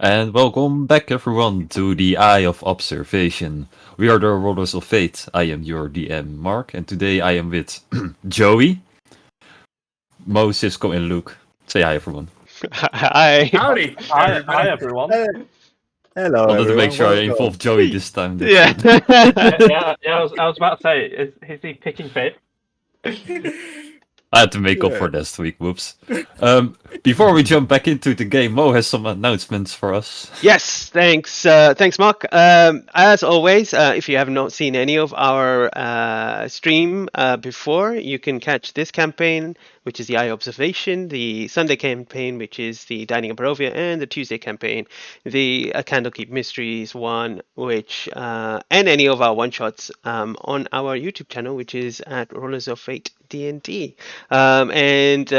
And welcome back everyone to the Eye of Observation. We are the Rollers of Fate. I am your DM Mark, and today I am with Joey, Mo, Cisco, and Luke. Say hi everyone. Hi. Howdy, Hi, everybody. everyone. Hello, Wanted to make everyone. sure I Welcome. involve Joey this time. That's Yeah. good. I was about to say, is he picking Fate? I had to make up Yeah. for last week. Whoops. Before we jump back into the game, Mo has some announcements for us. Yes, thanks. Thanks, Mark. As always, if you have not seen any of our stream before, you can catch this campaign, which is the Eye Observation, the Sunday campaign, which is the Dining in Barovia, and the Tuesday campaign, the Candlekeep Mysteries one, which and any of our one shots on our YouTube channel, which is at Rollers of Fate D&D. And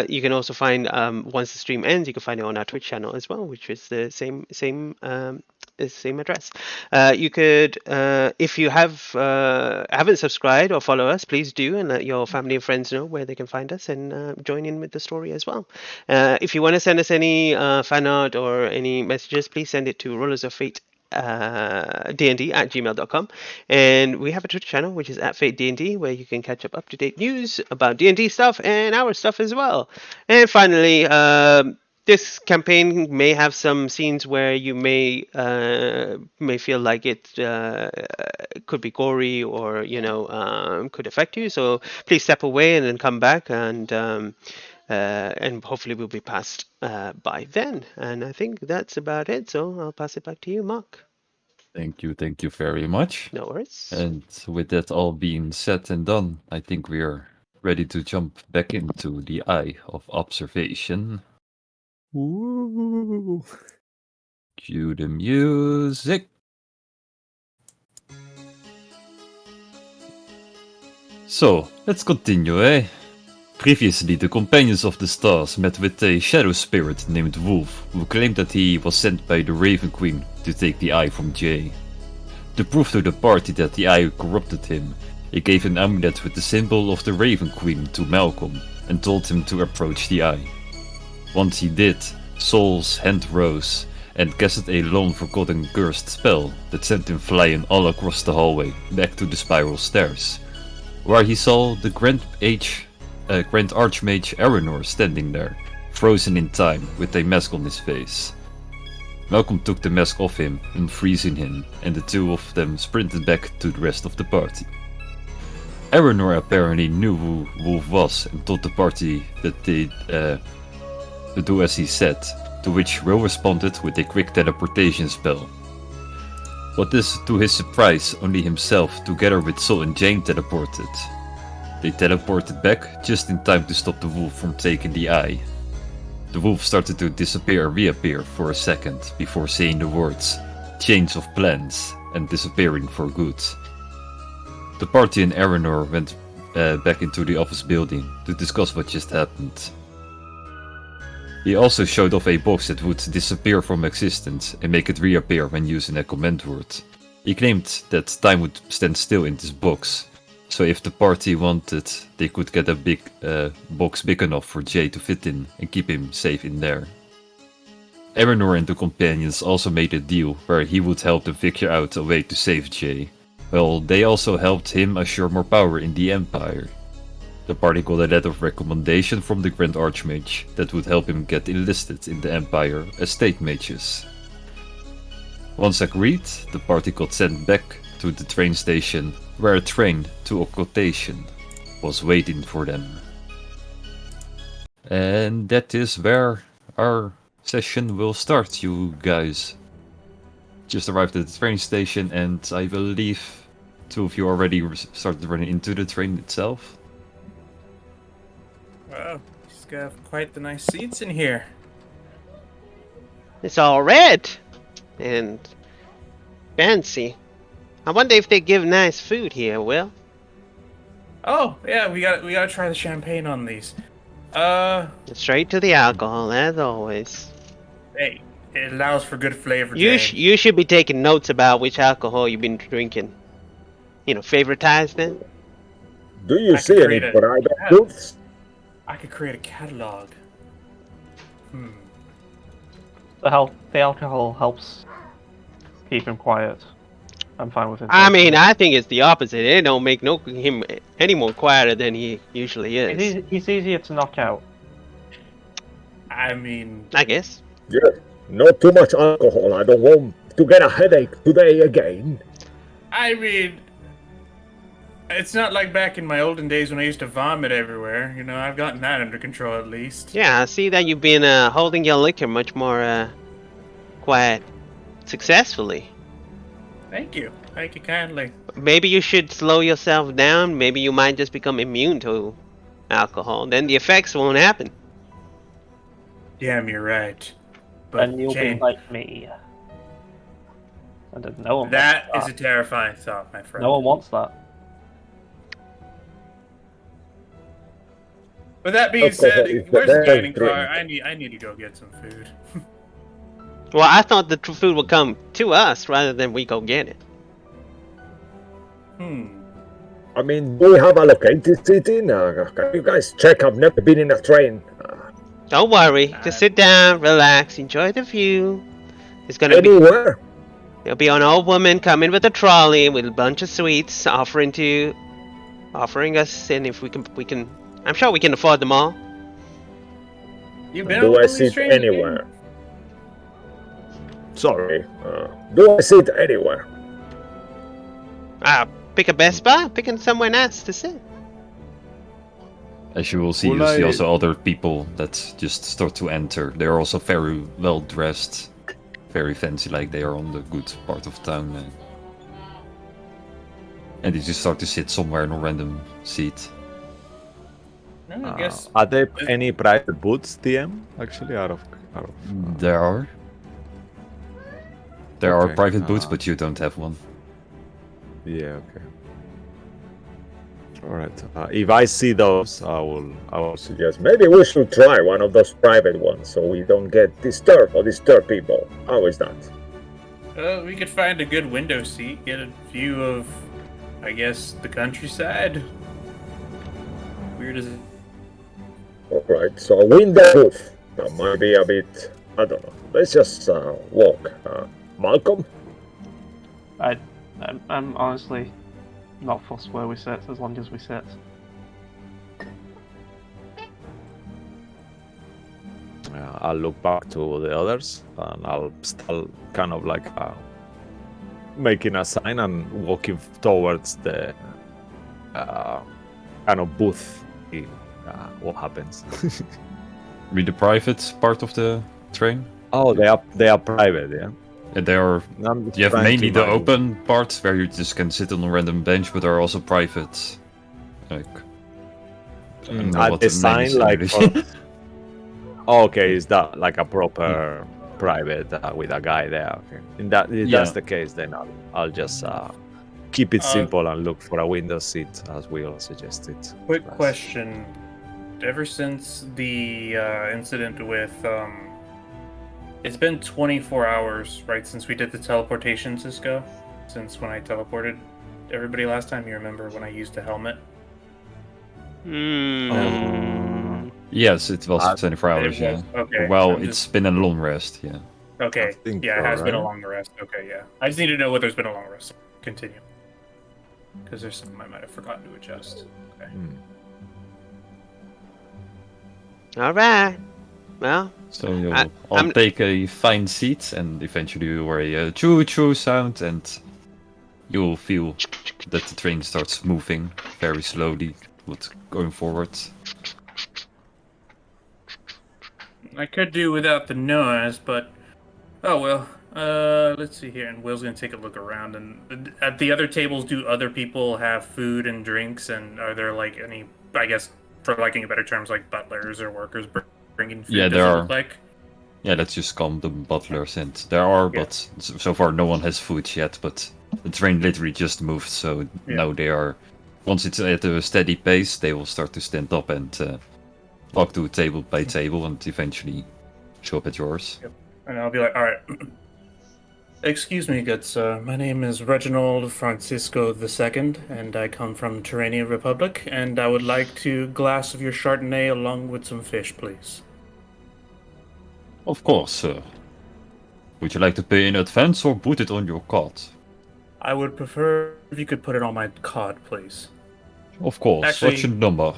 you can also find once the stream ends, you can find it on our Twitch channel as well, which is the same address. You could, if you haven't subscribed or follow us, please do, and let your family and friends know where they can find us and join in with the story as well. If you want to send us any fan art or any messages, please send it to Rollers of Fate dnd@gmail.com, and we have a Twitter channel which is at Fate DND, where you can catch up to date news about D&D stuff and our stuff as well. And finally, this campaign may have some scenes where you may feel like it could be gory or could affect you. So please step away and then come back, and hopefully we'll be past by then. And I think that's about it. So I'll pass it back to you, Mark. Thank you very much. No worries. And with that all being said and done, I think we are ready to jump back into the Eye of Observation. Woo. Cue the music. So, let's continue, eh? Previously, the Companions of the Stars met with a shadow spirit named Wolf, who claimed that he was sent by the Raven Queen to take the eye from Jay. To prove to the party that the eye corrupted him, he gave an amulet with the symbol of the Raven Queen to Malcolm and told him to approach the eye. Once he did, Saul's hand rose and casted a long-forgotten cursed spell that sent him flying all across the hallway back to the spiral stairs, where he saw the Grand Archmage Aranor standing there, frozen in time with a mask on his face. Malcolm took the mask off him, unfreezing him, and the two of them sprinted back to the rest of the party. Aranor apparently knew who Wolf was and told the party that they to do as he said, to which Ro responded with a quick teleportation spell. But this, to his surprise, only himself together with Sol and Jane teleported. They teleported back just in time to stop the wolf from taking the eye. The wolf started to disappear and reappear for a second before saying the words, "Change of plans," and disappearing for good. The party and Aranor went back into the office building to discuss what just happened. He also showed off a box that would disappear from existence and make it reappear when using a command word. He claimed that time would stand still in this box, so if the party wanted, they could get a big box big enough for Jay to fit in and keep him safe in there. Aranor and the companions also made a deal where he would help them figure out a way to save Jay. Well, they also helped him assure more power in the Empire. The party got a letter of recommendation from the Grand Archmage that would help him get enlisted in the Empire as state mages. Once agreed, the party got sent back to the train station, where a train to occultation was waiting for them. And that is where our session will start. You guys just arrived at the train station, and I believe two of you already started running into the train itself. Wow, she's got quite the nice seats in here. It's all red and fancy. I wonder if they give nice food here, Will. Oh yeah, we gotta try the champagne on these. Straight to the alcohol, as always. Hey, it allows for good flavor. You Jane. you should be taking notes about which alcohol you've been drinking. Favoritize them. Do you I see could any create a- bright yeah. booths? I could create a catalog. The alcohol helps keep him quiet. I'm fine with it. I mean, I think it's the opposite. It don't make him any more quieter than he usually is. He's easier to knock out. I mean, I guess. Yeah, not too much alcohol. I don't want to get a headache today again. I mean, it's not like back in my olden days when I used to vomit everywhere. You know, I've gotten that under control at least. Yeah, I see that you've been holding your liquor much more quiet, successfully. Thank you kindly. Maybe you should slow yourself down. Maybe you might just become immune to alcohol. Then the effects won't happen. Damn, you're right. But And you'll Jane, be like me. And no one that wants is a terrifying thought, my friend. No one wants that. With that being Alcohol said, is the where's the best dining drink. car? I need to go get some food. Well, I thought the food would come to us rather than we go get it. I mean, do we have allocated seating? Can you guys check? I've never been in a train. Don't worry. Just sit down, relax, enjoy the view. It's gonna be. Anywhere? There'll be an old woman coming with a trolley with a bunch of sweets, offering us, and if we can. I'm sure we can afford them all. You been Do on I these sit trains anywhere? again? Sorry. Do I sit anywhere? Pick a best spot. Picking somewhere nice to sit. As you will see, Will you see I- also other people that just start to enter. They are also very well dressed, very fancy, like they are on the good part of town. And they just start to sit somewhere in a random seat. No, I guess. Are there any private booths, TM? Actually, out of There are. There are Okay, private booths, but you don't have one. yeah, okay. All right. If I see those, I will suggest maybe we should try one of those private ones so we don't get disturbed or disturb people. How is that? We could find a good window seat, get a view of, I guess, the countryside. Weird as it. All right. So a window booth. That might be a bit. I don't know. Let's just walk. Malcolm. I'm honestly not fussed where we sit as long as we sit. I'll look back to the others and I'll start kind of like making a sign and walking towards the kind of booth. What happens? Read the private part of the train. Oh, they are private, yeah. And they are. I'm just You have trying mainly to the imagine. open part where you just can sit on a random bench, but there are also private. Like. I don't know Are what they the name signed is in like? English. Oh, okay, is that like a proper private with a guy there? Okay. If Yeah. that's the case, then I'll just keep it simple and look for a window seat as we all suggested. Quick Nice. question. Ever since the incident with it's been 24 hours, right, since we did the teleportation, Cisco? Since when I teleported everybody last time, you remember when I used the helmet? Yes, it was Uh, 24 hours. It was? Yeah. Okay. Well, I'm it's just- been a long rest. Yeah. Okay. I think Yeah, it so, has been a right? long rest. Okay, yeah. I just need to know whether there's been a long rest. Continue. Because there's something I might have forgotten to adjust. Okay. All right. Well, So you'll I'm- all take a fine seat, and eventually you hear a choo-choo sound, and you'll feel that the train starts moving very slowly, but going forward. I could do without the noise, but oh well. Let's see here. And Will's gonna take a look around. And at the other tables, do other people have food and drinks? And are there like any, I guess, for liking a better terms, like butlers or workers bringing food? Yeah, Does there it are. look like? Yeah, let's just calm the butlers, and there are, Yeah. but so far no one has food yet. But the train literally just moved, so Yeah. now they are. Once it's at a steady pace, they will start to stand up and walk to table by table, and eventually show up at yours. And I'll be like, all right. Excuse me, good sir. My name is Reginald Francisco II, and I come from Terrania Republic, and I would like to glass of your Chardonnay along with some fish, please. Of course, sir. Would you like to pay in advance or put it on your card? I would prefer if you could put it on my card, please. Of course. Actually- What's your number?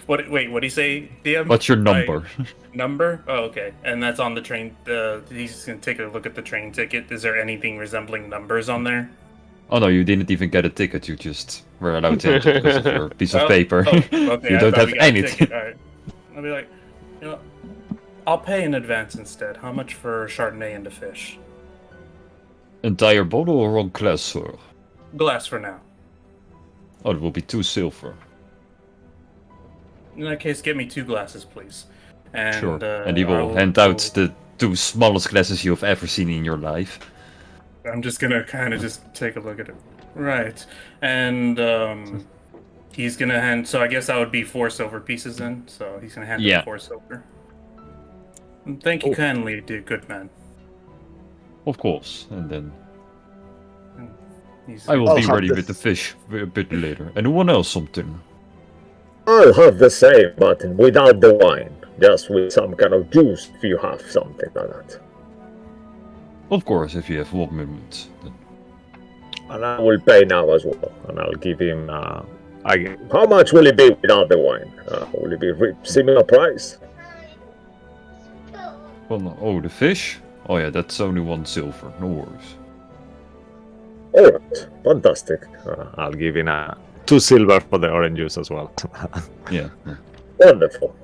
What? Wait, what do you say, DM? What's your number? Number? Oh, okay. And that's on the train. He's gonna take a look at the train ticket. Is there anything resembling numbers on there? Oh no, you didn't even get a ticket. You just were allowed to enter because of your piece of paper. Oh, okay. You I don't thought have we got a anything. ticket. All right. I'll be like, I'll pay in advance instead. How much for Chardonnay and the fish? Entire bottle or on glass, sir? Glass for now. Oh, it will be 2 silver. In that case, get me 2 glasses, please. And, Sure. And he will hand out the 2 smallest glasses you have ever seen in your life. I'm just gonna kind of just take a look at it. Right. And he's gonna hand. So I guess that would be 4 silver pieces then. So he's gonna hand Yeah. me 4 silver. And thank you kindly, dear good man. Of course. And then He's, I will I'll be have ready this. with the fish a bit later. Anyone else something? I'll have the same, but without the wine. Just with some kind of juice, if you have something like that. Of course, if you have 1 minute. Then. And I will pay now as well. And I'll give him. How much will it be without the wine? Will it be similar price? Well, no. Oh, the fish? Oh yeah, that's only 1 silver. No worries. Alright, fantastic. I'll give him 2 silver for the orange juice as well. Yeah. Wonderful.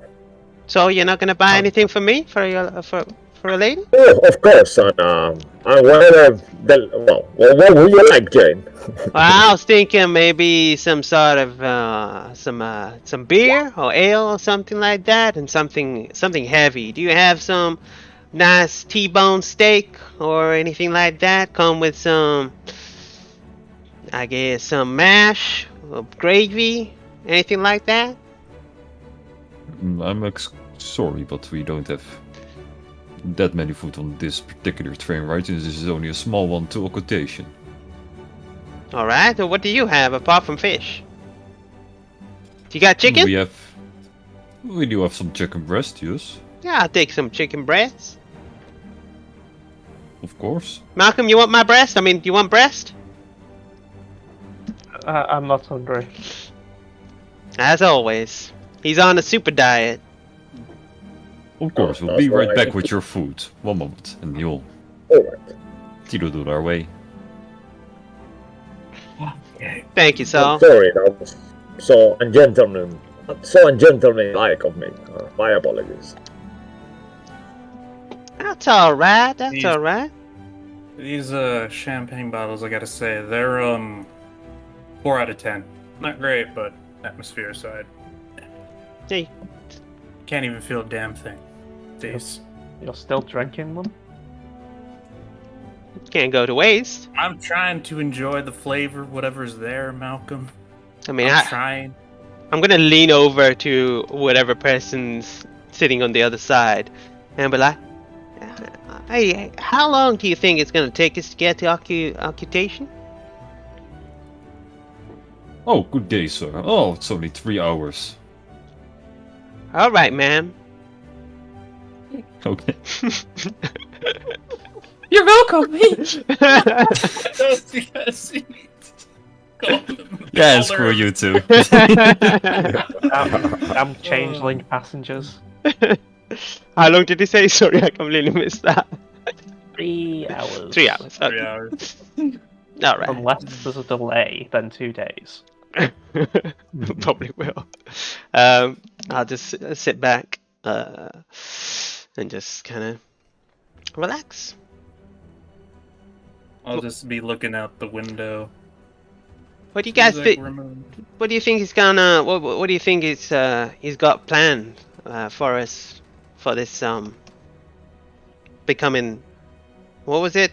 So you're not gonna buy anything for me for a lady? Oh, of course. And whatever. What would you like, Jane? Well, I was thinking maybe some sort of some beer or ale or something like that, and something heavy. Do you have some nice T-bone steak or anything like that? Come with some, I guess, some mash or gravy, anything like that? I'm sorry, but we don't have that many food on this particular train, right? This is only a small one to a quotation. All right. So what do you have apart from fish? You got chicken? We do have some chicken breast, yes. Yeah, I'll take some chicken breasts. Of course. Malcolm, you want my breast? I mean, do you want breast? I'm not hungry. As always, he's on a super diet. Of course, we'll that's be right right. back with your food. 1 moment, and you'll Alright. do our way. Thank you, I'm Saul. sorry, that was so ungentlemanlike of me. My apologies. That's all right. That's He's- all right. These champagne bottles, I gotta say, they're 4 out of 10. Not great, but atmosphere aside, Hey, can't even feel a damn thing. These. You're still drinking them? can't go to waste. I'm trying to enjoy the flavor, whatever's there, Malcolm. I mean, I'm trying. I'm gonna lean over to whatever person's sitting on the other side, and be like, "Hey, how long do you think it's gonna take us to get to occupation?" Oh, good day, sir. Oh, it's only 3 hours. All right, ma'am. Okay. You're welcome. Yeah, screw you too. Damn changeling passengers. How long did he say? Sorry, I completely missed that. 3 hours. 3 hours. 3 Okay. hours. All right. Unless there's a delay, then 2 days. Probably will. I'll just sit back and just kind of relax. I'll just be looking out the window. What do you guys Seems think? like we're- What do you think he's gonna? What do you think he's got planned for us for this becoming? What was it?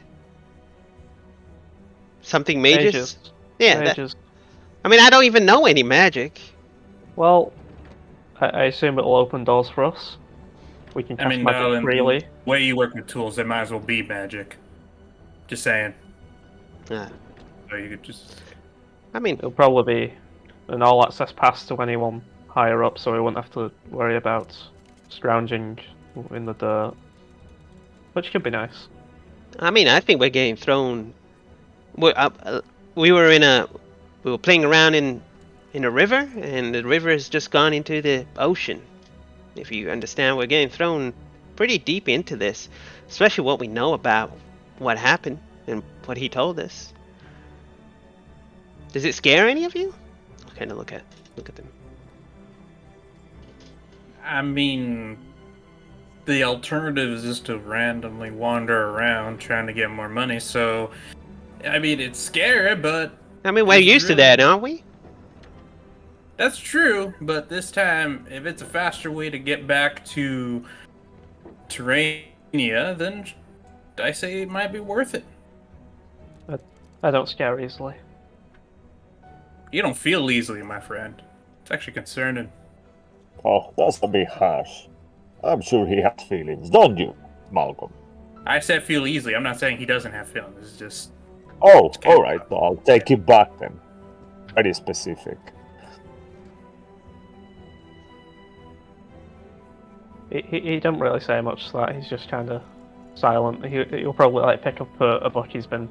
Something mages? Mages. Yeah. Mages. I mean, I don't even know any magic. Well, I assume it'll open doors for us. We can cast magic Alan, freely. the way you work with tools, they might as well be magic. Just saying. Uh, So you could just. I mean, It'll probably be an all-access pass to anyone higher up, so we won't have to worry about scrounging in the dirt. which could be nice. I mean, I think we're getting thrown. We were playing around in a river, and the river has just gone into the ocean. If you understand, we're getting thrown pretty deep into this, especially what we know about what happened and what he told us. Does it scare any of you? I'll kind of look at them. I mean, the alternative is just to randomly wander around trying to get more money. So, I mean, it's scary, but I mean, we're used to that, aren't we? that's true. But this time, if it's a faster way to get back to Terrania, then I say it might be worth it. I don't scare easily. You don't feel easily, my friend. It's actually concerning. Oh, that's a bit harsh. I'm sure he has feelings, don't you, Malcolm? I said feel easily. I'm not saying he doesn't have feelings. It's just... Oh, alright, I'll take it back then. Very specific. He didn't really say much to that. He's just kind of silent. He'll probably like pick up a book he's been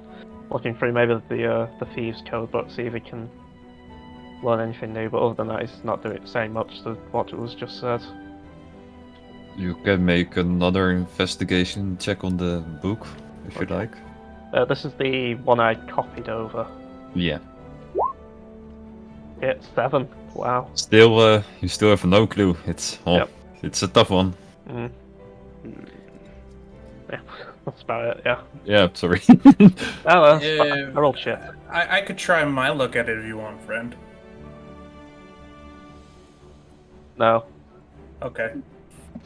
looking through, maybe the thieves' code book, see if he can learn anything new. But other than that, he's not saying much to what was just said. You can make another investigation check on the book, if you like. This is the one I copied over. Yeah. It's 7. Wow. Still, you still have no clue. It's Yep. It's a tough one. Mm. Yeah, that's about it. Yeah. Yeah, sorry. Oh, they're all shit. I could try my luck at it if you want, friend. No. Okay.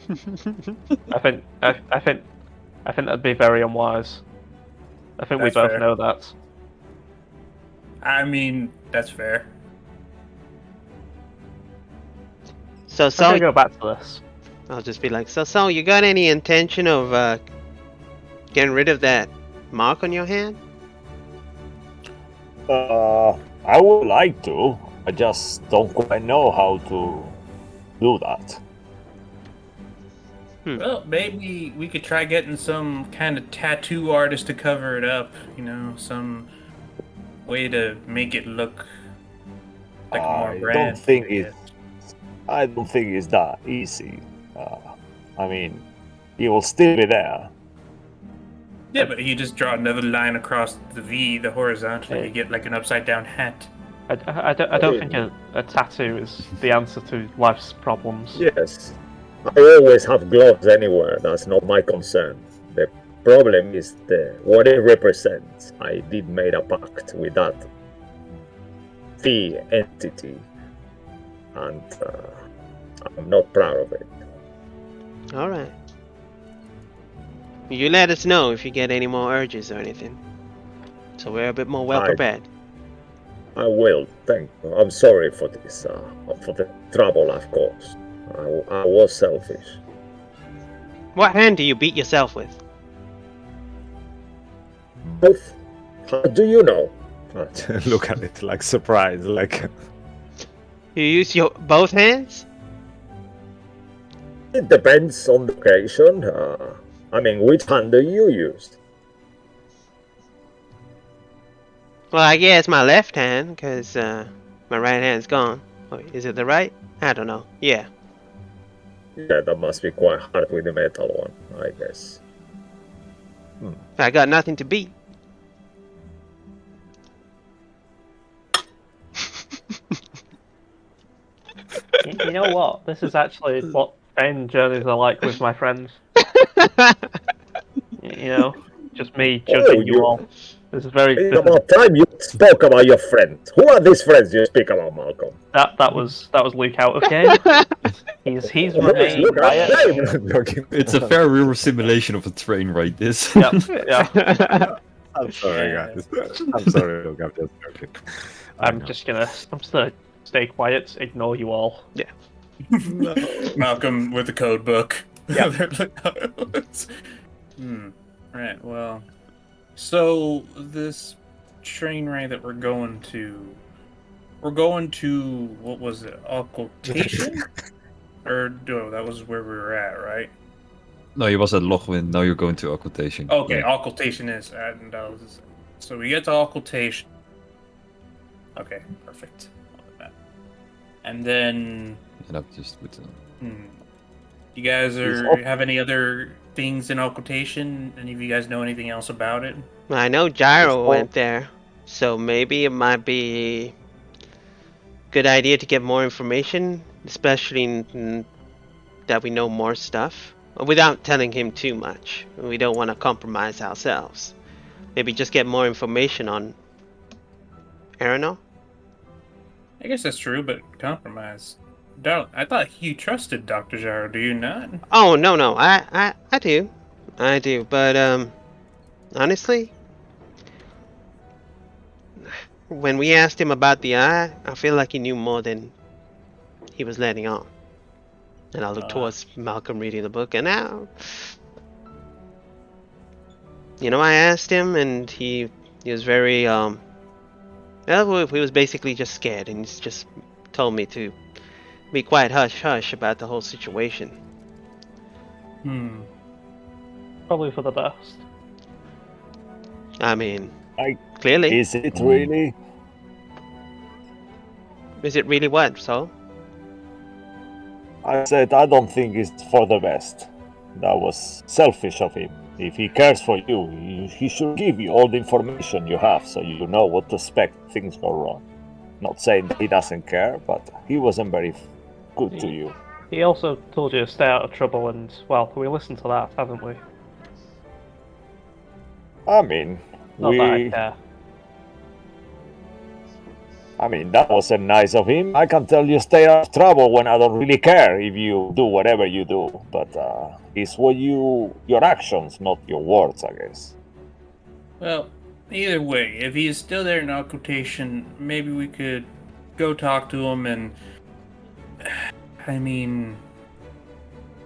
I think that'd be very unwise. I think That's we both fair. know that. I mean, that's fair. So, I'm gonna go back to this. I'll just be like, so, you got any intention of getting rid of that mark on your hand? I would like to. I just don't quite know how to do that. Well, maybe we could try getting some kind of tattoo artist to cover it up. You know, some way to make it look like a more brand. I don't think it's that easy. I mean, he will still be there. Yeah, but you just draw another line across the V, the horizontal, Yeah. you get like an upside down hat. I don't think a tattoo is the answer to life's problems. Yes. I always have gloves anywhere. That's not my concern. The problem is what it represents. I did make a pact with that V entity, and I'm not proud of it. All right. You let us know if you get any more urges or anything, so we're a bit more well prepared. I will. Thank you. I'm sorry for this, for the trouble I've caused. I was selfish. What hand do you beat yourself with? Both? How do you know? Look at it, like surprise, like... You use your both hands? It depends on the occasion. I mean, which hand do you use? Well, I guess my left hand, because my right hand's gone. Wait, is it the right? I don't know. Yeah. Yeah, that must be quite hard with the metal one, I guess. I got nothing to beat. You know what? This is actually what train journeys are like with my friends. You know, just me judging you all. This is very. It's about time you spoke about your friends. Who are these friends you speak about, Malcolm? That was Luke out of game. He's remained quiet. It's a fair real simulation of a train, right? This. Yep. Yeah. I'm sorry, guys. I'm sorry, Luke. I'm just joking. I'm just gonna stay quiet, ignore you all. Yeah. Malcolm with the code book. Yeah. Right, well. So, this train ride that we're going to, what was it, occultation? Or, no, that was where we were at, right? No, he was at Lochwin. Now you're going to occultation. Okay, Yeah. occultation is so we get to occultation. Okay, perfect. And then And I'll just put you guys It's have any other things in occultation? Any of you guys know anything else about it? I know Gyro all- went there, so maybe it might be good idea to get more information, especially that we know more stuff, without telling him too much. We don't want to compromise ourselves. Maybe just get more information on Arano. I guess that's true, but compromise. I thought you trusted Dr. Gyro, do you not? Oh no, I do, but honestly, when we asked him about the eye, I feel like he knew more than he was letting on. And I look towards Malcolm reading the book, and now, I asked him, and he was very well, he was basically just scared, and he's just told me to be quiet, hush about the whole situation. Probably for the best. I mean, Clearly. Is Is it really? it really what? So? I said I don't think it's for the best. That was selfish of him. If he cares for you, he should give you all the information you have so you know what to expect if things go wrong. Not saying that he doesn't care, but he wasn't very good to you. He also told you to stay out of trouble, and, well, we listened to that, haven't we? I mean, Not that I care. that wasn't nice of him. I can tell you stay out of trouble when I don't really care if you do whatever you do. But it's what your actions, not your words, I guess. Well, either way, if he is still there in occultation, maybe we could go talk to him and... I mean...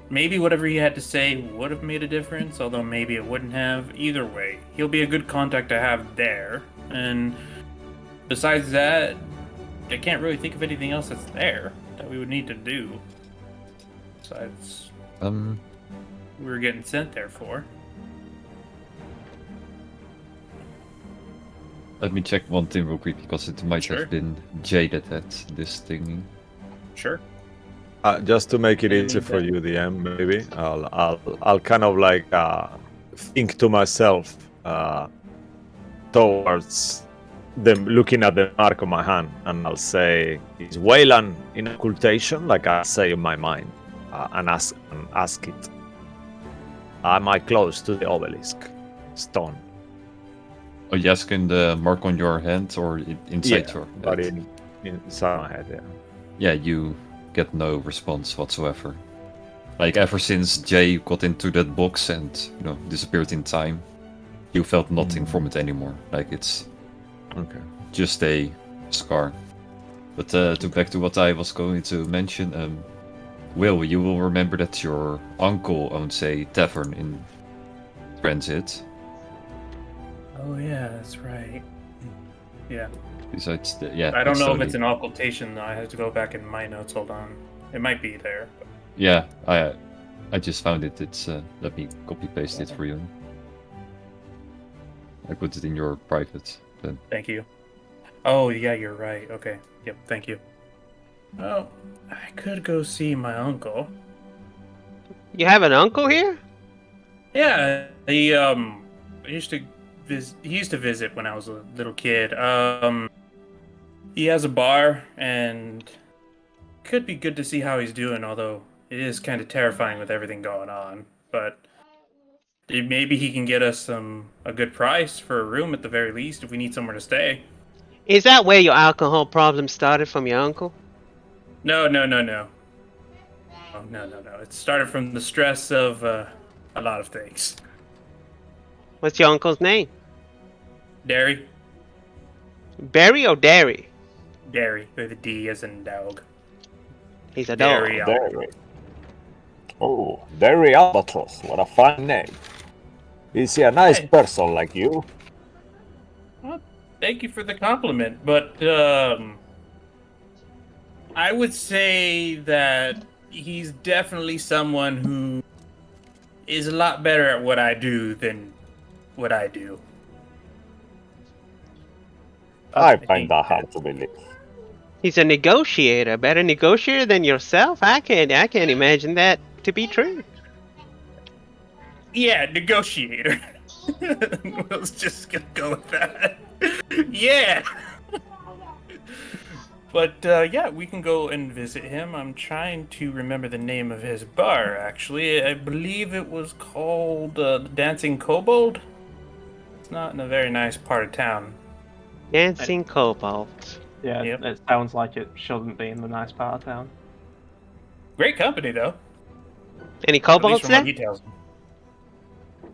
Maybe whatever he had to say would have made a difference, although maybe it wouldn't have. Either way, he'll be a good contact to have there. And besides that, I can't really think of anything else that's there that we would need to do. Besides, we were getting sent there for. Let me check one thing real quick because it might Sure. have been jaded at this thing. Sure. Just to make it Yeah, easier need for that. you, DM, maybe I'll kind of like think to myself towards them, looking at the mark on my hand, and I'll say, "Is Wayland in occultation?" Like I say in my mind, and ask it. Am I close to the obelisk stone? Are you asking the mark on your hand or inside Yeah, your but head? inside my head, yeah. Yeah, you get no response whatsoever. Like ever since Jay got into that box and disappeared in time, you felt nothing from it anymore. Like it's Okay. just a scar. But to back to what I was going to mention, Will, you will remember that your uncle owns a tavern in Transit. Oh yeah, that's right. Yeah. Besides, I don't know if totally- it's an occultation though. I have to go back in my notes. Hold on. It might be there. But... Yeah, I just found it. It's let me copy paste it for you. I put it in your private. Then. Thank you. Oh yeah, you're right. Okay. Yep. Thank you. Oh, I could go see my uncle. You have an uncle here? Yeah, he used to visit when I was a little kid. He has a bar and could be good to see how he's doing, although it is kind of terrifying with everything going on. But maybe he can get us a good price for a room at the very least if we need somewhere to stay. Is that where your alcohol problem started, from your uncle? No. Oh, no. It started from the stress of a lot of things. What's your uncle's name? Dairy. Barry or Dairy? Dairy, with a D as in dog. He's a dog. Dairy. Derry. Oh, Derry Albatross. What a fine name. Is he a nice Hey. person like you? Well, thank you for the compliment, but I would say that he's definitely someone who is a lot better at what I do than what I do. I think find that hard to believe. He's a negotiator, a better negotiator than yourself. I can't imagine that to be true. Yeah, negotiator. Let's just go with that. Yeah. But yeah, we can go and visit him. I'm trying to remember the name of his bar, actually. I believe it was called the Dancing Kobold. It's not in a very nice part of town. Dancing kobolds. Yeah, Yep. it sounds like it shouldn't be in the nice part of town. Great company, though. Any At least kobolds from there? what he tells me.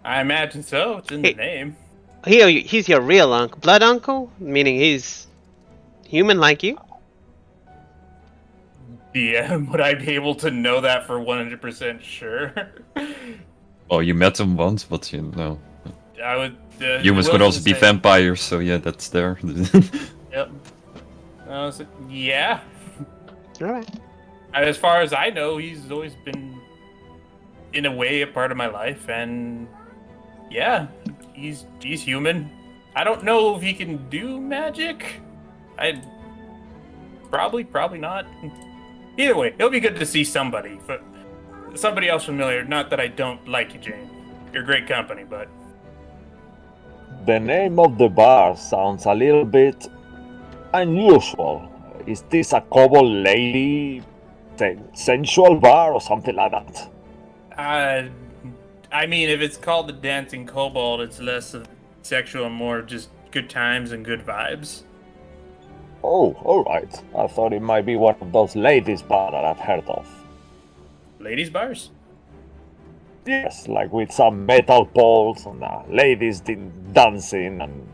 I imagine so. It's in the name. He's your real uncle, blood uncle, meaning he's human like you. Yeah, would I be able to know that for 100% sure? Oh, you met him once, but you know. I would. Humans could also be Wilson say- vampires, so yeah, that's there. Yep. Yeah. All right. As far as I know, he's always been, in a way, a part of my life, and yeah, he's human. I don't know if he can do magic. Probably not. Either way, it'll be good to see somebody else familiar. Not that I don't like you, Jane. You're great company, but The name of the bar sounds a little bit unusual. Is this a kobold lady sensual bar or something like that? I mean, if it's called the Dancing Kobold, it's less of sexual and more just good times and good vibes. Oh, alright. I thought it might be one of those ladies' bars that I've heard of. Ladies' bars? Yes, like with some metal poles and ladies dancing and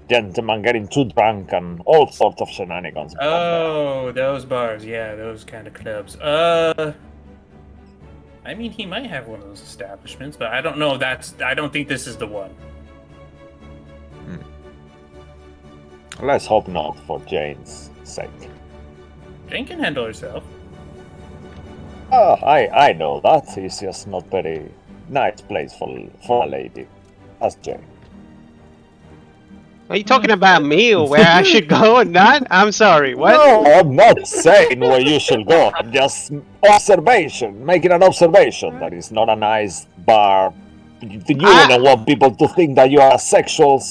gentlemen getting too drunk and all sorts of shenanigans. Oh, those bars. Yeah, those kind of clubs. I mean, he might have one of those establishments, but I don't know. I don't think this is the one. Let's hope not, for Jane's sake. Jane can handle herself. I know that. It's just not very nice place for a lady. That's Jane. Are you talking about me or where I should go or not? I'm sorry. What? No, I'm not saying where you should go. I'm just making an observation that it's not a nice bar. You wouldn't want people to think that you are a sexual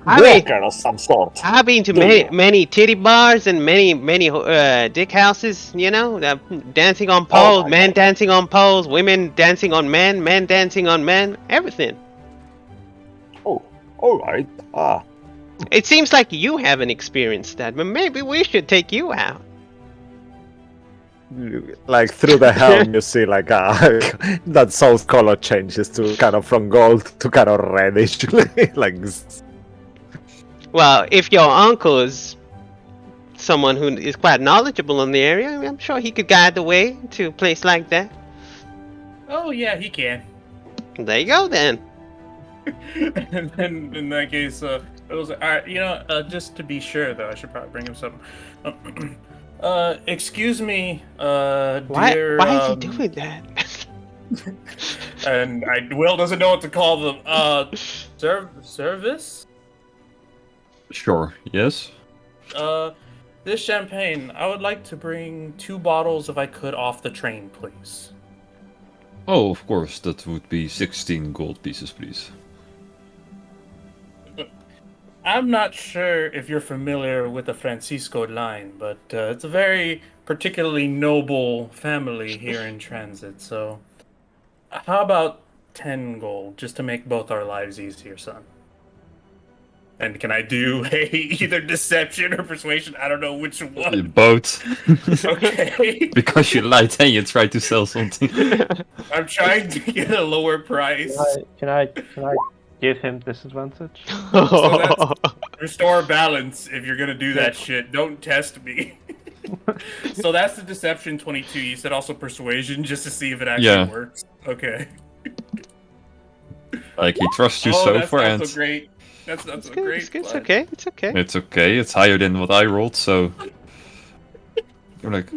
worker of some sort. I've been to many titty bars and many dick houses. You know, dancing on poles, men dancing on poles, women dancing on men, men dancing on men, everything. Oh, all right. It seems like you haven't experienced that, but maybe we should take you out. Like through the helm, you see like that soul's color changes to kind of from gold to kind of reddish, like. Well, if your uncle is someone who is quite knowledgeable in the area, I'm sure he could guide the way to a place like that. Oh yeah, he can. There you go then. And then in that case, it was like, all right, just to be sure though, I should probably bring him something. Excuse me, dear. Why is he doing that? And Will doesn't know what to call them. Service? Sure, yes. This champagne, I would like to bring 2 bottles if I could off the train, please. Oh, of course, that would be 16 gold pieces, please. I'm not sure if you're familiar with the Francisco line, but it's a very particularly noble family here in transit, so how about 10 gold, just to make both our lives easier, son? And can I do either deception or persuasion? I don't know which one. Both. Okay. Because you lied and you tried to sell something. I'm trying to get a lower price. Can I give him disadvantage? So that's restore balance if you're gonna do that shit. Don't test me. So that's the deception 22. You said also persuasion just to see if it actually works. Okay. Like he trusts you so far, and that's so great. That's It's so good, great. it's okay. It's okay. it's okay. It's higher than what I rolled, so you're like,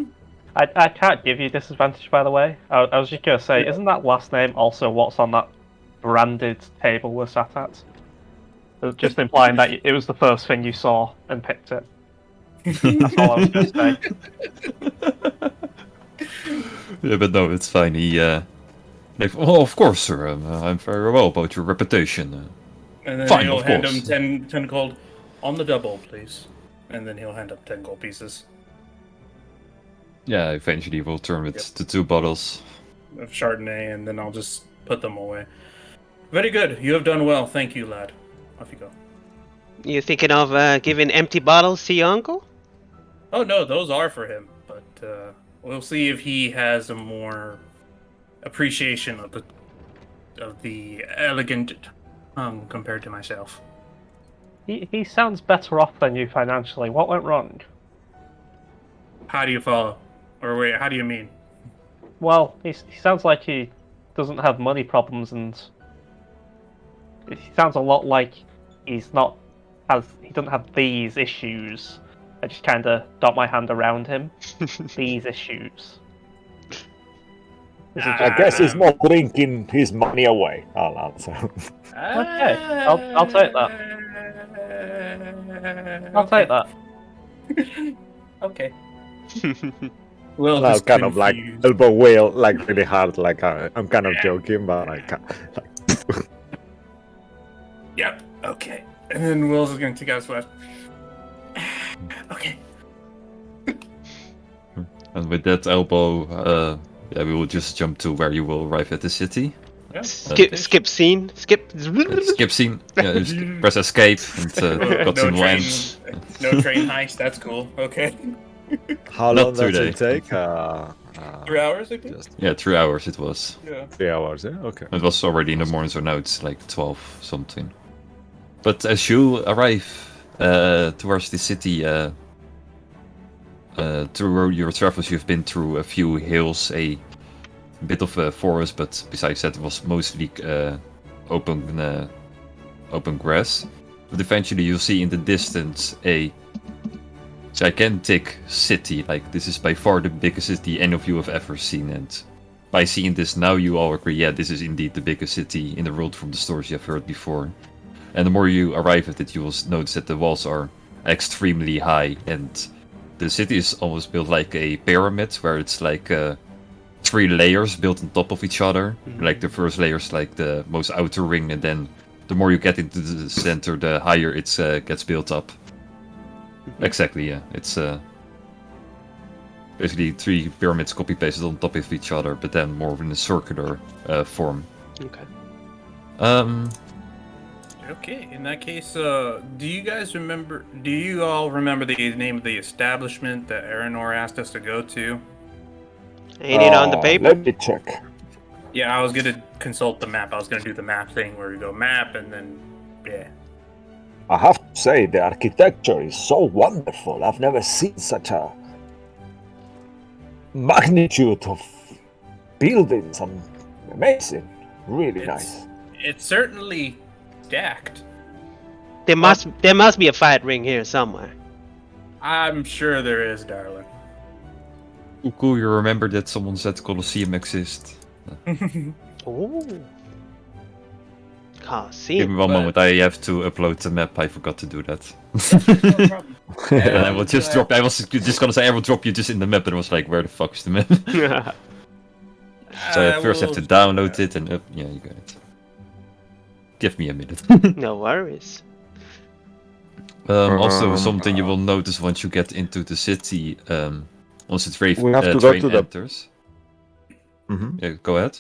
I can't give you disadvantage, by the way. I was just gonna say, isn't that last name also what's on that branded table we're sat at? Just implying that it was the first thing you saw and picked it. That's all I was gonna say. Yeah, but no, it's fine. Oh, of course, sir. I'm very well about your reputation. And then Fine, he'll of hand course. him 10 gold on the double, please. And then he'll hand up 10 gold pieces Yeah, eventually we'll turn it Yep. to 2 bottles. of Chardonnay, and then I'll just put them away. Very good. You have done well. Thank you, lad. Off you go. You thinking of giving empty bottles to your uncle? Oh no, those are for him, but we'll see if he has a more appreciation of the elegant tongue compared to myself. He sounds better off than you financially. What went wrong? How do you follow? Or wait, how do you mean? Well, he sounds like he doesn't have money problems, and he sounds a lot like he doesn't have these issues. I just kind of dot my hand around him. These issues. Is it I just- guess he's not drinking his money away. I'll answer. Okay, I'll take that. I'll take that. Okay. Well, And I'll just kind of like confused. elbow wheel like really hard. Like I'm kind of joking, but I can't. Yep. Okay. And then Will's is gonna take out his flash. Okay. And with that elbow, yeah, we will just jump to where you will arrive at the city. Skip scene. Skip. Skip scene. Yeah, just press escape and cutscene train, lands. no train heist. That's cool. Okay. How Not long does today. it take? 3 hours, I think. Just Yeah, 3 hours it was. Yeah. 3 hours. Yeah. Okay. It was already in the morning, so now it's like 12 something. But as you arrive towards the city, through your travels, you've been through a few hills, a bit of a forest, but besides that, it was mostly open grass. But eventually, you'll see in the distance a gigantic city. Like, this is by far the biggest city any of you have ever seen. And by seeing this now, you all agree, yeah, this is indeed the biggest city in the world from the stories you have heard before. And the more you arrive at it, you will notice that the walls are extremely high, and the city is almost built like a pyramid, where it's like 3 layers built on top of each other. Like the first layer is like the most outer ring, and then the more you get into the center, the higher it gets built up. Exactly, yeah. It's basically 3 pyramids copy pasted on top of each other, but then more in a circular form. Okay. Okay. In that case, do you all remember the name of the establishment that Aranor asked us to go to? Ain't it on the paper? Let me check. Yeah, I was gonna consult the map. I was gonna do the map thing where we go map and then, yeah. I have to say the architecture is so wonderful. I've never seen such a magnitude of buildings. Amazing. Really nice. It's certainly stacked. There must be a fight ring here somewhere. I'm sure there is, darling. Cool, you remember that someone said Colosseum exists. Ooh. Can't see Give me it. one but- moment, I have to upload the map, I forgot to do that. No problem. And I will just drop, I was just gonna say I will drop you just in the map, but I was like, where the fuck is the map? So I first have to download it and yeah, you got it. Give me a minute. No worries. Also, something you will notice once you get into the city, once the train, We have to go train to the- enters. Mhm. Yeah, go ahead.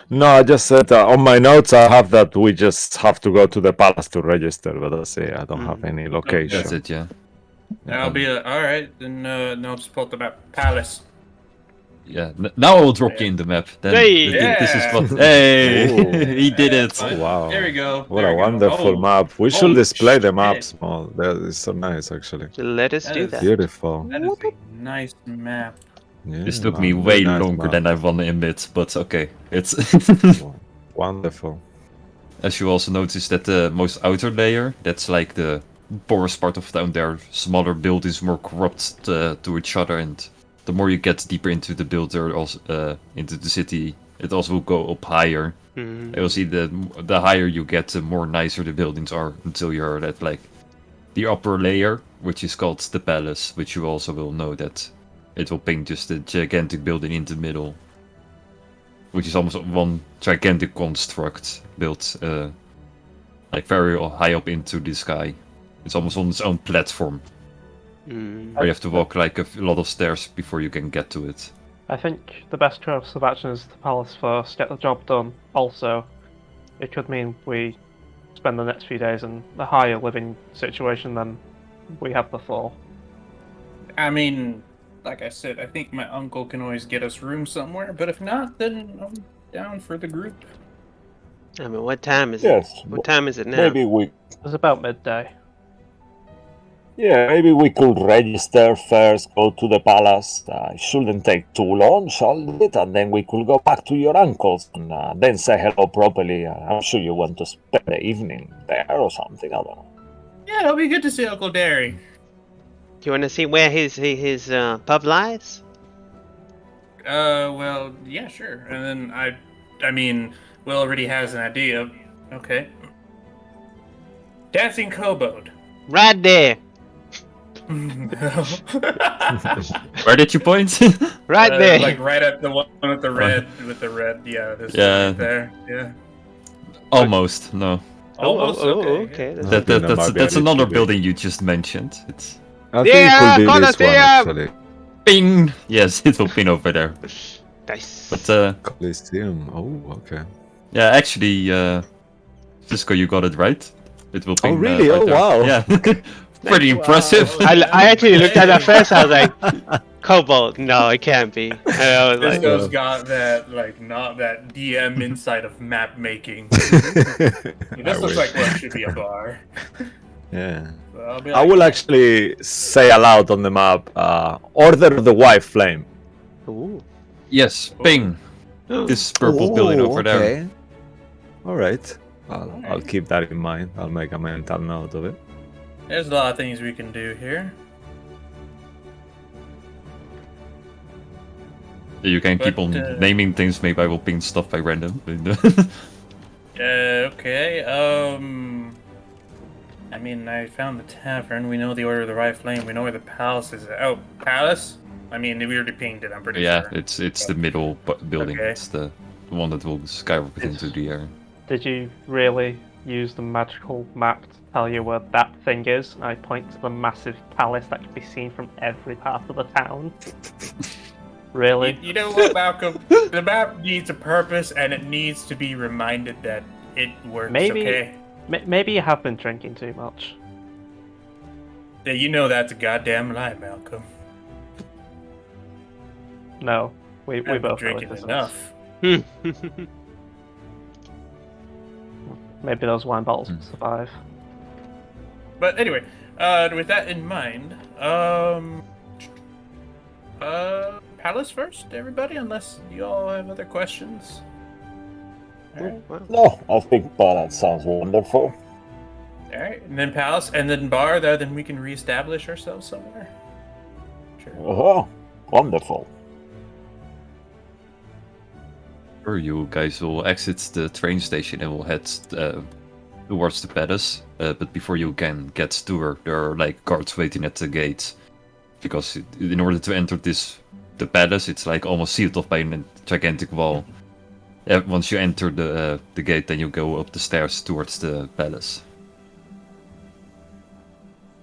No, I just said on my notes I have that we just have to go to the palace to register, but that's it. I don't have any location. That's it, yeah. I'll be alright, then no, just pull up the map. Palace. Yeah, now I will drop you in the map. Then Hey! this is what. Ooh. Hey, he did it. Fine. Wow. There we go. What There a we go. wonderful Oh, map. We should holy display the shit. maps more. That is so nice, actually. Let us That do is that. Beautiful. That is a nice map. Yeah, This took man, me really way nice longer map. than I want to admit, but okay. It's Wonderful. as you also notice that the most outer layer, that's like the poorest part of town. There are smaller buildings more corrupt to each other, and the more you get deeper into the build, or also into the city, it also will go up higher. Mm. You'll see the higher you get, the more nicer the buildings are until you're at like the upper layer, which is called the palace, which you also will know that it will ping just a gigantic building in the middle, which is almost one gigantic construct built like very high up into the sky. It's almost on its own platform, Mm. where you have to walk like a lot of stairs before you can get to it. I think the best course of action is the palace first, get the job done. Also, it could mean we spend the next few days in a higher living situation than we had before. I mean, like I said, I think my uncle can always get us room somewhere, but if not, then I'm down for the group. I mean, what time is it? Yes. What time is it now? Maybe we. It was about midday. Yeah, maybe we could register first, go to the palace. It shouldn't take too long, shall it? And then we could go back to your uncle's and then say hello properly. I'm sure you want to spend the evening there or something. I don't know. Yeah, it'll be good to see Uncle Derry. Do you want to see where his pub lies? Well, yeah, sure. And then I mean, Will already has an idea. Okay. Dancing Kobold. Right there. Where did you point? Right there. Like right at the one with the red, yeah, this Yeah. right there, yeah. Almost, no. Almost, okay. yeah. That, think that might that's be a that's little another big. building you just mentioned. It's I think Yeah, it could be this one Colosseum! actually. ping. Yes, it will ping over there. Nice. But Coliseum. Oh, okay. yeah, actually, Cisco, you got it right. It will ping. really? Right Oh, there. wow. Yeah, pretty impressive. I actually looked at that first. I was like, Cobalt. No, it can't be. And I was like, Disco's got that, like, not that DM insight of map making. I This looks wish. like what should be a bar. Yeah. So I'll be I like, will actually say aloud on the map, Order of the White Flame. ooh. Yes, ping. This purple building over there. All right. I'll keep that in mind. I'll make a mental note of it. There's a lot of things we can do here. You can keep But, on naming things. Maybe I will ping stuff by random. Okay, I mean, I found the tavern. We know the Order of the Right Flame. We know where the palace is. Oh, palace? I mean, we already pinged it, I'm pretty Yeah, sure. it's the middle building. Okay. It's the one that will skyrocket into the air. Did you really use the magical map to tell you where that thing is? I point to the massive palace that can be seen from every part of the town. Really? You know what, Malcolm? The map needs a purpose, and it needs to be reminded that it works, Maybe- okay? Maybe you have been drinking too much. Yeah, you know that's a goddamn lie, Malcolm. No, we I've been both know it drinking isn't. enough. Maybe those wine bottles Hmm. will survive. But anyway, with that in mind, palace first, everybody, unless you all have other questions. Alright, No, I think that sounds wonderful. alright, and then palace, and then bar, then we can reestablish ourselves somewhere. Sure. Oh, wonderful. Sure, you guys will exit the train station and will head towards the palace. But before you can get to her, there are like guards waiting at the gate. Because in order to enter the palace, it's like almost sealed off by a gigantic wall. Once you enter the gate, then you go up the stairs towards the palace.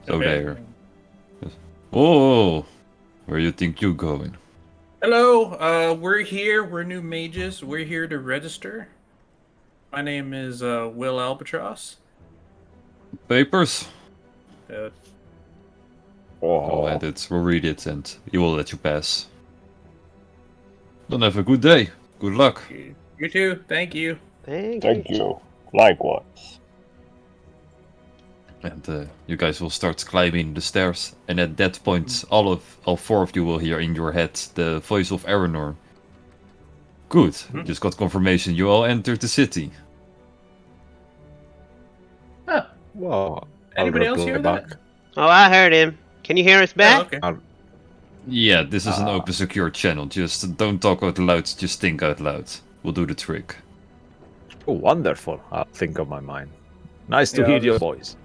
So Okay. there. Oh, where you think you're going? Hello, we're here. We're new mages. We're here to register. My name is Will Albatross. Papers? Uh, Go Oh, ahead, we'll read it and he will let you pass. Then have a good day. Good luck. you too. Thank you. thank you. Likewise. And you guys will start climbing the stairs. And at that point, all four of you will hear in your head the voice of Aranor. Good. Just got confirmation you all entered the city. Oh, Wow. Anybody else reply hear back. that? Oh, I heard him. Can you hear us back? okay. Yeah, this is an open, secure channel. Just don't talk out loud, just think out loud. We'll do the trick. Oh, wonderful. I'll think of my mind. Nice to Yeah, hear I'll your just- voice.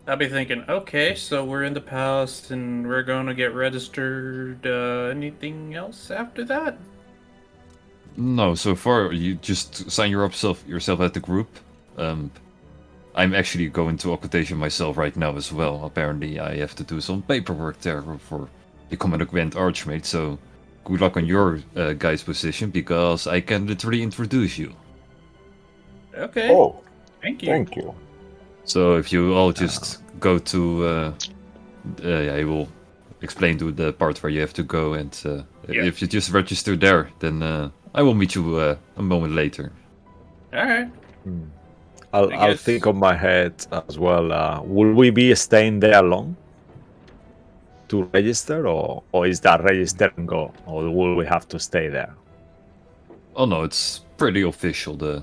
I'll be thinking, okay, so we're in the palace and we're gonna get registered. Anything else after that? No, so far you just sign yourself at the group. I'm actually going to occultation myself right now as well. Apparently I have to do some paperwork there for becoming a Grand Archmage, so good luck on your guy's position, because I can literally introduce you. Okay. Oh, thank you. thank you. So if you all just go to... I will explain to the part where you have to go, and Yeah. if you just register there, then I will meet you a moment later. All right. I'll guess- think of my head as well. Will we be staying there long to register, or is that register and go, or will we have to stay there? Oh no, it's pretty official, the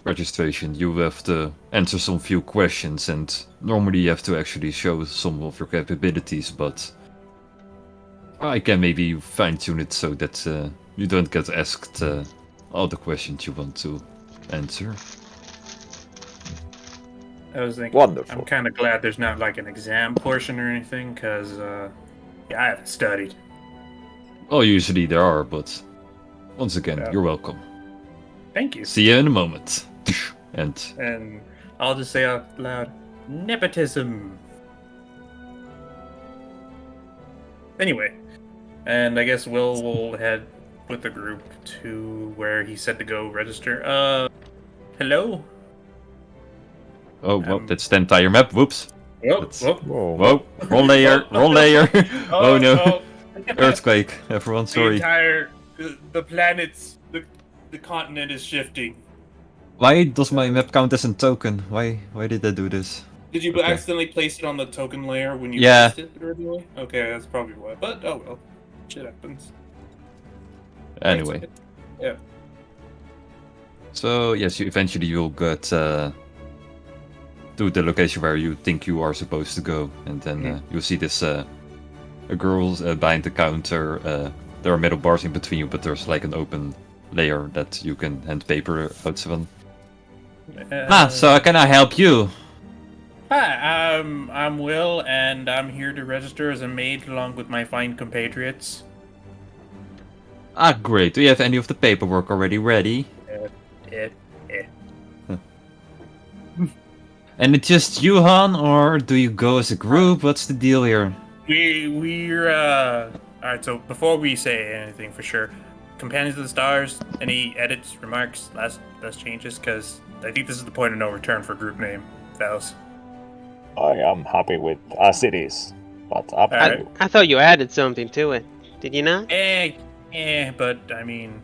registration. You have to answer some few questions, and normally you have to actually show some of your capabilities, but I can maybe fine-tune it so that you don't get asked all the questions you want to answer. I was thinking. Wonderful. I'm kind of glad there's not like an exam portion or anything, because yeah, I haven't studied. Well, usually there are, but once again, Yeah. you're welcome. Thank you. See you in a moment. And And I'll just say out loud, nepotism. Anyway, and I guess Will will head with the group to where he said to go register. Hello? oh, well, that's the entire map. Whoops. Whoa, That's- whoa. Whoa. Whoa, roll layer, roll layer. Oh no, The earthquake. Everyone, sorry. entire, the planets, the continent is shifting. Why does my map count as a token? Why did I do this? Did you Okay. accidentally place it on the token layer when you Yeah. placed it originally? Okay, that's probably why. But oh well, shit happens. Anyway, Yeah. so yes, eventually you'll get to the location where you think you are supposed to go, and then you'll see this a girl behind the counter. There are metal bars in between you, but there's like an open layer that you can hand paper out from. So can I help you? Hi, I'm Will, and I'm here to register as a maid along with my fine compatriots. Ah, great. Do you have any of the paperwork already ready? Eh. And it's just you, Han, or do you go as a group? What's the deal here? We're alright, so before we say anything for sure, Companions of the Stars, any edits, remarks, last changes, because I think this is the point of no return for group name, Faust. I am happy with as it is, but up to Alright. you. I thought you added something to it. Did you not? But I mean,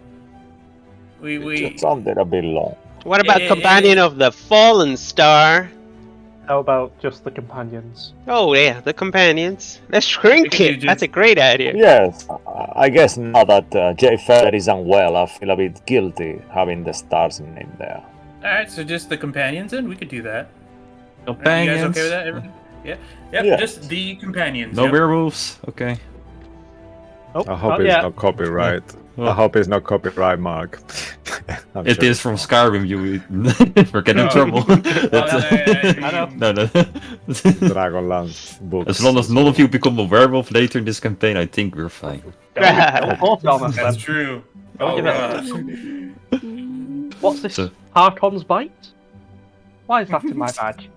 It we just sounded a bit long. What about Eh, Companion of the Fallen Star? How about just the companions? Oh yeah, the companions. Let's shrink Because you it. That's a just- great idea. Yes, I guess now that Jay Feather is unwell, I feel a bit guilty having the stars name there. alright, so just the companions, and we could do that. Are you Companions. guys okay with that? Everyone? Yeah. Yep, Yeah. just the companions. No yep. werewolves? Okay. Oh, I hope not it's yet. not copyright. Well, I hope it's not copyright, Mark. I'm it sure is it's from not. Skyrim. You we're getting in No. trouble. I know. No, no. Dragonlance books. As long as none of you become a werewolf later in this campaign, I think we're fine. Don't force it on us, That's then. true. Don't Oh, give it gosh. What's this? So- Harkon's bite? Why is that in my badge?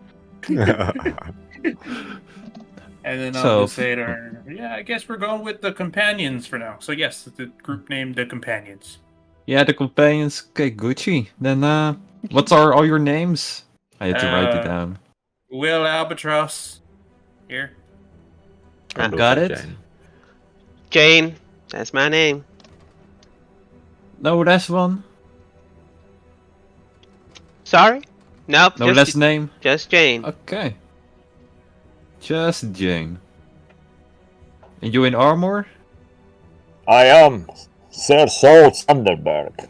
And then So- I'll just say to her, yeah, I guess we're going with the companions for now. So yes, the group named the companions. Yeah, the companions. Okay, Gucci. Then, what are all your names? I had to write it down. Will Albatross. Here. I got it. Jane. Jane, that's my name. No last one. Sorry? Nope. No just, last name. just Jane. Okay. Just Jane. And you in armor? I am Sir Saul Sanderberg,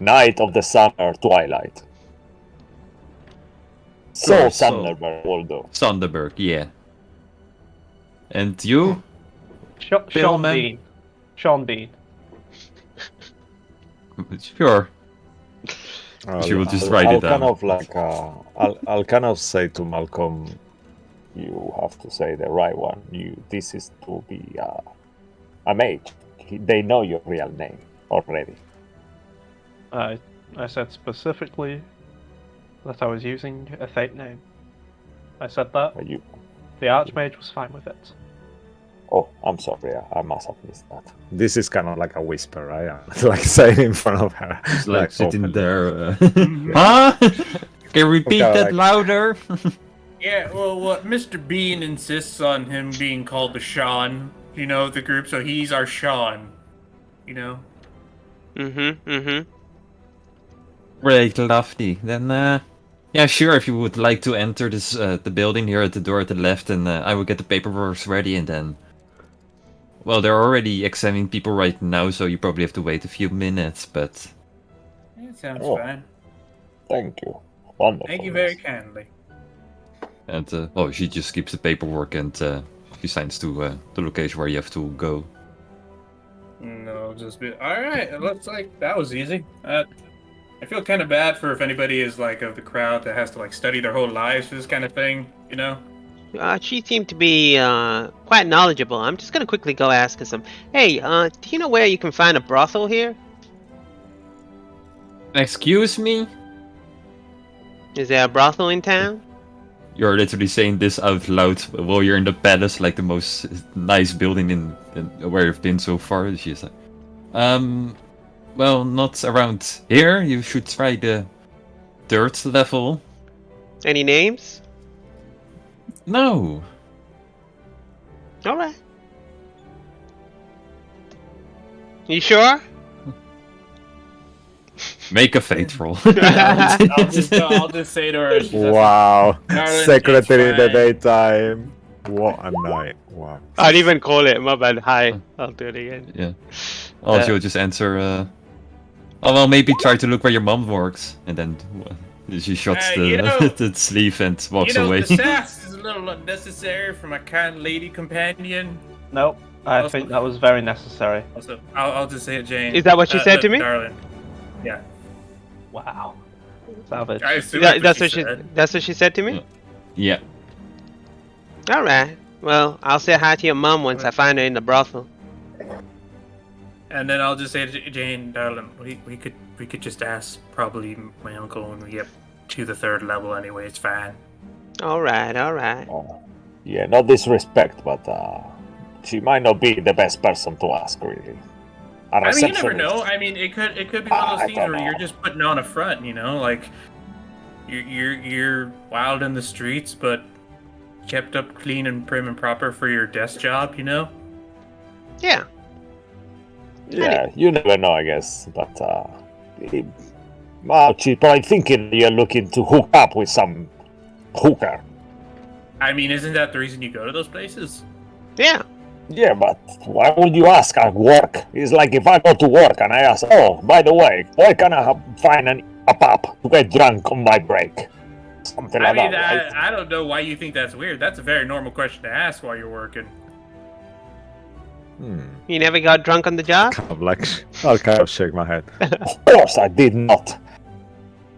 Knight of the Summer Twilight. Saul Saul. Sanderberg will do. Sanderberg, yeah. And you? Sean Billman? Bean. Sean Bean. Sure. She will just write it down. Kind of like I'll kind of say to Malcolm, you have to say the right one. This is to be a mage. They know your real name already. I said specifically that I was using a fake name. I said that. You. The Archmage was fine with it. Oh, I'm sorry. I must have missed that. This is kind of like a whisper, right? Like saying in front of her. It's like sitting openly. there. Huh? Can you repeat Okay, that like- louder? Yeah, well, what Mr. Bean insists on him being called the Sean, of the group, so he's our Sean, Great, lovely. Then, yeah, sure. If you would like to enter this, the building here at the door at the left, and I will get the paperwork ready, and then. Well, they're already examining people right now, so you probably have to wait a few minutes, but. It sounds Oh. fine. Thank you. Wonderful. Thank you very yes. kindly. And, well, she just keeps the paperwork and she signs to the location where you have to go. No, just be alright. It looks like that was easy. I feel kind of bad for if anybody is like of the crowd that has to like study their whole lives for this kind of thing, She seemed to be quite knowledgeable. I'm just gonna quickly go ask her some. Hey, do you know where you can find a brothel here? Excuse me? Is there a brothel in town? You're literally saying this out loud while you're in the palace, like the most nice building in where you've been so far. She's like, well, not around here. You should try the third level. Any names? No. All right. You sure? Make a fate roll. I'll just say to her. Wow. Darling, Secretary in the it's fine. daytime. What a night. Wow. I'd even call it. My bad. Hi. I'll do it again. Yeah. Oh, she'll just answer, oh, well, maybe try to look where your mom works. And then she shuts the, the sleeve and walks away. The sass is a little unnecessary for my kind lady companion. Nope. I think that was very necessary. Also, I'll just say it, Jane. Is that what she said to me? Darling. Yeah. Wow. Savage. I assume That's what said. That's what she said to me. Yeah. All right. Well, I'll say hi to your mom once I find her in the brothel. And then I'll just say to Jane, darling, we could just ask probably my uncle when we get to the third level anyway. It's fine. All right. All right. Oh, yeah, no disrespect, but she might not be the best person to ask, really. I mean, you never know. I mean, it could be one of those I things don't where you're know. just putting on a front, like you're wild in the streets, but kept up clean and prim and proper for your desk job, Yeah. Yeah, you never know, I guess. But well, she's probably thinking you're looking to hook up with some hooker. I mean, isn't that the reason you go to those places? Yeah. Yeah, but why would you ask at work? It's like if I go to work and I ask, oh, by the way, where can I find a pub to get drunk on my break? Something I like mean, that, right? I don't know why you think that's weird. That's a very normal question to ask while you're working. You never got drunk on the job? I'll kind of shake my head. Of course I did not.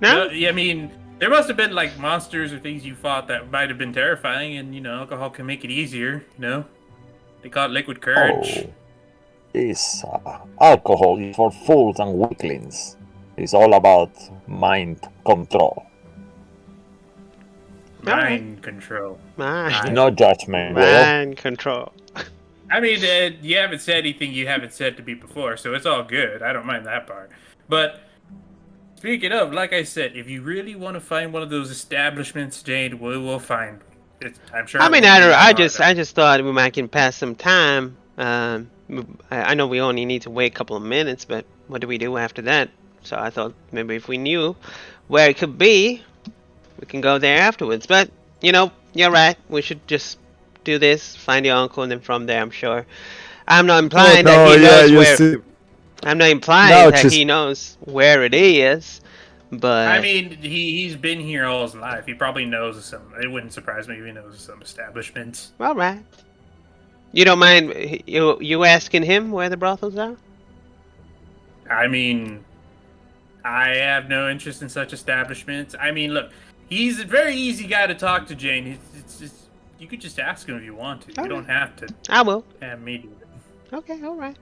No. I mean, there must have been like monsters or things you fought that might have been terrifying, and alcohol can make it easier. They call it liquid courage. Oh, this alcohol is for fools and weaklings. It's all about mind control. Mind control. Mind. No judgment, Will. Mind control. I mean, you haven't said anything you haven't said to me before, so it's all good. I don't mind that part. But speaking of, like I said, if you really want to find one of those establishments, Jade, we will find it. I'm sure. I mean, it won't be I hard. just thought we might can pass some time. I know we only need to wait a couple of minutes, but what do we do after that? So I thought maybe if we knew where it could be, we can go there afterwards. But you're right. We should just do this, find your uncle, and then from there, I'm sure. I'm not implying that he knows where. I'm not implying that he knows where it is, but I mean, he's been here all his life. He probably knows some. It wouldn't surprise me if he knows some establishments. all right. You don't mind you asking him where the brothels are? I mean, I have no interest in such establishments. I mean, look, he's a very easy guy to talk to, Jane. You could just ask him if you want to. You don't have to I will. have me do it. Okay, all right.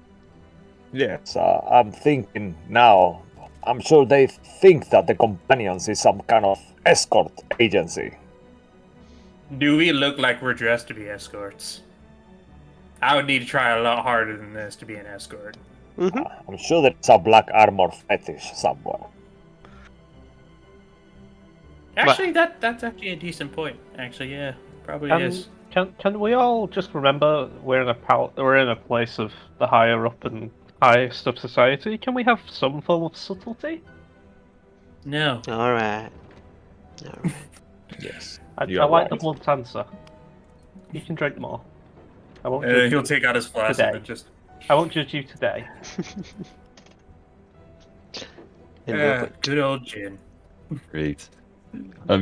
Yes, I'm thinking now. I'm sure they think that the Companions is some kind of escort agency. Do we look like we're dressed to be escorts? I would need to try a lot harder than this to be an escort. Mm-hmm. I'm sure there's a black armor fetish somewhere. Actually, that's actually a decent point. Actually, yeah, probably is. Can we all just remember we're in a place of the higher up and highest of society? Can we have some form of subtlety? No. All right. All right. Yes. I You're like the right. blunt answer. You can drink more. I won't. He'll take out his flask Today. and just. I won't judge you today. And we'll go- Good old gin. Great.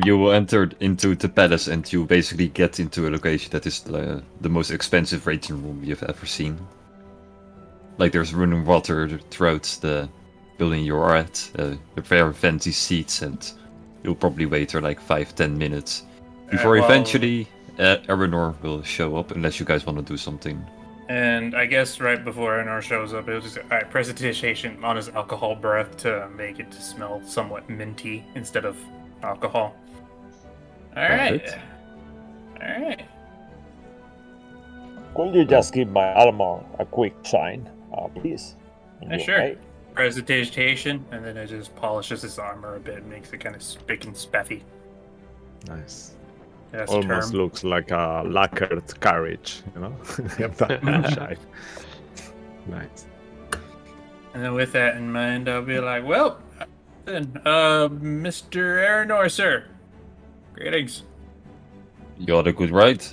You will enter into the palace and you basically get into a location that is the most expensive raging room you've ever seen. Like there's running water throughout the building you're at, very fancy seats, and you'll probably wait there like 5-10 minutes before well- eventually Eleanor will show up, unless you guys want to do something. And I guess right before Eleanor shows up, it'll just alright, precipitation on his alcohol breath to make it to smell somewhat minty instead of alcohol. Alright. Perfect. Alright. Could you just give my armor a quick shine, please? Yeah, sure. Precipitation, and then it just polishes his armor a bit and makes it kind of spick and spaffy. Nice. That's Almost term. looks like a lacquered carriage, you know? That shine. Nice. And then with that in mind, I'll be like, well, then, Mr. Eleanor, sir. Greetings. You had a good ride?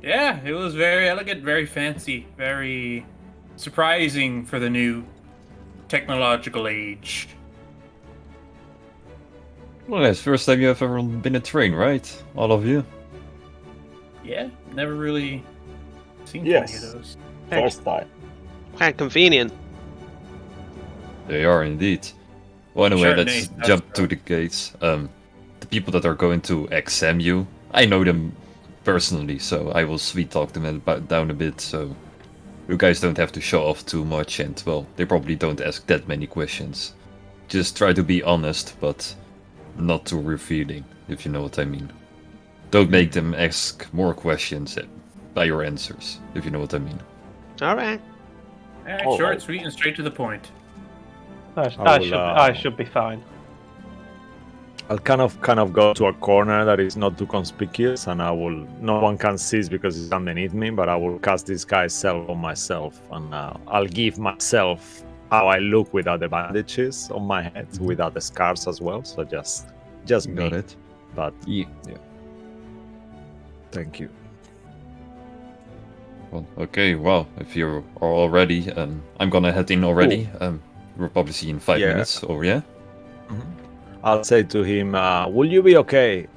Yeah, it was very elegant, very fancy, very surprising for the new technological age. Well, that's the first time you have ever been a train, right? All of you? Yeah, never really seen Yes. any of those. First time. Quite convenient. They are indeed. Well, anyway, Sure, let's Nate, that's jump to right. the gates. The people that are going to exam you, I know them personally, so I will sweet talk them down a bit, so you guys don't have to show off too much, and well, they probably don't ask that many questions. Just try to be honest, but not too revealing, if you know what I mean. Don't make them ask more questions by your answers, if you know what I mean. All right. Alright, Oh, short, right. sweet, and straight to the point. I should be fine. I'll kind of go to a corner that is not too conspicuous, and no one can see it because it's underneath me, but I will cast this guy's self on myself, and I'll give myself how I look without the bandages on my head, without the scars as well. So just me. Got it. But Yeah. thank you. Well, okay, well, if you are all ready, I'm gonna head in already. We'll probably see you in 5 Yeah. minutes, or yeah? I'll say to him, will you be okay?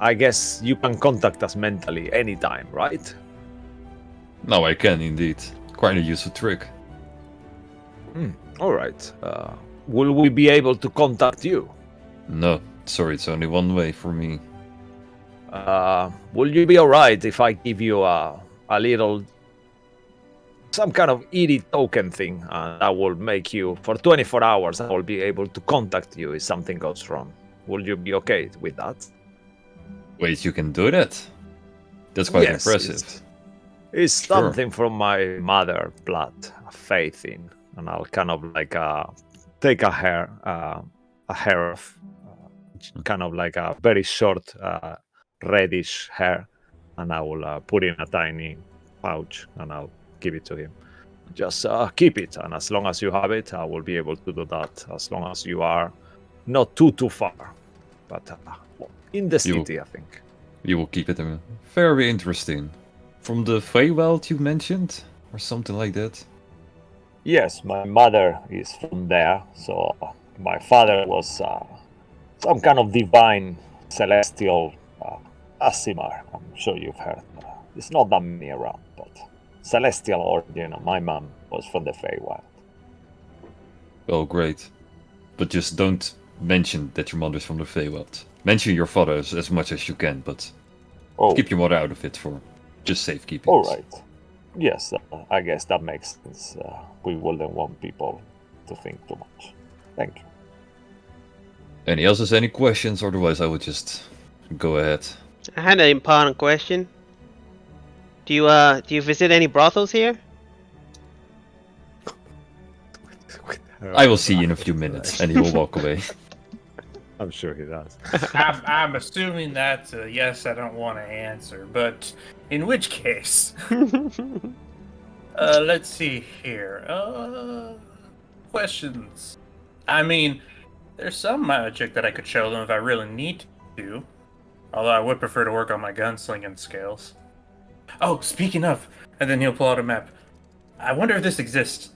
I guess you can contact us mentally anytime, right? No, I can indeed. Quite a useful trick. All right. Will we be able to contact you? No, sorry, it's only one way for me. Will you be alright if I give you a little, some kind of ED token thing that will make you, for 24 hours, I will be able to contact you if something goes wrong. Will you be okay with that? Wait, you can do that? That's quite Yes, impressive. It's Sure. something from my mother blood, faith in, and I'll kind of like take a hair of kind of like a very short reddish hair, and I will put in a tiny pouch and I'll give it to him. Just keep it, and as long as you have it, I will be able to do that. As long as you are not too far, but in the You- city, I think. You will keep it very interesting. From the Feywild you mentioned? Or something like that? Yes, my mother is from there, so my father was some kind of divine celestial Asimar. I'm sure you've heard it's not that many around, but celestial origin. My mom was from the Feywild. Well, great. But just don't mention that your mother's from the Feywild. Mention your father as much as you can, but Oh, keep your mother out of it for just safekeeping. all right. Yes, I guess that makes sense. We wouldn't want people to think too much. Thank you. Any else has any questions? Otherwise, I would just go ahead. I had an important question. Do you visit any brothels here? I will see you in a few minutes, and he will walk away. I'm sure he does. I'm assuming that's a yes. I don't want to answer, but in which case, let's see here. Questions. I mean, there's some magic that I could show them if I really need to. Although I would prefer to work on my gunslinging skills. Oh, speaking of, and then he'll pull out a map. I wonder if this exists.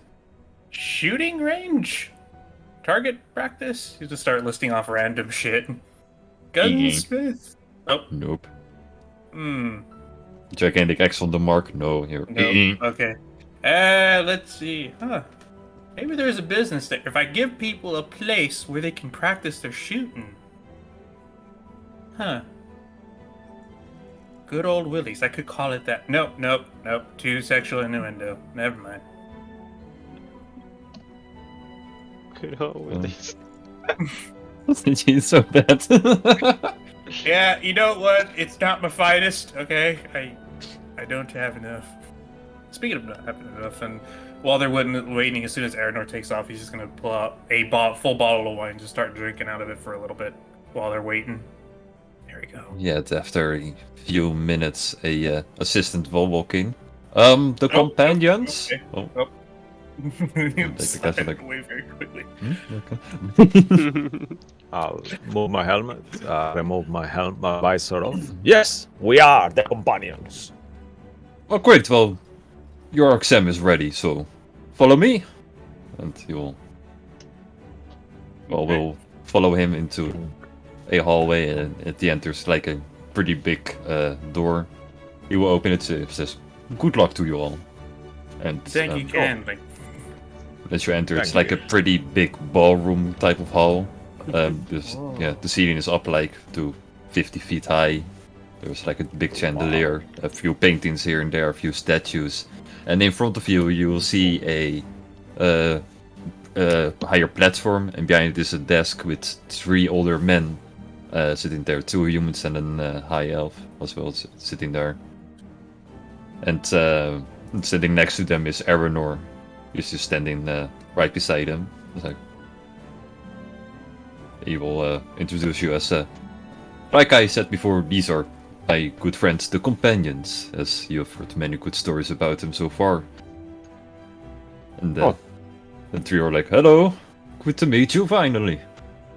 Shooting range? Target practice? You just start listing off random shit. Gunsmith? Oh. Nope. Hmm. Gigantic X on the mark? No, here. Nope. Okay. Let's see. Huh. Maybe there's a business there. If I give people a place where they can practice their shooting. Huh. Good old Willies. I could call it that. Nope. Too sexual innuendo. Never mind. Good old Willies. She's so bad. Yeah, you know what? It's not my finest, okay? I don't have enough. Speaking of not having enough, and while they're waiting, as soon as Aranor takes off, he's just gonna pull out a full bottle of wine and just start drinking out of it for a little bit while they're waiting. There we go. Yet after a few minutes, a assistant will walk in. The companions. Okay. Oh. He'll slide like- away very quickly. Okay. I'll move my helmet, remove my visor off. Yes, we are the companions. Oh, great. Well, your exam is ready, so follow me. And he will. Well, we'll follow him into a hallway, and at the end there's like a pretty big door. He will open it, says, "Good luck to you all." And Thank you, Ken. Like, as you enter, it's Thank like a pretty big ballroom type of hall. The ceiling is up like to 50 feet high. There's like a big chandelier, a few paintings here and there, a few statues, and in front of you, you will see a higher platform, and behind it is a desk with 3 older men sitting there, 2 humans and a high elf as well sitting there. And sitting next to them is Aranor. He's just standing right beside him. It's like he will introduce you as like I said before, these are my good friends, the companions, as you have heard many good stories about them so far. And the 3 are like, "Hello, good to meet you finally."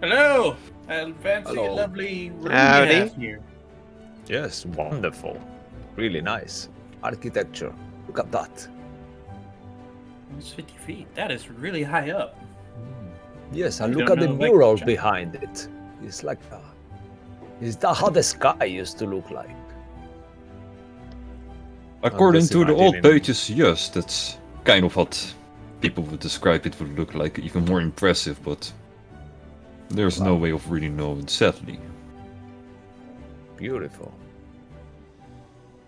hello! And fancy Hello. lovely room Howdy. you have here. Yes, wonderful. Really nice. Architecture. Look at that. It's 50 feet. That is really high up. Yes, I and look don't at the know, like, murals Jack- behind it. It's like is that how the sky used to look like? According just to the old imagining. pages, yes, that's kind of what people would describe it would look like, even more impressive, but there's no way of really knowing, sadly. Beautiful.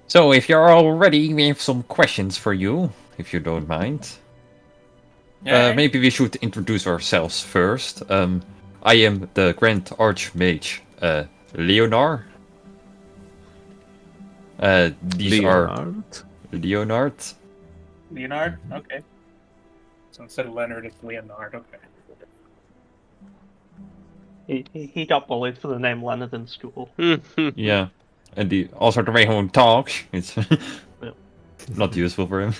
So, if you're all ready, we have some questions for you, if you don't mind. Maybe we should introduce ourselves first. I am the Grand Archmage, Leonard. These are Leonard. Leonard? Okay. So instead of Leonard, it's Leonard. Okay. He got bullied for the name Leonard in school. Yeah, and also the way he talks, it's not useful for him.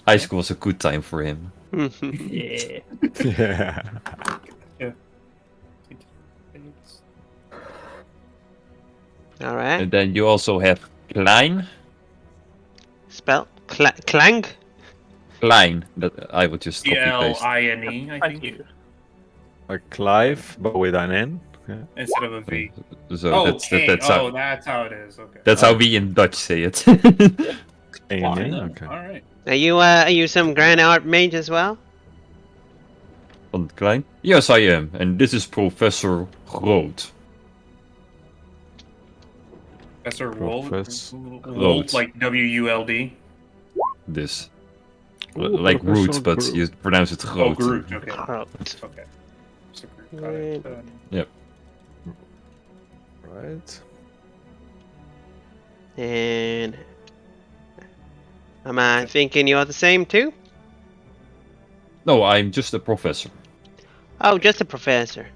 High school was a good time for him. Yeah. Yeah. All right. And then you also have Klein. Spell clang. Klein. That I would just copy paste. Cline, I Thank think. you. Like Clive, but with an N. Okay. instead of a V. So Oh, that's K. that's Oh, how that's how it is. Okay. that's how we in Dutch say it. Amy, No, okay. All right. Are you some Grand Archmage as well? Van Klein? Yes, I am, and this is Professor Groot. Professor Wold. Professor Wold, like WULD. This. Ooh, Like Professor Root, but Groot. you pronounce it Oh, Groot. Groot. Okay. Groot. Okay. So Groot, got it. Right. And am I thinking you're the same too? No, I'm just a professor. Oh, just a professor.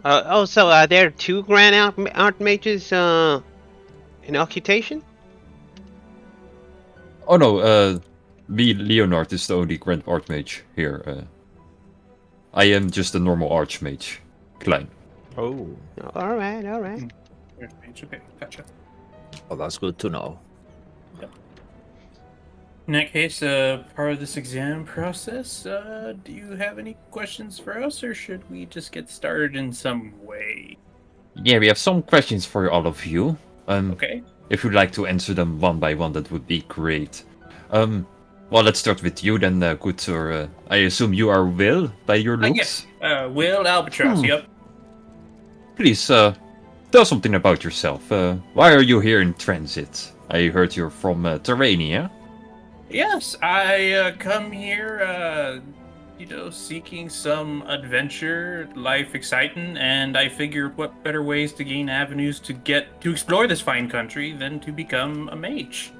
So are there two Grand Archmages in occupation? Oh no, me, Leonard, is the only Grand Archmage here. I am just a normal Archmage. Klein. Oh. All right, all right. Okay, gotcha. Oh, that's good to know. In that case, part of this exam process, do you have any questions for us, or should we just get started in some way? Yeah, we have some questions for all of you. Okay. If you'd like to answer them one by one, that would be great. Well, let's start with you then, good sir. I assume you are Will, by your looks? Will Albatross, yep. Please, tell something about yourself. Why are you here in transit? I heard you're from Terrania. Yes, I come here, seeking some adventure, life exciting, and I figured what better ways to gain avenues to get to explore this fine country than to become a mage.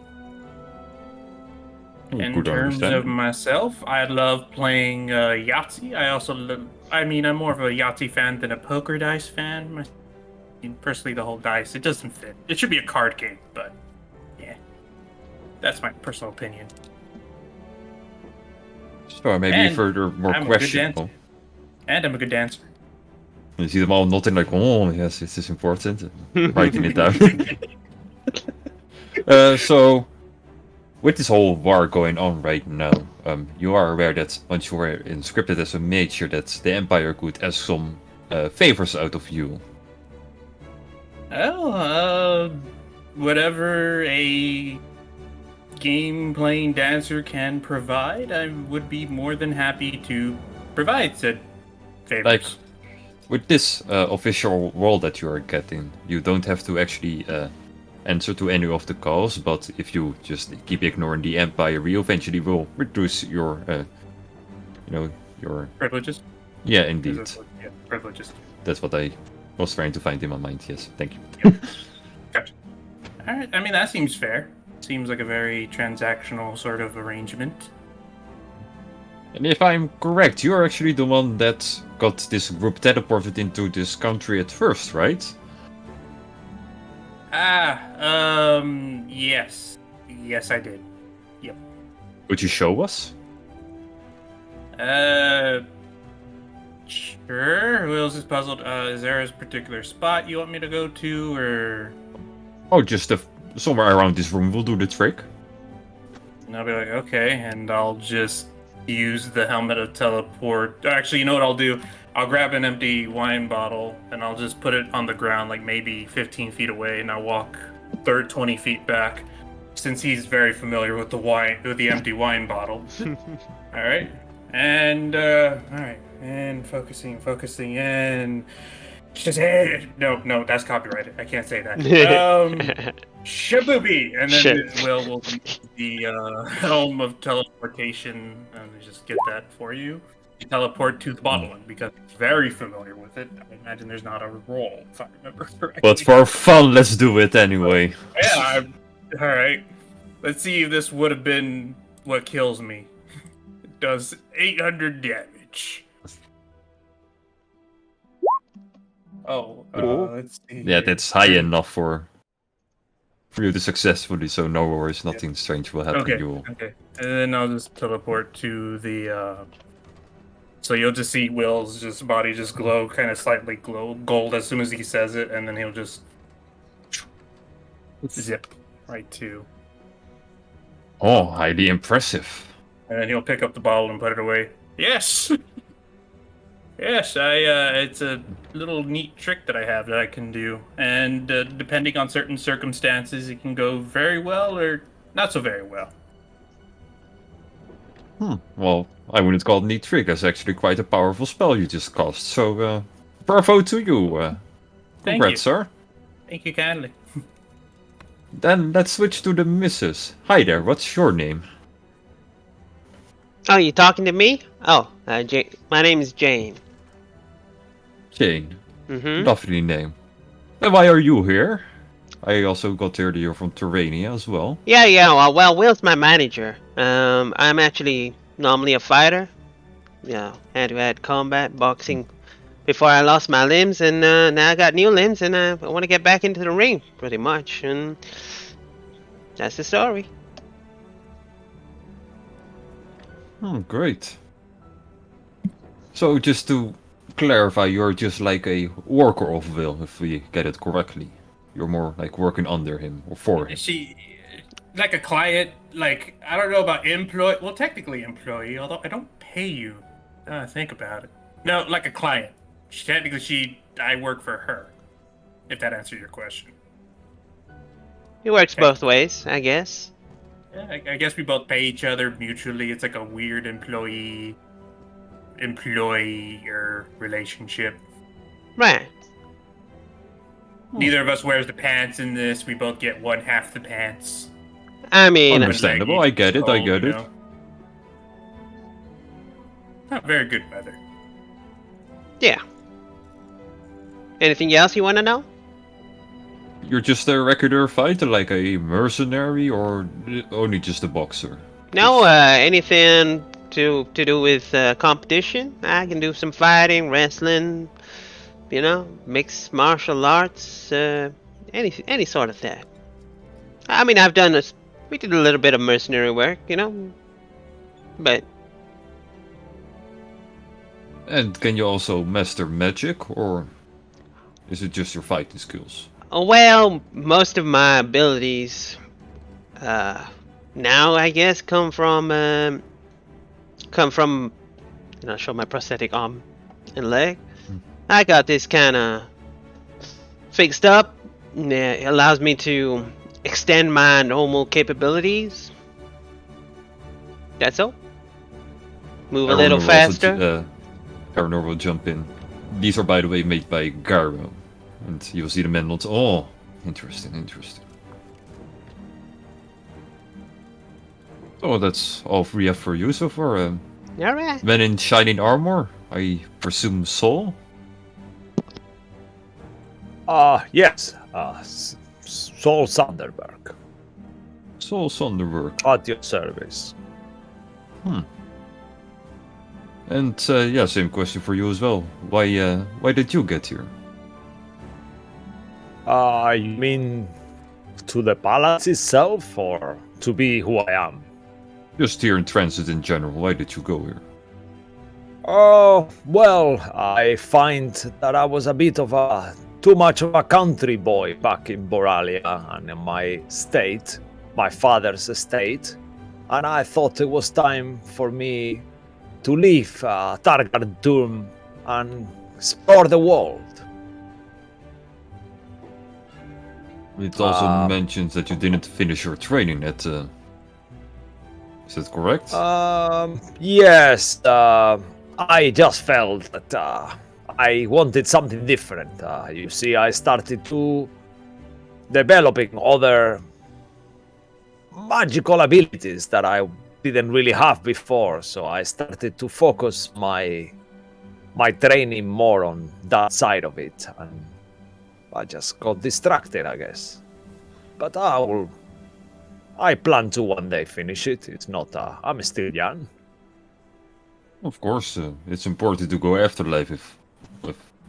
In Good terms of understanding. myself, I love playing Yahtzee. I also I'm more of a Yahtzee fan than a poker dice fan. Personally, the whole dice, it doesn't fit. It should be a card game, but yeah. That's my personal opinion. Sure, maybe And further more I'm a good questions. dancer. And I'm a good dancer. You see them all nodding like, oh, yes, this is important. Writing it down. So, with this whole war going on right now, you are aware that once you were inscripted as a mage, that the Empire could ask some favors out of you. Oh, whatever a game-playing dancer can provide, I would be more than happy to provide said favors. Like, with this official role that you are getting, you don't have to actually answer to any of the calls, but if you just keep ignoring the Empire, we eventually will reduce your, your... Privileges? Yeah, indeed. Yeah, privileges. That's what I was trying to find in my mind, yes. Thank you. Gotcha. Alright, I mean, that seems fair. Seems like a very transactional sort of arrangement. And if I'm correct, you're actually the one that got this group teleported into this country at first, right? Yes. Yes, I did. Yep. Would you show us? Sure. Who else is puzzled? Is there a particular spot you want me to go to, or? Oh, just somewhere around this room will do the trick. And I'll be like, okay, and I'll just use the helmet of teleport. Actually, you know what I'll do? I'll grab an empty wine bottle and I'll just put it on the ground, like maybe 15 feet away, and I'll walk 20 feet back, since he's very familiar with the empty wine bottle. All right, and and focusing, and just no, that's copyrighted. I can't say that. Shaboobie, and then we'll the helm of teleportation. Let me just get that for you. You teleport to the bottle one because he's very familiar with it. I imagine there's not a roll, if I remember correctly. But for fun, let's do it anyway. Yeah, all right. Let's see if this would have been what kills me. It does 800 damage. Oh, let's see. Yeah, that's high enough for you to successfully, so no worries, nothing strange will happen. Okay, You will... okay. And then I'll just teleport to the, so you'll just see Will's body just glow, kind of slightly glow gold as soon as he says it, and then he'll just zip right to... Oh, highly impressive. And then he'll pick up the bottle and put it away. Yes! Yes, it's a little neat trick that I have that I can do, and depending on certain circumstances, it can go very well or not so very well. Well, I wouldn't call it neat trick. That's actually quite a powerful spell you just cast. So, bravo to you. Thank you. Congrats, sir. Thank you kindly. Then let's switch to the missus. Hi there, what's your name? Oh, you talking to me? Oh, my name is Jane. Jane. Mm-hmm. Lovely name. And why are you here? I also got here that you're from Terrania as well. Yeah. Well, Will's my manager. I'm actually normally a fighter. Yeah, hand-to-hand combat, boxing. Before I lost my limbs, and now I got new limbs, and I want to get back into the ring, pretty much. And that's the story. Great. So just to clarify, you're just like a worker of Will, if we get it correctly. You're more like working under him or for him. Is she like a client? Like, I don't know about employee. Well, technically employee, although I don't pay you. Think about it. No, like a client. I work for her. If that answers your question. It works both ways, I guess. Yeah, I guess we both pay each other mutually. It's like a weird employer relationship. Right. Neither of us wears the pants in this. We both get one half the pants. I mean, Understandable, I get it. Not very good weather. yeah. Anything else you want to know? You're just a regular fighter, like a mercenary, or only just a boxer? No, anything to do with competition? I can do some fighting, wrestling, mixed martial arts, any sort of that. I mean, we did a little bit of mercenary work, but. And can you also master magic, or is it just your fighting skills? Well, most of my abilities now, I guess, come from show my prosthetic arm and leg. I got this kind of fixed up. It allows me to extend my normal capabilities. That's all. Move a little faster. Eleanor will jump in. These are, by the way, made by Garo. And you'll see the men nods. Oh, interesting. Oh, that's all we have for you so far. Alright. Men in shining armor, I presume Soul? Yes. Saul Sanderberg. Soul Sonderberg. At your service. And same question for you as well. Why did you get here? You mean to the palace itself, or to be who I am? Just here in transit in general. Why did you go here? Oh, well, I find that I was a bit of too much of a country boy back in Boralia and in my state, my father's estate, and I thought it was time for me to leave Targard Doom and explore the world. It also mentions that you didn't finish your training at. Is that correct? Yes. I just felt that I wanted something different. You see, I started to developing other magical abilities that I didn't really have before, so I started to focus my training more on that side of it, and I just got distracted, I guess. But I plan to one day finish it. It's not I'm still young. Of course, it's important to go after life if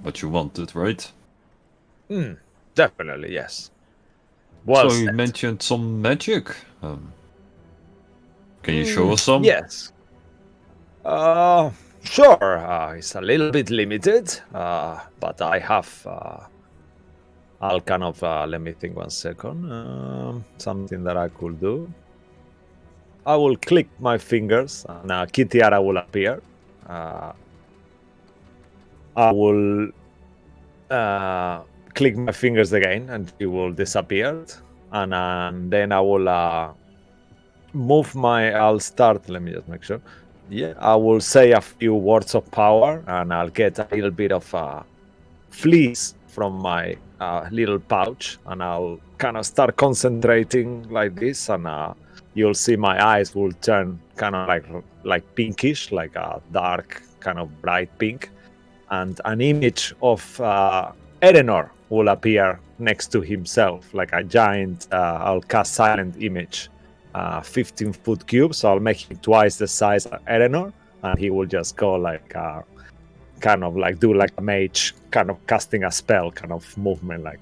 what you wanted, right? Definitely, yes. Well so you said. mentioned some magic. Can you show us some? Yes. Sure. It's a little bit limited, but I have. I'll kind of let me think 1 second. Something that I could do. I will click my fingers, and Kitiara will appear. I will click my fingers again, and it will disappear. And then I will move my. I'll start. Let me just make sure. Yeah, I will say a few words of power, and I'll get a little bit of fleas from my little pouch, and I'll kind of start concentrating like this, and you'll see my eyes will turn kind of like pinkish, like a dark kind of bright pink, and an image of Erenor will appear next to himself, like a giant. I'll cast silent image, 15-foot cube, so I'll make him twice the size of Erenor, and he will just go like kind of like do like a mage, kind of casting a spell kind of movement, like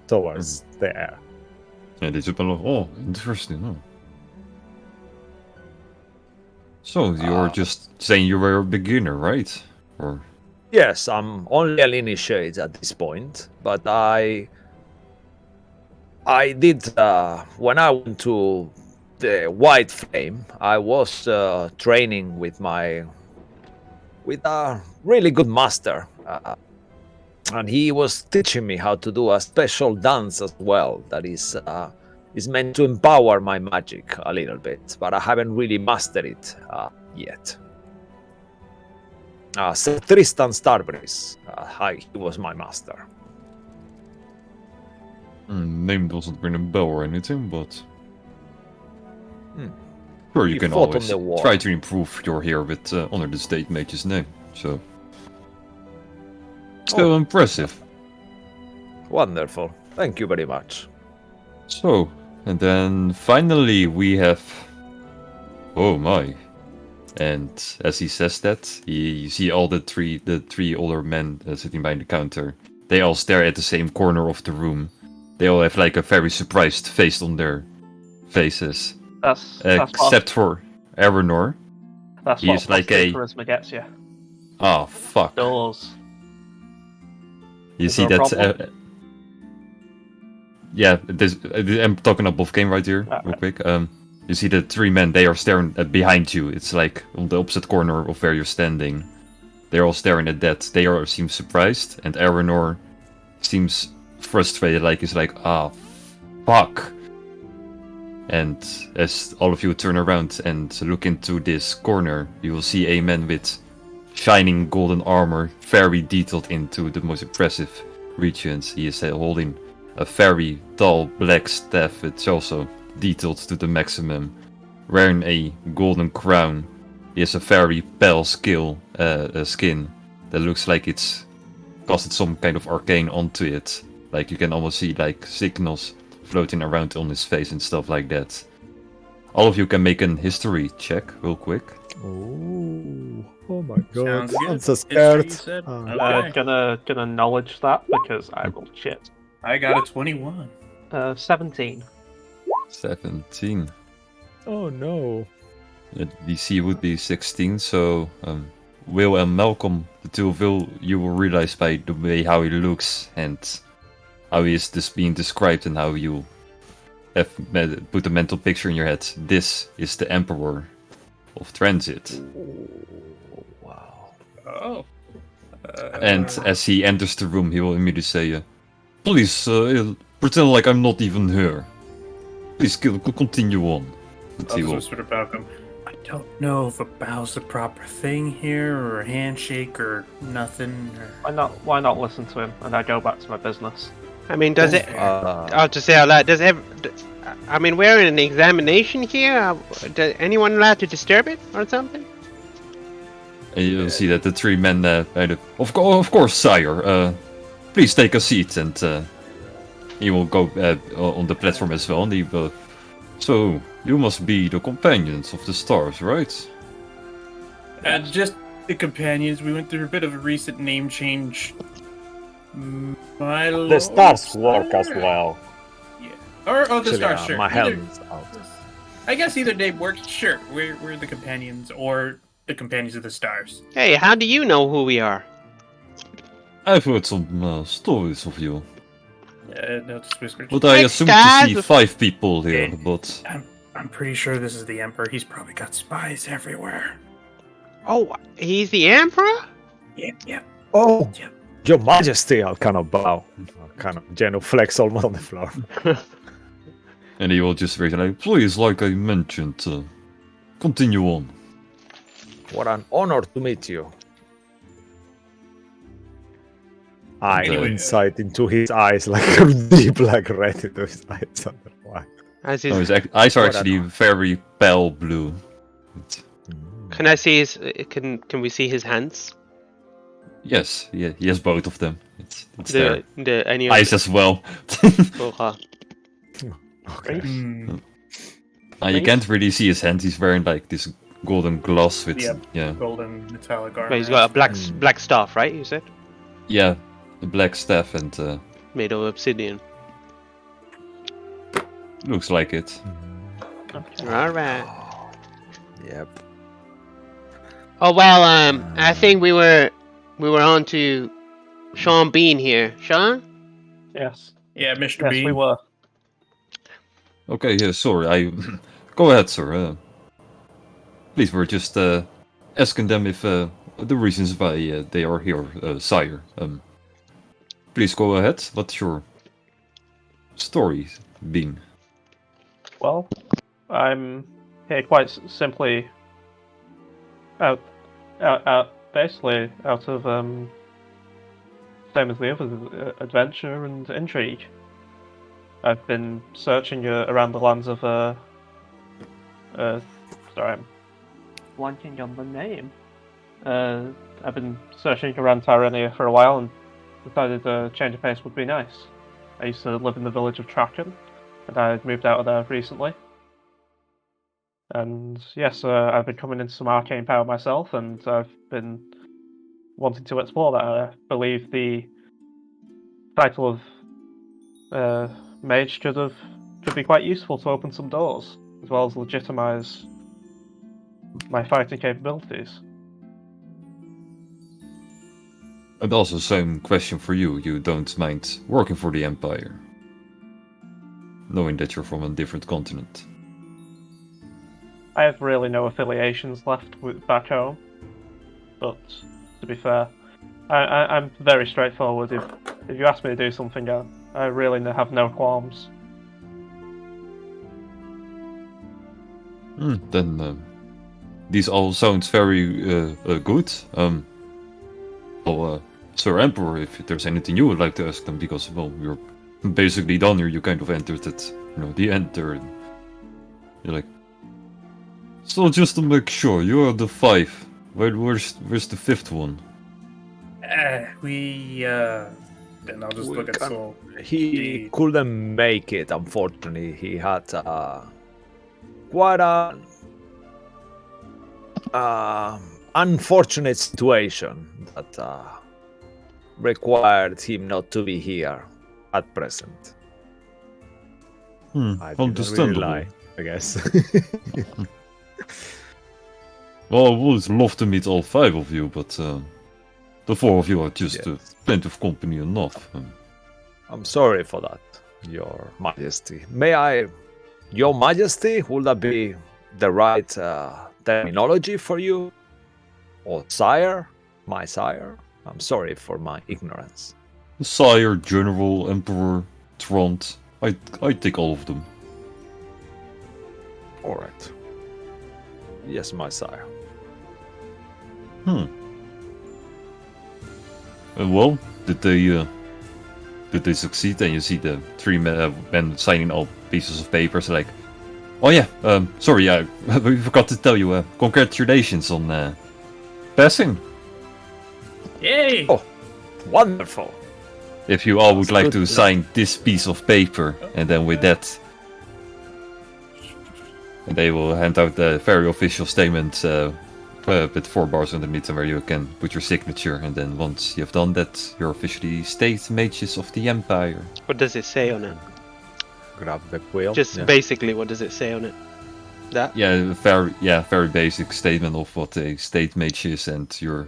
towards the air. Yeah, dit is wel. Oh, interesting. Oh. So you're just saying you were a beginner, right? Or Yes, I'm only an initiate at this point, but I did when I went to the White Flame, I was training with a really good master, and he was teaching me how to do a special dance as well that is meant to empower my magic a little bit, but I haven't really mastered it yet. Sir Tristan Starbreeze, he was my master. name doesn't ring a bell or anything, but Hmm. sure you He can fought on always the wall. try to improve your hair with under the state mage's name. So still impressive. Wonderful. Thank you very much. So, and then finally we have. Oh my! And as he says that, you see all the three older men sitting behind the counter. They all stare at the same corner of the room. They all have like a very surprised face on their faces, That's except for Aranor. that's he what is like positive a- charisma gets you. Oh fuck! Doors. You Is see there a that? problem? Yeah, I'm talking above game right here, Ah, real right. quick. You see the three men. They are staring behind you. It's like on the opposite corner of where you're standing. They're all staring at that. They all seem surprised, and Aranor seems frustrated. Like he's like, ah, fuck. And as all of you turn around and look into this corner, you will see a man with shining golden armor, very detailed into the most impressive regions. He is holding a very tall black staff, which also detailed to the maximum, wearing a golden crown. He has a very pale skin that looks like it's casted some kind of arcane onto it. Like you can almost see like signals floating around on his face and stuff like that. All of you can make an history check real quick. Oh my god. Sounds good. I'm so History, scared. you said? Oh. Okay. Gonna knowledge that because I rolled shit. I got a 21. 17. 17. Oh no. The DC would be 16, so Will and Malcolm, the two of you will realize by the way how he looks and how he is just being described and how you have put a mental picture in your head. This is the Emperor of Transit. Wow. Oh. And as he enters the room, he will immediately say, please, pretend like I'm not even here. Please continue on. And he I'll will- whisper about him. I don't know if a bow's the proper thing here, or a handshake, or nothing. Or... Why not listen to him? And I go back to my business. I mean, does it? Uh, I'll just say out loud. I mean, we're in an examination here. Does anyone allowed to disturb it or something? And you'll see that the three men, of course, sire. Please take a seat, and he will go on the platform as well. And he will. So you must be the companions of the stars, right? And just the companions, we went through a bit of a recent name change. My the stars lord, work as sire? well. Yeah. Or the Actually, stars, sure. my Either- helm's out. I guess either name works. Sure, we're the companions, or the companions of the stars. Hey, how do you know who we are? I've heard some stories of you, No, just whisper. but I Like assume to see stars? 5 people here. Yeah. But I'm pretty sure this is the Emperor. He's probably got spies everywhere. Oh, he's the emperor? Yep. Oh, Your Majesty! I'll kind of bow. I'll kind of genuflex almost on the floor. And he will just raise like, please, like I mentioned, continue on. What an honor to meet you. I Anyway, insight into his eyes, like deep, like red into his eyes. Why? As No, his, his eyes are What actually an- very pale blue. can I see his? Can we see his hands? Yes, yeah, he has both of them. It's there. The any of Eyes as well. Okay. Okay. Hmm. You can't really see his hand. He's wearing like this golden gloss with Yep. yeah, Golden metallic armor. But he's got a black staff, right? You said yeah, the black staff and made of obsidian. looks like it. Okay. All right. Yep. Oh well, I think we were on to Sean Bean here. Sean? Yes. Yeah, Mr. Yes, Bean. we were. Okay, yeah, sorry. I go ahead, sir. Please, we're just asking them if the reasons why they are here, sire. Please go ahead. What's your story, Bean? Well, I'm here quite simply basically out of same as the others, adventure and intrigue. I've been searching around the lands of sorry, I'm blanking on the name. I've been searching around Tyrrhenia for a while and decided a change of pace would be nice. I used to live in the village of Traken, and I moved out of there recently. And yes, I've been coming into some arcane power myself, and I've been wanting to explore that. I believe the title of mage could be quite useful to open some doors, as well as legitimize my fighting capabilities. And also, same question for you. You don't mind working for the Empire, knowing that you're from a different continent. I have really no affiliations left back home, but to be fair, I'm very straightforward. If you ask me to do something, I really have no qualms. Then these all sounds very good. Sir Emperor, if there's anything you would like to ask them, because well, you're basically done here. You kind of entered it, the end there. And you're like, so just to make sure, you are the 5. Where's the 5th one? Then I'll just look at Soul. He couldn't make it, unfortunately. He had quite a unfortunate situation that required him not to be here at present. I didn't really Understandable. lie, I guess. Well, I would love to meet all 5 of you, but the 4 of you are just plenty of company enough. I'm sorry for that, Your Majesty. May I, Your Majesty, would that be the right terminology for you? Or sire? My sire? I'm sorry for my ignorance. Sire, General, Emperor, Trond. I take all of them. Alright. Yes, my sire. Well, did they succeed? And you see the 3 men signing all pieces of papers. Like, oh yeah, sorry, we forgot to tell you. Congratulations on passing. Yay! Oh. Wonderful. If you all would That's like good to to sign this piece of paper, and then with that, they will hand out the very official statement with 4 bars underneath where you can put your signature, and then once you've done that, you're officially state mages of the Empire. What does it say on it? Grab the quill. Just yeah. basically, what does it say on it? That? Yeah, very basic statement of what a state mage is and your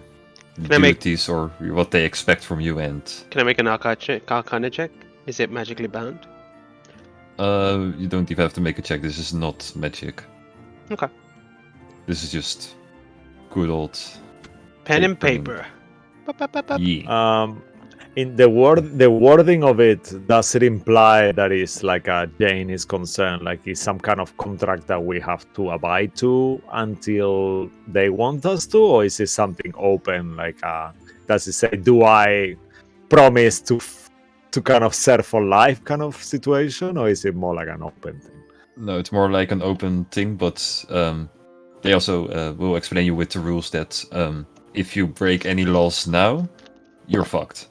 I make- duties or what they expect from you. And Can I make an Arcana check? Is it magically bound? you don't even have to make a check. This is not magic. Okay. This is just good old Pen and Paper. paper. Yeah. In the wording of it, does it imply that it's like Jane is concerned, like it's some kind of contract that we have to abide to until they want us to, or is it something open? Like, does it say, "Do I promise to kind of serve for life" kind of situation, or is it more like an open thing? No, it's more like an open thing, but they also will explain you with the rules that if you break any laws now, you're fucked.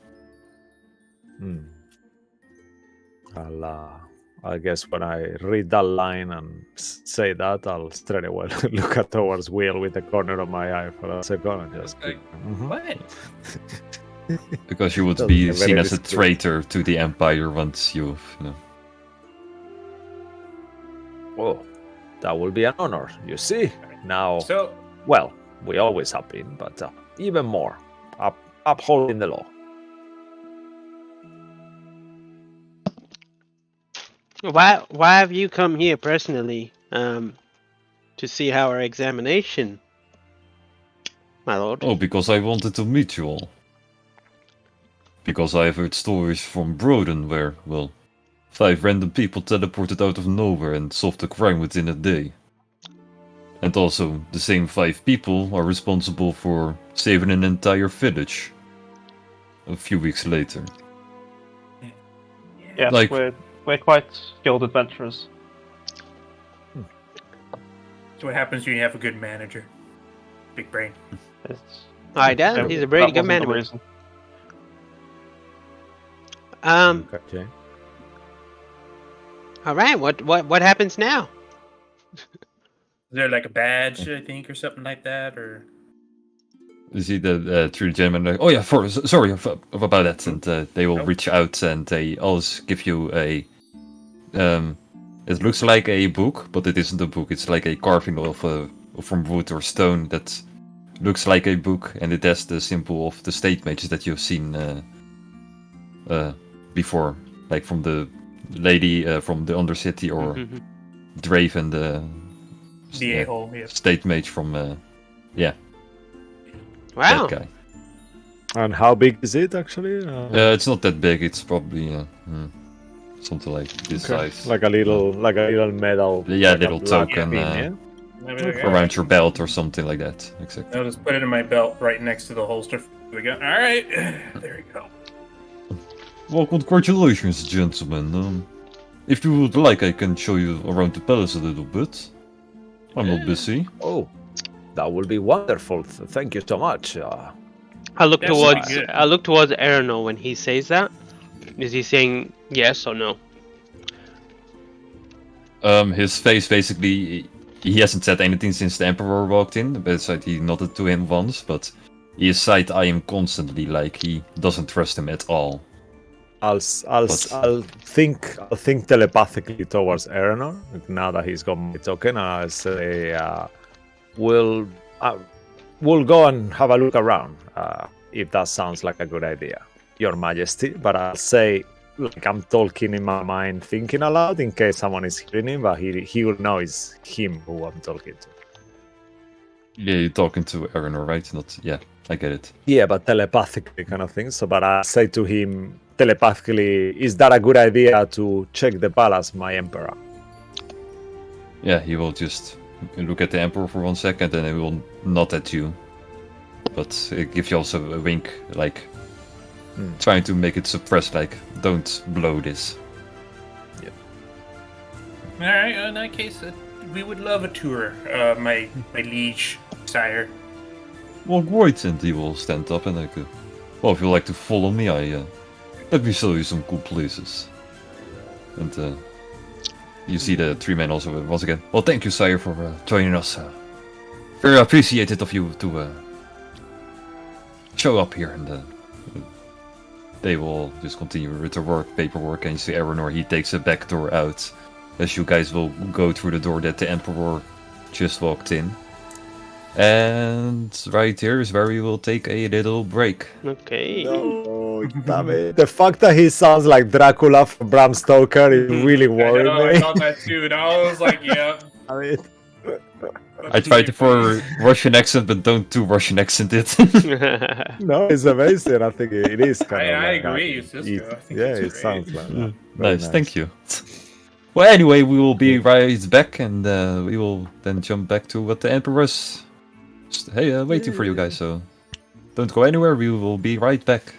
I guess when I read that line and say that, I'll straight away look at towards Will with the corner of my eye for a second and just Like, Mhm. what? Because you would Doesn't be get seen very as a discreet. traitor to the Empire once Oh, that will be an honor, you see. Now, So, well, we always have been, but even more, upholding the law. Why have you come here personally? To see our examination, my lord. Oh, because I wanted to meet you all. Because I have heard stories from Broden where, well, 5 random people teleported out of nowhere and solved a crime within a day. And also, the same 5 people are responsible for saving an entire village a few weeks later. Yeah, Like- we're quite skilled adventurers. that's what happens when you have a good manager. Big brain. It's, I doubt he's a pretty that good wasn't the man. reason. Okay. All right. What happens now? Is there like a badge, I think, or something like that, or? You see the 3 gentlemen like, oh yeah, sorry about that, and they will reach out and they always give you a it looks like a book, but it isn't a book. It's like a carving of from wood or stone that looks like a book, and it has the symbol of the state mages that you've seen before, like from the lady from the Undercity or Mhm. Draven, the The a-hole, yeah. state mage from Wow. that guy. And how big is it actually? It's not that big. It's probably something like this size. Like a little medal. Yeah, like a little black token, pin, yeah? around your belt or something like that. Exactly. I'll just put it in my belt right next to the holster for the gun. All right, there we go. Well, congratulations, gentlemen. If you would like, I can show you around the palace a little bit. I'm not busy. Oh, that will be wonderful. Thank you so much. I look That's towards pretty good. I look towards Aranor when he says that. Is he saying yes or no? His face basically, he hasn't said anything since the Emperor walked in. Besides, he nodded to him once, but he is side-eyeing constantly, like he doesn't trust him at all. I'll think telepathically towards Eleanor now that he's got my token, and I'll say, we'll go and have a look around if that sounds like a good idea, Your Majesty. But I'll say, like I'm talking in my mind, thinking aloud in case someone is hearing him, but he will know it's him who I'm talking to. Yeah, you're talking to Eleanor, right? Not, yeah, I get it. Yeah, but telepathically kind of thing. So, but I say to him telepathically, is that a good idea to check the palace, my emperor? Yeah, he will just look at the Emperor for 1 second and he will nod at you. But it gives you also a wink, like trying to make it suppressed, like, don't blow this. All right, in that case, we would love a tour, my liege, sire. Well, great, and he will stand up and like, well, if you like to follow me, let me show you some cool places. And you see the 3 men also once again. Well, thank you, sire, for joining us. Very appreciated of you to show up here, and they will just continue with their work, paperwork, and you see Eleanor, he takes a back door out, as you guys will go through the door that the Emperor just walked in. And right here is where we will take a little break. Okay. No, damn it. The fact that he sounds like Dracula from Bram Stoker is really I worrying know, I me. thought that too, and I was like, yeah. I mean, I tried it for Russian accent, but don't do Russian accent it. No, it's amazing. I think it is kind of I like agree, that. Cisco. I think Yeah, it's it great. sounds like that. Very Nice, thank you. Well, anyway, we will be right back, and we will then jump back to what the Emperor's waiting for you guys. So don't go anywhere. We will be right back.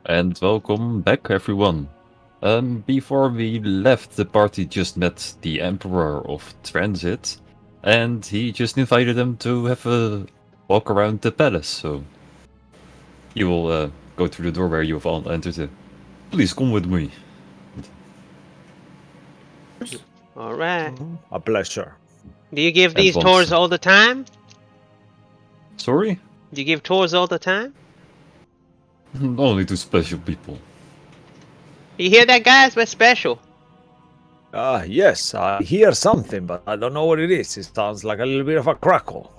And welcome back, everyone. Before we left, the party just met the Emperor of Transit, and he just invited them to have a walk around the palace. So you will go through the door where you've all entered. Please come with me. All right. A pleasure. Do you give And these once- tours all the time? Sorry? Do you give tours all the time? Only to special people. You hear that, guys? We're special. Yes, I hear something, but I don't know what it is. It sounds like a little bit of a crackle.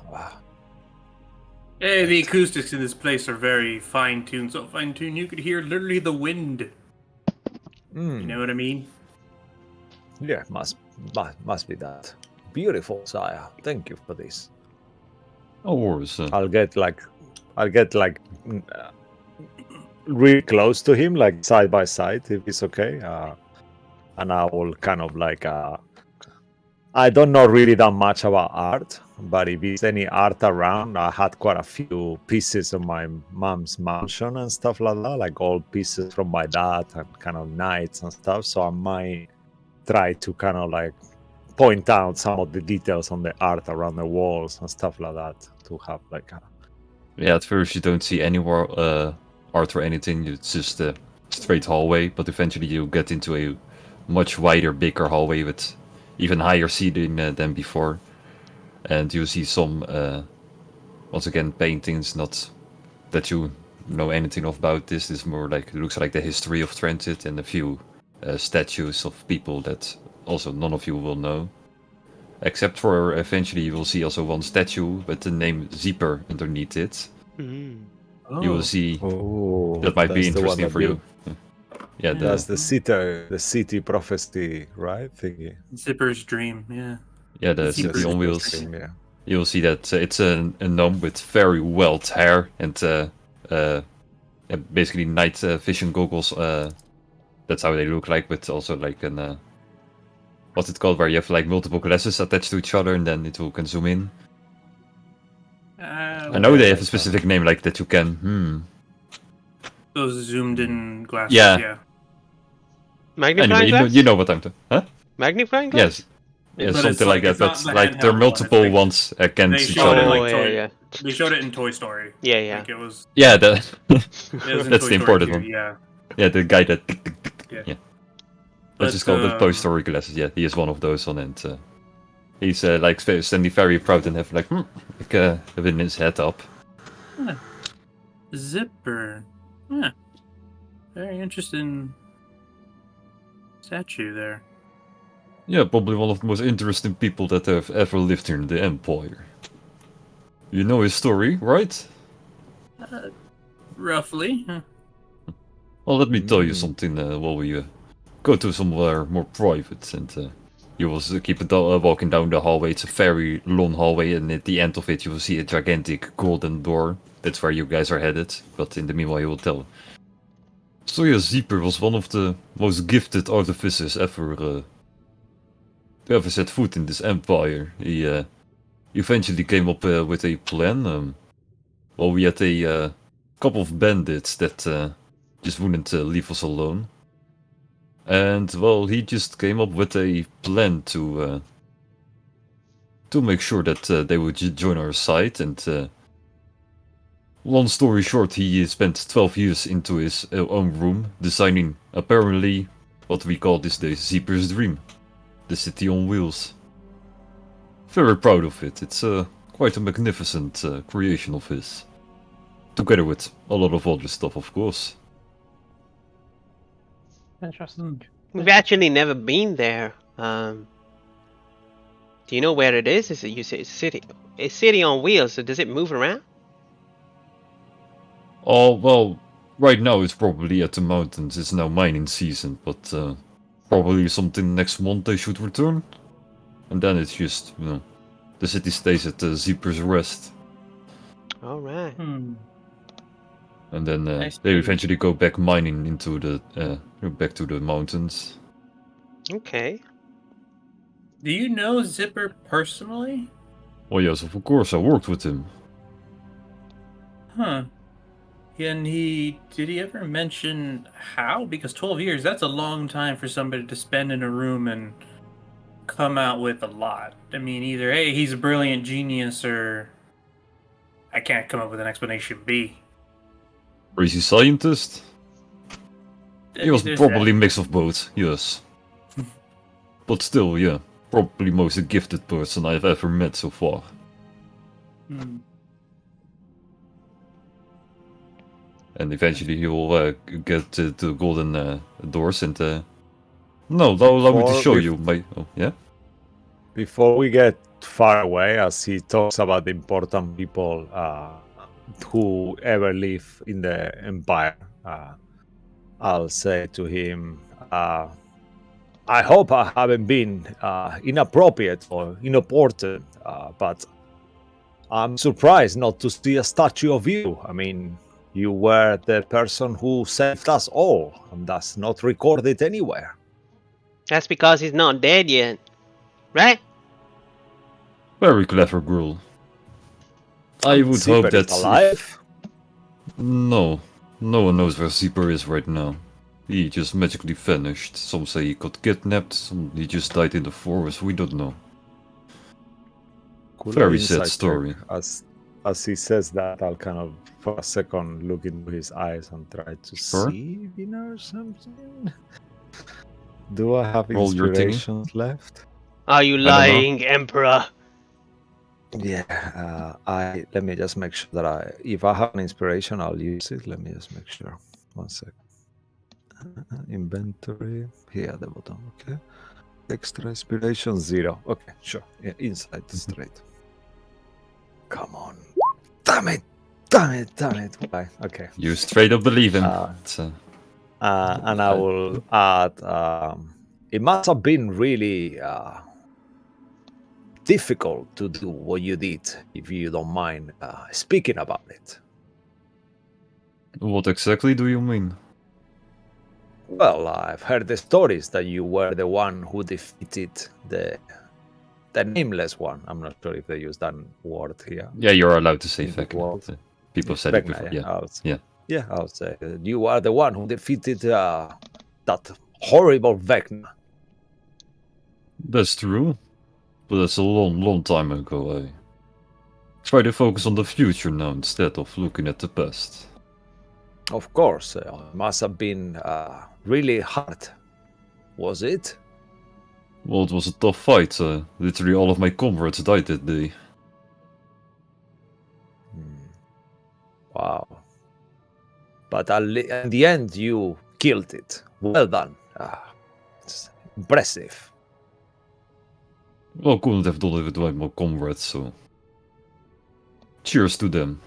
Hey, the acoustics in this place are very fine-tuned. So fine-tuned you could hear literally the wind. You know what I mean? Yeah, must be that. Beautiful, sire. Thank you for this. No worries. I'll get like really close to him, like side by side, if it's okay. And I will kind of like I don't know really that much about art, but if it's any art around, I had quite a few pieces of my mom's mansion and stuff like that, like old pieces from my dad and kind of knights and stuff. So I might try to kind of like point out some of the details on the art around the walls and stuff like that to have like a... Yeah, at first you don't see any more art or anything. It's just a straight hallway, but eventually you get into a much wider, bigger hallway with even higher ceiling than before. And you see some, once again, paintings, not that you know anything about this. It's more like, it looks like the history of transit, and a few statues of people that also none of you will know. Except for eventually you will see also one statue with the name Zeeper underneath it. Mm. You will see Oh, that might be that's the one interesting that for you. Yeah, That's the city prophecy, right? Thingy. Zipper's dream, yeah. the Zipper's city on wheels. dream. Yeah. You will see that it's a gnome with very wild hair and basically night vision goggles. That's how they look like, with also like an what's it called, where you have like multiple glasses attached to each other and then it will can zoom in. I know they have a specific name like that you can. Those zoomed in glasses, Yeah. yeah. Magnifying Anyway, glass? you know what I'm talking. Huh? Magnifying glass? Yes. Yeah, But it's something like it's that. not But the like there are handheld multiple ones. ones They against each showed it other. like Oh, Toy. yeah. They showed it in Toy Story. Yeah, yeah. Like it was. Yeah, It was in that's Toy the Story important 2, one. Yeah. Yeah, the guy that. Yeah. Yeah. But, That's just called the Toy Story glasses. Yeah, he is one of those on, and he's like standing very proud and have like having his head up. Zipper. Huh. Very interesting statue there. Yeah, probably one of the most interesting people that have ever lived here in the Empire. You know his story, right? Roughly. Huh. Well, let me tell you something while we go to somewhere more private, and you will keep walking down the hallway. It's a very long hallway, and at the end of it you will see a gigantic golden door. That's where you guys are headed, but in the meanwhile you will tell. So yeah, Zeeper was one of the most gifted artificers ever to ever set foot in this empire. He eventually came up with a plan. Well, we had a couple of bandits that just wouldn't leave us alone. And well, he just came up with a plan to make sure that they would join our side. And long story short, he spent 12 years into his own room designing apparently what we call these days Zeeper's dream, the city on wheels. Very proud of it. It's quite a magnificent creation of his, together with a lot of other stuff, of course. Interesting. We've actually never been there. Do you know where it is? Is it, you say it's a city on wheels? So does it move around? Oh, well, right now it's probably at the mountains. It's now mining season, but probably something next month they should return. And then it's just, the city stays at Zeeper's Rest. All right. And then I they see. eventually go back mining into the back to the mountains. Okay. Do you know Zipper personally? Well, yes, of course, I worked with him. Huh. And did he ever mention how? Because 12 years, that's a long time for somebody to spend in a room and come out with a lot. I mean, either A, he's a brilliant genius, or I can't come up with an explanation B. Crazy scientist? He was There's probably a that. mix of both, yes. But still, yeah, probably most gifted person I've ever met so far. Hmm. And eventually he will get to the golden doors and... No, allow me to show you my... Oh, yeah? Before we get far away, as he talks about the important people who ever live in the Empire, I'll say to him, I hope I haven't been inappropriate or inopportune, but I'm surprised not to see a statue of you. I mean, You were the person who saved us all, and that's not recorded anywhere. That's because he's not dead yet, right? Very clever, Gruul. I would hope Zipper that is alive. No one knows where Zipper is right now. He just magically vanished. Some say he got kidnapped, some he just died in the forest, we don't know. Cool Very sad insight story. check. As he says that, I'll kind of for a second look into his eyes and try to Sure. see if he knows something. Do I have Roll your thingy. inspirations left? Are you don't know. lying, Emperor? Yeah, let me just make sure that if I have an inspiration, I'll use it. Let me just make sure. One sec. Inventory here at the bottom. Okay. Extra inspiration 0. Okay, sure. Yeah, insight straight. Come on. Damn it! Why? Okay. You straight up believe him. And I will add. It must have been really difficult to do what you did, if you don't mind speaking about it. What exactly do you mean? Well, I've heard the stories that you were the one who defeated the nameless one. I'm not sure if they use that word here. Yeah, you're allowed to say In the Vecna. world. People said it Vecna, before. Yeah. Yeah, I would say you are the one who defeated that horrible Vecna. That's true. But that's a long time ago. I try to focus on the future now instead of looking at the past. Of course, it must have been really hard. Was it? Well, it was a tough fight. Literally all of my comrades died that day. Wow. But in the end, you killed it. Well done. It's impressive. Well, couldn't have done it without my comrades, so... Cheers to them.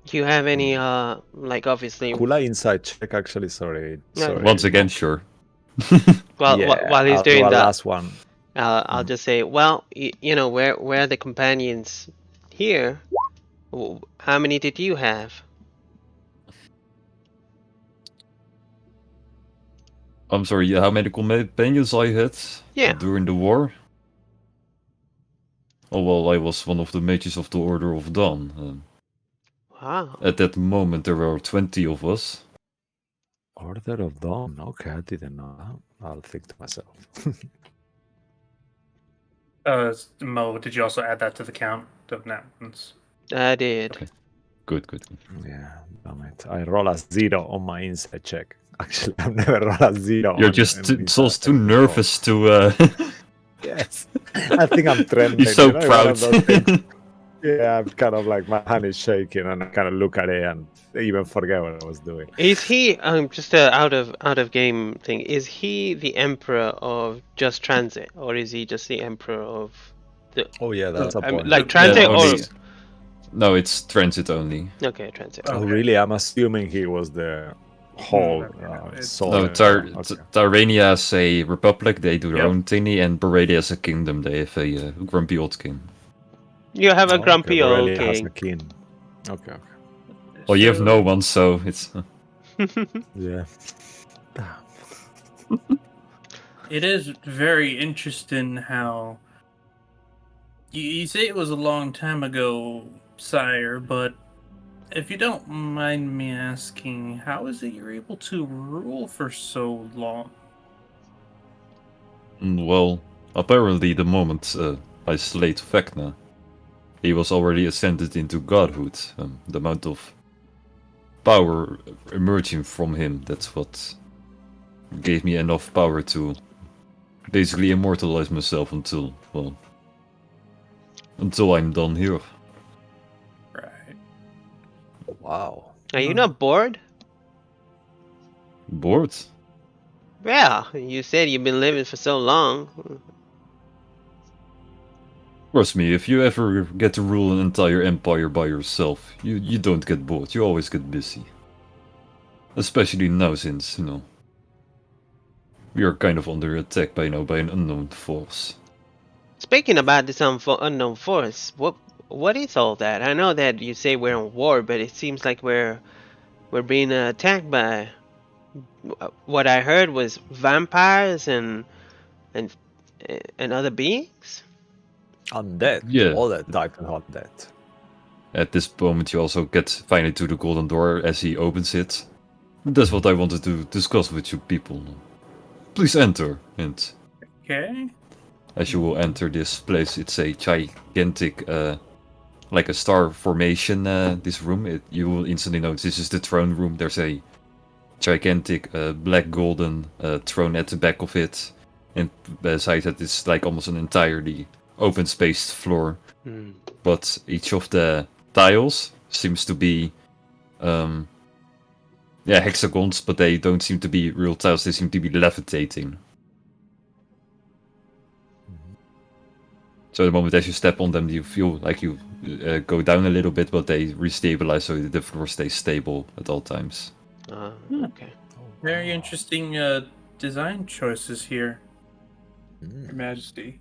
Do you have any, like, obviously... Kula inside check, actually, sorry. Once again, sure. Well, Yeah, while he's I'll do doing a that, last one. I'll just say, well, you know, where are the companions here? How many did you have? I'm sorry, how many companions I had Yeah. during the war? Oh well, I was one of the mages of the Order of Dawn. Wow. At that moment there were 20 of us. Order of Dawn. Okay, I didn't know that. I'll think to myself. Mo, did you also add that to the count of napkins? I did. Okay. Good. Yeah, damn it. I roll a 0 on my inside check. Actually, I've never rolled a 0. You're on just an too, inside Sol's too check before. nervous to... Yes. I think I'm trembling. You're so you know, one proud. of those things. Yeah, I'm kind of like, my hand is shaking and I kind of look at it and even forget what I was doing. Is he just a out of game thing? Is he the emperor of just transit, or is he just the emperor of the? Oh, yeah, that's a point. Like transit Yeah, or only- No, it's transit only. okay, transit. Oh, Okay. really? I'm assuming he was the whole it's- soul. No, Okay. Tyrania is a republic, they do their Yep. own thingy, and Baradia is a kingdom, they have a grumpy old king. You have a Okay, grumpy old Borrelia has king. a king. Okay. Well, you have So- no one, so it's... Yeah. It is very interesting how you say it was a long time ago, sire, but if you don't mind me asking, how is it you're able to rule for so long? Well, apparently the moment I slayed Vecna, he was already ascended into godhood. The amount of power emerging from him, that's what gave me enough power to basically immortalize myself until I'm done here. Right. Wow. Are you not bored? Bored? Yeah, you said you've been living for so long. Trust me, if you ever get to rule an entire empire by yourself, you don't get bored, you always get busy. Especially now since, we are kind of under attack by an unknown force. Speaking about this unknown force, What is all that? I know that you say we're in war, but it seems like we're being attacked by. What I heard was vampires and and other beings. Undead. Yeah. All that type of undead. At this moment, you also get finally to the golden door as he opens it. That's what I wanted to discuss with you people. Please enter. And Okay. as you will enter this place, it's a gigantic, like a star formation. This room, you will instantly notice this is the throne room. There's a gigantic black golden throne at the back of it, and beside that is like almost an entirely open spaced floor. Hmm. But each of the tiles seems to be hexagons, but they don't seem to be real tiles. They seem to be levitating. So the moment as you step on them, you feel like you go down a little bit, but they restabilize, so the floor stays stable at all times. Okay. Very interesting design choices here, Your Mm, Majesty.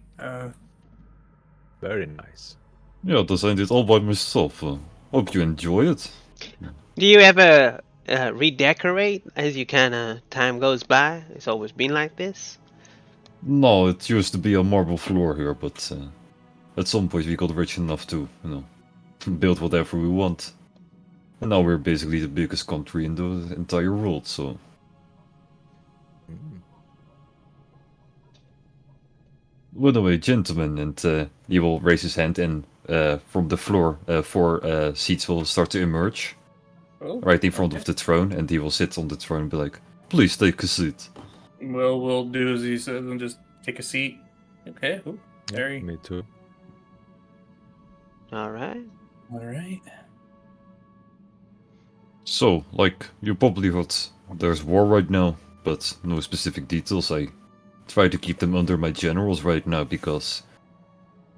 very nice. Yeah, designed it all by myself. Hope you enjoy it. Do you ever redecorate as you kind of time goes by? It's always been like this. No, it used to be a marble floor here, but at some point we got rich enough to, build whatever we want. And now we're basically the biggest country in the entire world, so... Mm. By the way, gentlemen, and he will raise his hand, and from the floor, 4 seats will start to emerge, Oh, right in front okay. of the throne, and he will sit on the throne and be like, please take a seat. Well, we'll do as he says and just take a seat. Okay. Ooh, Yeah, very. me too. All right. All right. So, like, you probably heard, there's war right now, but no specific details. I try to keep them under my generals right now, because,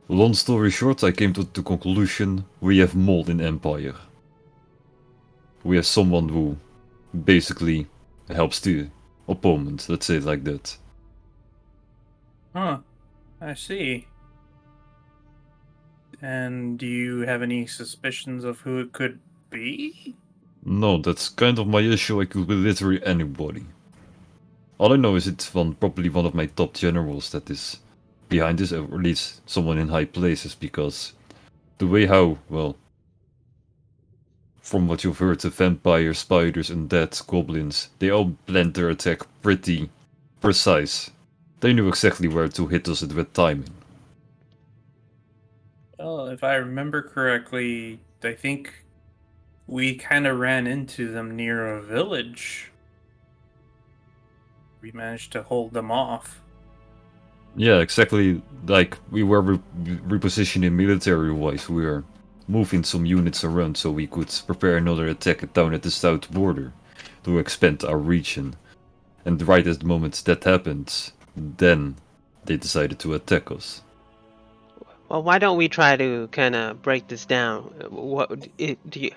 long story short, I came to the conclusion we have mold in Empire. We have someone who basically helps the opponent, let's say it like that. Huh. I see. And do you have any suspicions of who it could be? No, that's kind of my issue. I could be literally anybody. All I know is it's probably one of my top generals that is behind this, or at least someone in high places, because the way how, well, from what you've heard, the vampires, spiders, undead, goblins, they all blend their attack pretty precise. They knew exactly where to hit us with timing. Well, if I remember correctly, I think we kind of ran into them near a village. We managed to hold them off. Yeah, exactly. Like we were repositioning military-wise. We were moving some units around so we could prepare another attack down at the south border to expand our region. And right at the moment that happened, then they decided to attack us. Well, why don't we try to kind of break this down?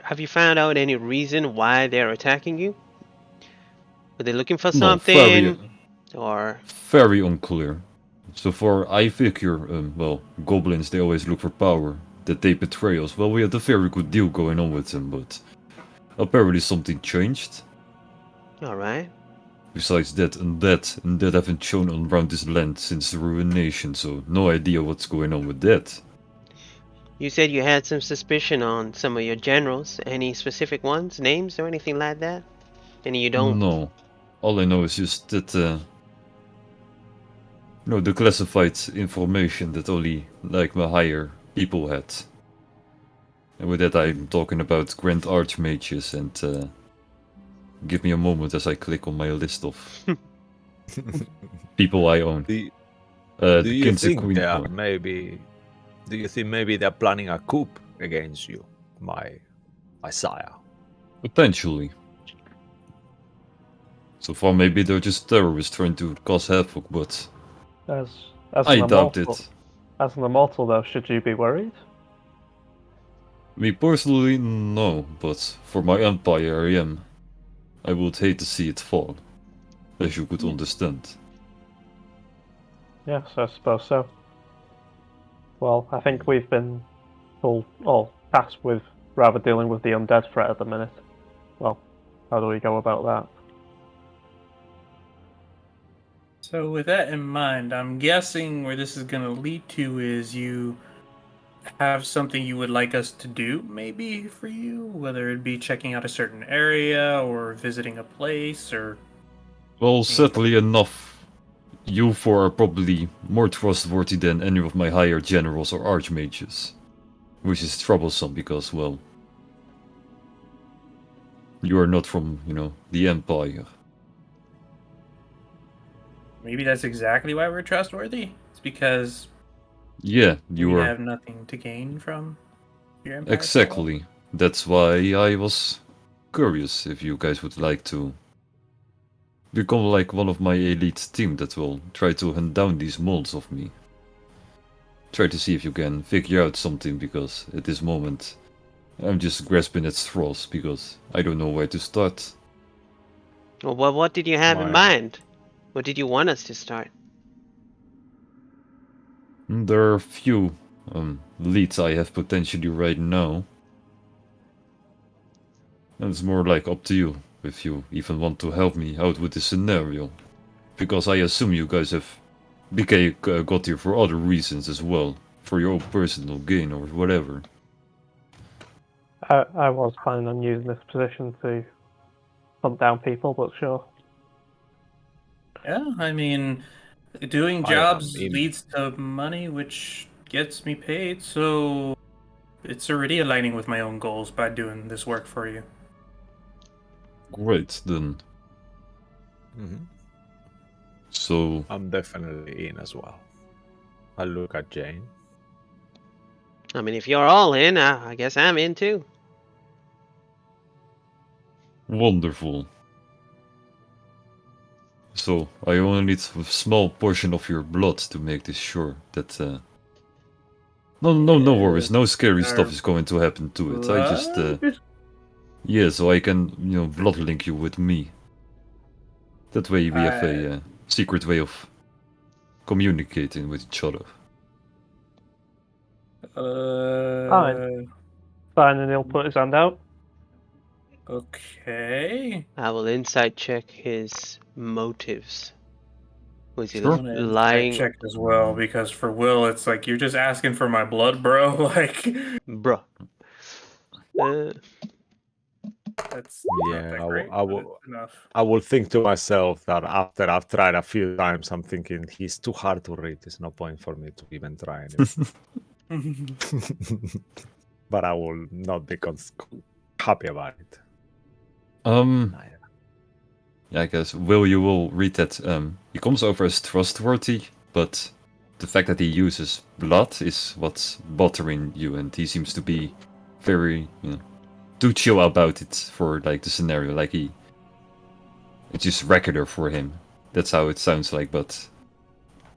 Have you found out any reason why they're attacking you? Are they looking for No, something? Or very unclear. So far, I figure, well, goblins, they always look for power. That they betray us. Well, we had a very good deal going on with them, but apparently something changed. all right. Besides that, undead haven't shown around this land since the ruination, so no idea what's going on with that. You said you had some suspicion on some of your generals. Any specific ones, names, or anything like that? Any you don't? No. All I know is just that, the classified information that only, like, my higher people had. And with that, I'm talking about Grand Archmages, and give me a moment as I click on my list of people I own. Do The you Kings and think Queen. they are maybe? Do you think maybe they're planning a coup against you, my sire? Potentially. So far, maybe they're just terrorists trying to cause havoc, but As I an doubt immortal, it. as an immortal, though, should you be worried? Me personally, no, but for my empire, I am. I would hate to see it fall, as you could understand. Yes, I suppose so. Well, I think we've been all tasked with rather dealing with the undead threat at the minute. Well, how do we go about that? So with that in mind, I'm guessing where this is going to lead to is you have something you would like us to do, maybe for you, whether it be checking out a certain area or visiting a place or. Well, certainly enough. You four are probably more trustworthy than any of my higher generals or archmages. Which is troublesome because, well, you are not from, the Empire. Maybe that's exactly why we're trustworthy. It's because Yeah, we you are. have nothing to gain from your empire. Exactly. That's why I was curious if you guys would like to become like one of my elite team that will try to hunt down these moles of me. Try to see if you can figure out something, because at this moment I'm just grasping at straws because I don't know where to start. Well, what did you have in My- mind? What did you want us to start? There are a few leads I have potentially right now. And it's more like up to you if you even want to help me out with the scenario. Because I assume you guys have got here for other reasons as well. For your own personal gain or whatever. I was planning on using this position to hunt down people, but sure. Yeah, I mean, doing I jobs am in- leads to money, which gets me paid, so it's already aligning with my own goals by doing this work for you. Great, then. Mhm. So, I'm definitely in as well. I look at Jane. I mean, if you're all in, I guess I'm in too. wonderful. So, I only need a small portion of your blood to make this sure that, No worries, no scary stuff is going to happen to it. I just, yeah, so I can, blood link you with me. That way we have a secret way of communicating with each other. Fine, and he'll put his hand out. Okay. I will insight check his motives. Was he Sure. I'm gonna lying? check as well, because for Will, it's like you're just asking for my blood, bro. Like, Bruh. that's Yeah, not that I great, will- but it's enough. I will think to myself that after I've tried a few times, I'm thinking he's too hard to read. There's no point for me to even try anymore. But I will not be happy about it. Yeah, I guess you will read that he comes over as trustworthy, but the fact that he uses blood is what's bothering you, and he seems to be very, too chill about it for like the scenario. Like it's just regular for him. That's how it sounds like, but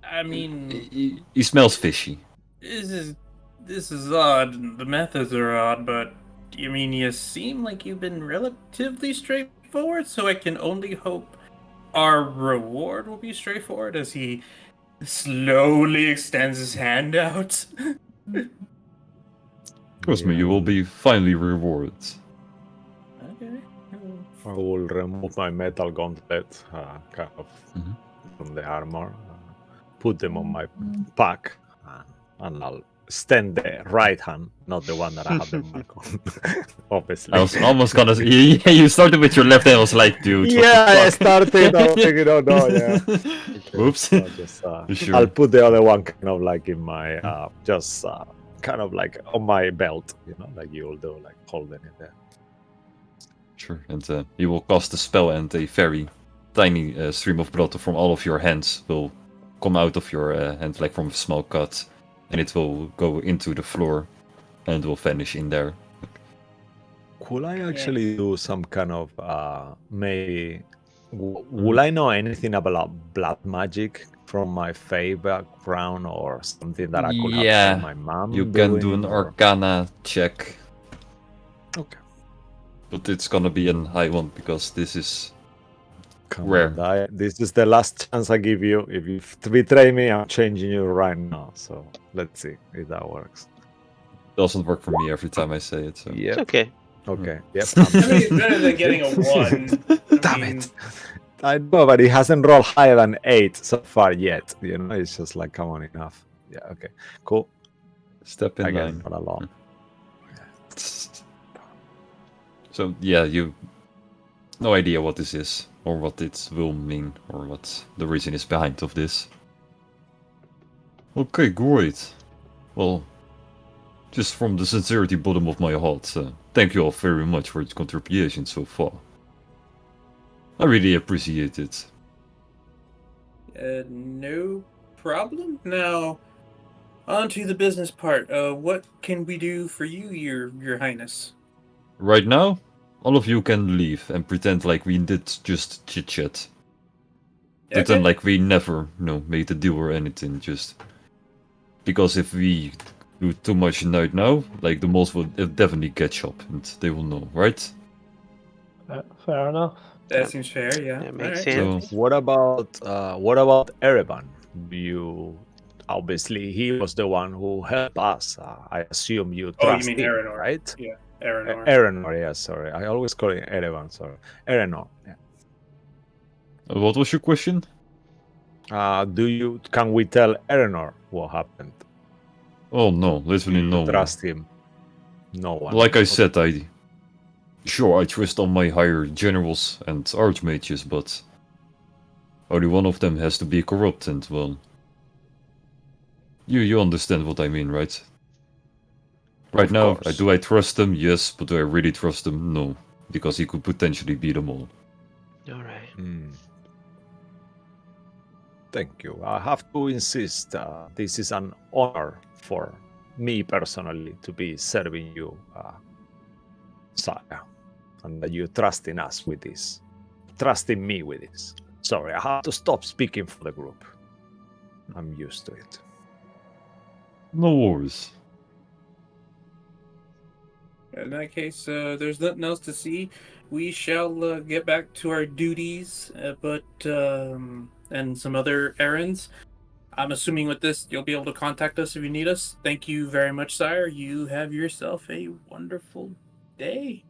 I mean, he smells fishy. this is odd. The methods are odd, but I mean, you seem like you've been relatively straightforward, so I can only hope our reward will be straightforward as he slowly extends his hand out. Trust me, you will be finally rewarded. Okay. I will remove my metal gauntlet, kind of Mhm. from the armor, put them on my pack, and I'll stand the right hand, not the one that I have the mark on. Obviously. I was almost gonna. Yeah, you started with your left hand. I was like, dude. Yeah, I what the fuck? started. I was thinking, oh no, yeah. Okay, Oops. so just, Sure. I'll put the other one kind of like in my, just kind of like on my belt, like you will do, like holding it there. Sure, and you will cast a spell, and a very tiny stream of blood from all of your hands will come out of your hand, like from a small cut, and it will go into the floor, and will vanish in there. Could I actually do some kind of maybe? Will I know anything about blood magic from my Fae background or something that I could have Yeah, seen my mom You can do doing, an or- Arcana check, Okay. but it's gonna be a high one because this is Come rare. on, this is the last chance I give you. If you betray me, I'm changing you right now. So let's see if that works. Doesn't work for me every time I say it. So. It's Yep. okay. Okay. Yep. I mean, it's better than getting a 1. Damn it. I know, but he hasn't rolled higher than 8 so far yet. You know, it's just like, come on, enough. Yeah, okay. Cool. Step in I guess line. not alone. So yeah, you no idea what this is, or what it will mean, or what the reason is behind of this. Okay, great. Well, just from the sincerity bottom of my heart, thank you all very much for your contribution so far. I really appreciate it. No problem. Now, on to the business part. What can we do for you, Your Highness? Right now, all of you can leave and pretend like we did just chit-chat. Pretend Okay. like we never, made a deal or anything, just... Because if we do too much right now, like, the moles will definitely catch up, and they will know, right? Fair enough. That Yeah. seems fair, yeah. That makes Alright. sense. So, What about Erevan? You obviously he was the one who helped us. I assume you Oh, you trust mean him, Aranor. right? Yeah, Aranor. Erenor, yeah, sorry. I always call it Erevan, sorry. Erenor. Yeah. what was your question? Can we tell Erenor what happened? Oh no, Do literally you no one. trust him? No one. Like I Okay. said, I trust all my higher generals and archmages, but only one of them has to be corrupt, and well, you understand what I mean, right? Right Of now, course. do I trust them? Yes, but do I really trust them? No, because he could potentially be them all. All right. Thank you. I have to insist. This is an honor for me personally to be serving you, Sire, and that you trust in us with this. Trust in me with this. Sorry, I have to stop speaking for the group. I'm used to it. No worries. In that case, there's nothing else to see. We shall get back to our duties, and some other errands. I'm assuming with this, you'll be able to contact us if you need us. Thank you very much, Sire. You have yourself a wonderful day.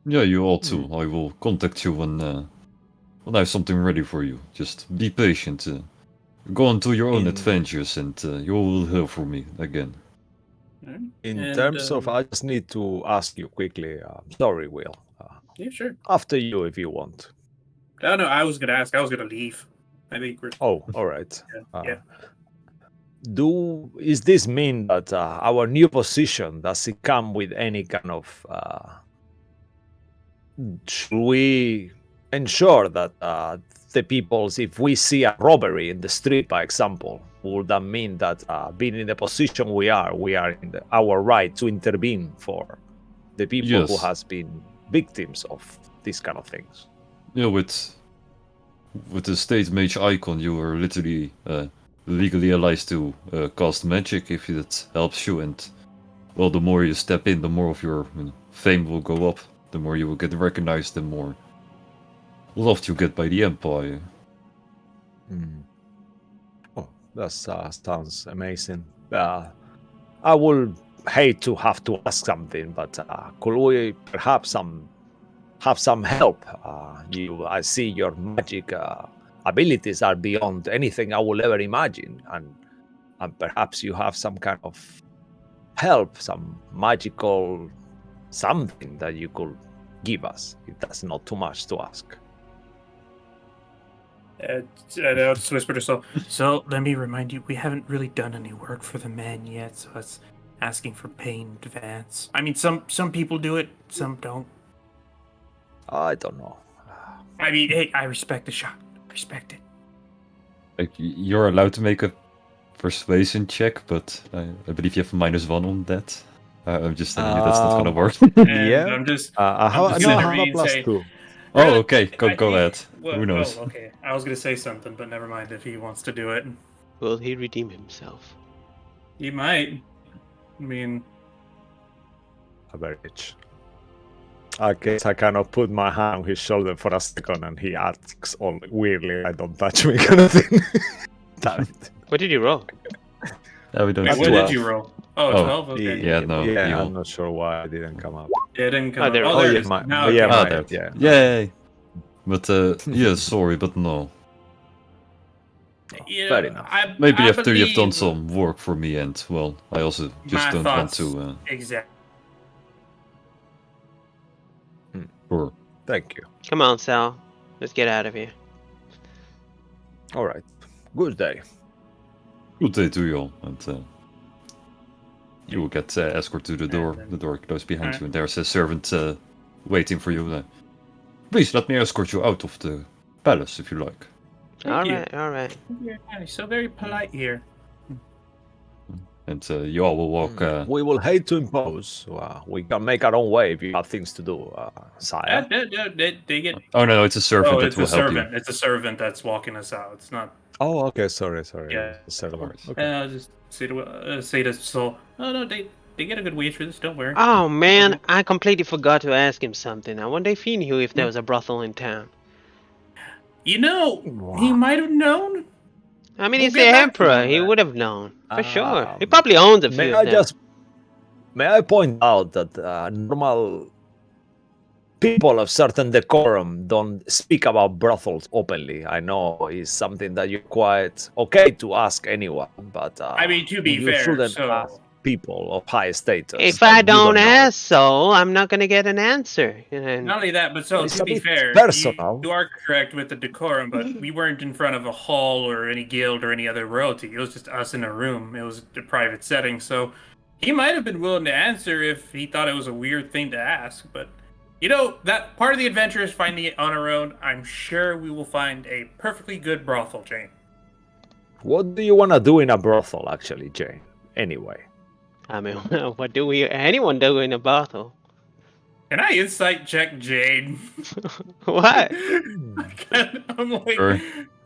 Yeah, you all too. I will contact you when I have something ready for you. Just be patient. Go on to your own adventures, and you will hear from me again. Alright. In And, terms of, I just need to ask you quickly. Sorry, Will. Yeah, sure. After you, if you want. Oh, no, I was going to ask. I was going to leave. I think we're... Oh, all right. Yeah. Is this mean that our new position, does it come with any kind of should we ensure that the people's, if we see a robbery in the street, by example, would that mean that being in the position we are in our right to intervene for the people who Yes. has been victims of these kind of things? Yeah, with the state mage icon, you are literally legally allowed to cast magic if it helps you, and well, the more you step in, the more of your fame will go up, the more you will get recognized, the more loved you get by the Empire. Oh, that sounds amazing. I would hate to have to ask something, but could we perhaps have some help? I see your magic abilities are beyond anything I will ever imagine, and perhaps you have some kind of help, some magical something that you could give us, if that's not too much to ask. I'll just whisper to Sol. So let me remind you, we haven't really done any work for the men yet, so it's asking for pay in advance. I mean, some people do it, some don't. I don't know. I mean, hey, I respect the shot. Respect it. Like, you're allowed to make a persuasion check, but I believe you have -1 on that. I'm just telling you that's not gonna work. And Yeah. I'm just I have gonna a read and say, +2. Oh, okay, go ahead. Who knows? Oh, okay. I was gonna say something, but never mind if he wants to do it. Will he redeem himself? He might. I mean, Very rich. I guess I kind of put my hand on his shoulder for a second, and he asks all weirdly, "I don't touch me," kind of thing. Damn it. What did you roll? Yeah, we don't. wait, see what that. did you roll? Oh, Oh, 12? Okay. Yeah, no, yeah, evil. I'm not sure why it didn't come up. Yeah, it didn't come Oh, up. there- Oh, oh, there yeah, it is. my- Now yeah, it came my- up. there. yeah. Yay! But yeah, sorry, but no. You Fair know, enough. Maybe I after you've done believe some work for me, and well, I also just my don't want thoughts to. exactly. Sure. Thank you. Come on, Sal. Let's get out of here. All right. Good day. Good day to you all, and you will get escort to the door. then- The door closed behind Alright. you, and there's a servant waiting for you. Please let me escort you out of the palace if you like. Thank you. All right. You're so very polite here. And you all will walk. We will hate to impose. We can make our own way if you have things to do, sire. They get. Oh no, it's a servant Oh, that it's will a help servant. It's a servant that's walking us out. It's not. Oh, okay. Sorry. Yeah, Servant. course. Okay. I'll just say to Soul. Oh no, they get a good wage for this. Don't worry. Oh man, I completely forgot to ask him something. I wonder if he knew if there was a brothel in town. You know, he might have known. I mean, We'll he's get the back to emperor. you on He that. would have known for sure. He Um, probably owns a few May of I them. just may I point out that normal people of certain decorum don't speak about brothels openly. I know it's something that you're quite okay to ask anyone, but I mean, to be you fair, shouldn't so- ask people of high status. If that I you don't know. ask so, I'm not gonna get an answer. And Not only that, but so It's to a be bit fair, personal. you are correct with the decorum, but we weren't in front of a hall or any guild or any other royalty. It was just us in a room. It was a private setting, so he might have been willing to answer if he thought it was a weird thing to ask. But you know, that part of the adventure is finding it on our own. I'm sure we will find a perfectly good brothel, Jane. What do you want to do in a brothel, actually, Jane? Anyway. I mean, what do anyone do in a brothel? Can I insight check Jane? What? I'm like, Sure.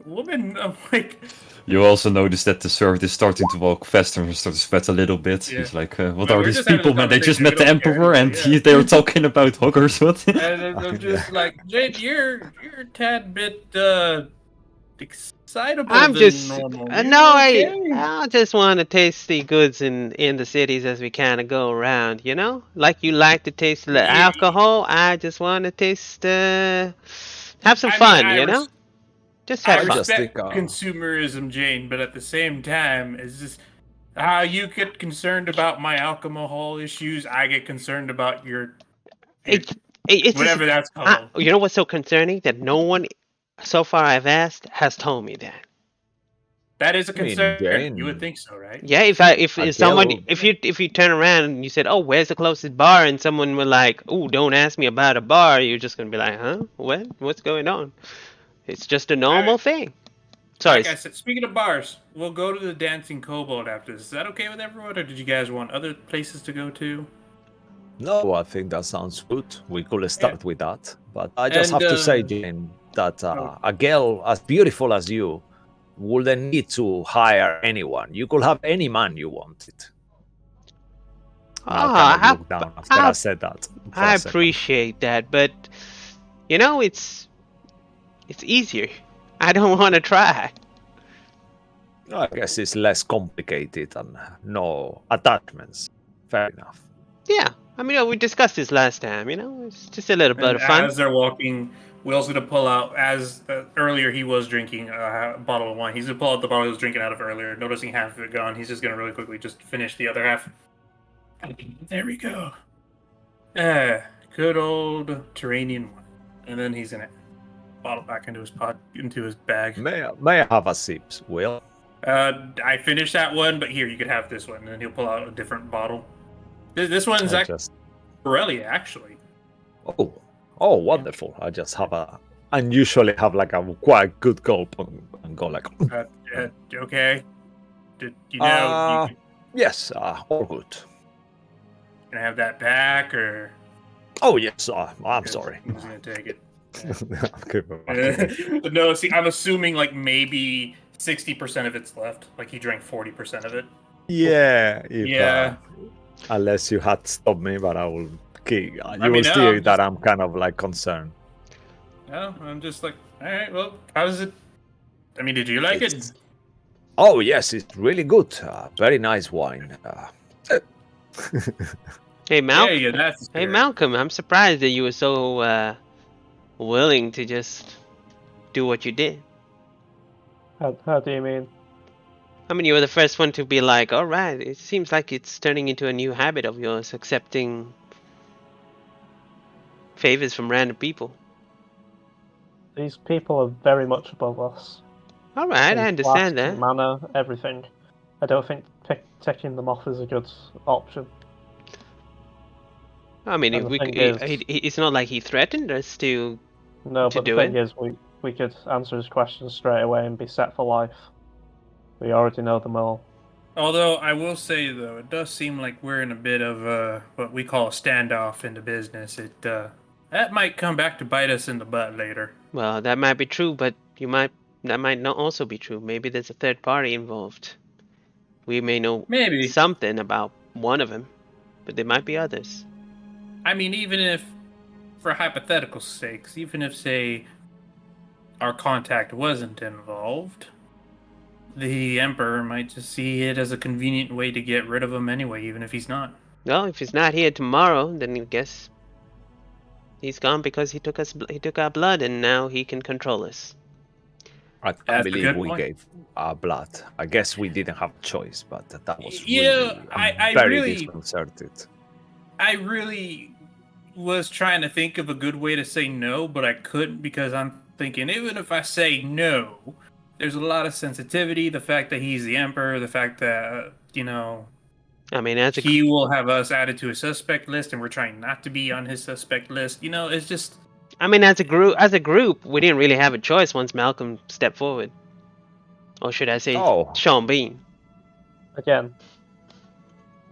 woman, I'm like, You also notice that the servant is starting to walk faster and start to sweat a little bit. Yeah. He's like, what Well, are we're these just having people, a man? They just conversation, met we the don't care emperor and anyway, yeah. they were talking about hookers. What? and I'm just like, Jane, you're a tad bit excitable I'm than just normal. no, You okay? I just want to taste the goods in the cities as we kind of go around. You know, like you like to taste the Yeah. alcohol. I just want to taste. Have some I mean, fun. I You know, res- just I have fun. just respect think, consumerism, Jane, but at the same time, it's just how you get concerned about my alcohol issues. I get concerned about your It's just, whatever that's called. you know what's so concerning that no one so far I've asked has told me that. That is a I mean, concern. Jane- You would think so, right? Yeah, if A someone girl- if you turn around and you said, "Oh, where's the closest bar?" and someone were like, "Oh, don't ask me about a bar," you're just gonna be like, "Huh? What? What's going on?" It's just a normal thing. Sorry. Like I said, speaking of bars, we'll go to the Dancing Kobold after this. Is that okay with everyone, or did you guys want other places to go to? No, I think that sounds good. We could start with that. But I just have to say, Jane, that a girl as beautiful as you wouldn't need to hire anyone. You could have any man you wanted. And I'll kind of look down after I said that. for I a second. appreciate that, but you know, it's easier. I don't want to try. I guess it's less complicated and no attachments. Fair enough. Yeah, I mean, we discussed this last time. You know, it's just a little bit And of fun. as they're walking, Will's gonna pull out. As earlier he was drinking a bottle of wine. He's gonna pull out the bottle he was drinking out of earlier. Noticing half of it gone, he's just gonna really quickly just finish the other half. There we go. Good old Turanian wine. And then he's gonna bottle back into his bag. May I have a sip, Will? I finished that one, but here you could have this one, and then he'll pull out a different bottle. This one's I actually just... Borrelia, actually. Oh, wonderful. I just have a... unusually have like a quite good gulp and go like... Okay. Did you know? Yes, all good. Can I have that back, or? Oh, yes, I'm sorry. I'm just gonna take it. Okay, bye-bye. No, see, I'm assuming like maybe 60% of it's left. Like he drank 40% of it. Yeah, if, Yeah. Unless you had stopped me, but I will kick. You mean, will no, see I'm that I'm kind of like concerned. No, I'm just like, all right. Well, how's it? I mean, did you like it? Oh yes, it's really good. Very nice wine. Hey, Malcolm. Yeah, that's Hey, scary. Malcolm. I'm surprised that you were so willing to just do what you did. How do you mean? I mean, you were the first one to be like, all right, it seems like it's turning into a new habit of yours, accepting favors from random people. These people are very much above us. All right, In I understand class, that. manner, everything. I don't think taking them off is a good option. I mean, And if the we, thing is, it's not like he threatened us to no, but the do thing it. is, we could answer his questions straight away and be set for life. We already know them all. Although I will say though, it does seem like we're in a bit of what we call a standoff in the business. It that might come back to bite us in the butt later. Well, that might be true, but that might not also be true. Maybe there's a third party involved. We may know Maybe. something about one of them, but there might be others. I mean, even if, for hypothetical sakes, even if say our contact wasn't involved, the Emperor might just see it as a convenient way to get rid of him anyway, even if he's not. Well, if he's not here tomorrow, then I guess he's gone because he took our blood, and now he can control us. I That's a believe good we point. gave our blood. I guess we didn't have a choice, but that was Yeah, really I very really- disconcerted. I really was trying to think of a good way to say no, but I couldn't because I'm thinking even if I say no, there's a lot of sensitivity. The fact that he's the Emperor, the fact that, I mean, as a he will have us added to a suspect list and we're trying not to be on his suspect list. It's just... as a group, we didn't really have a choice once Malcolm stepped forward, or should I say, Oh. Sean Bean. Again,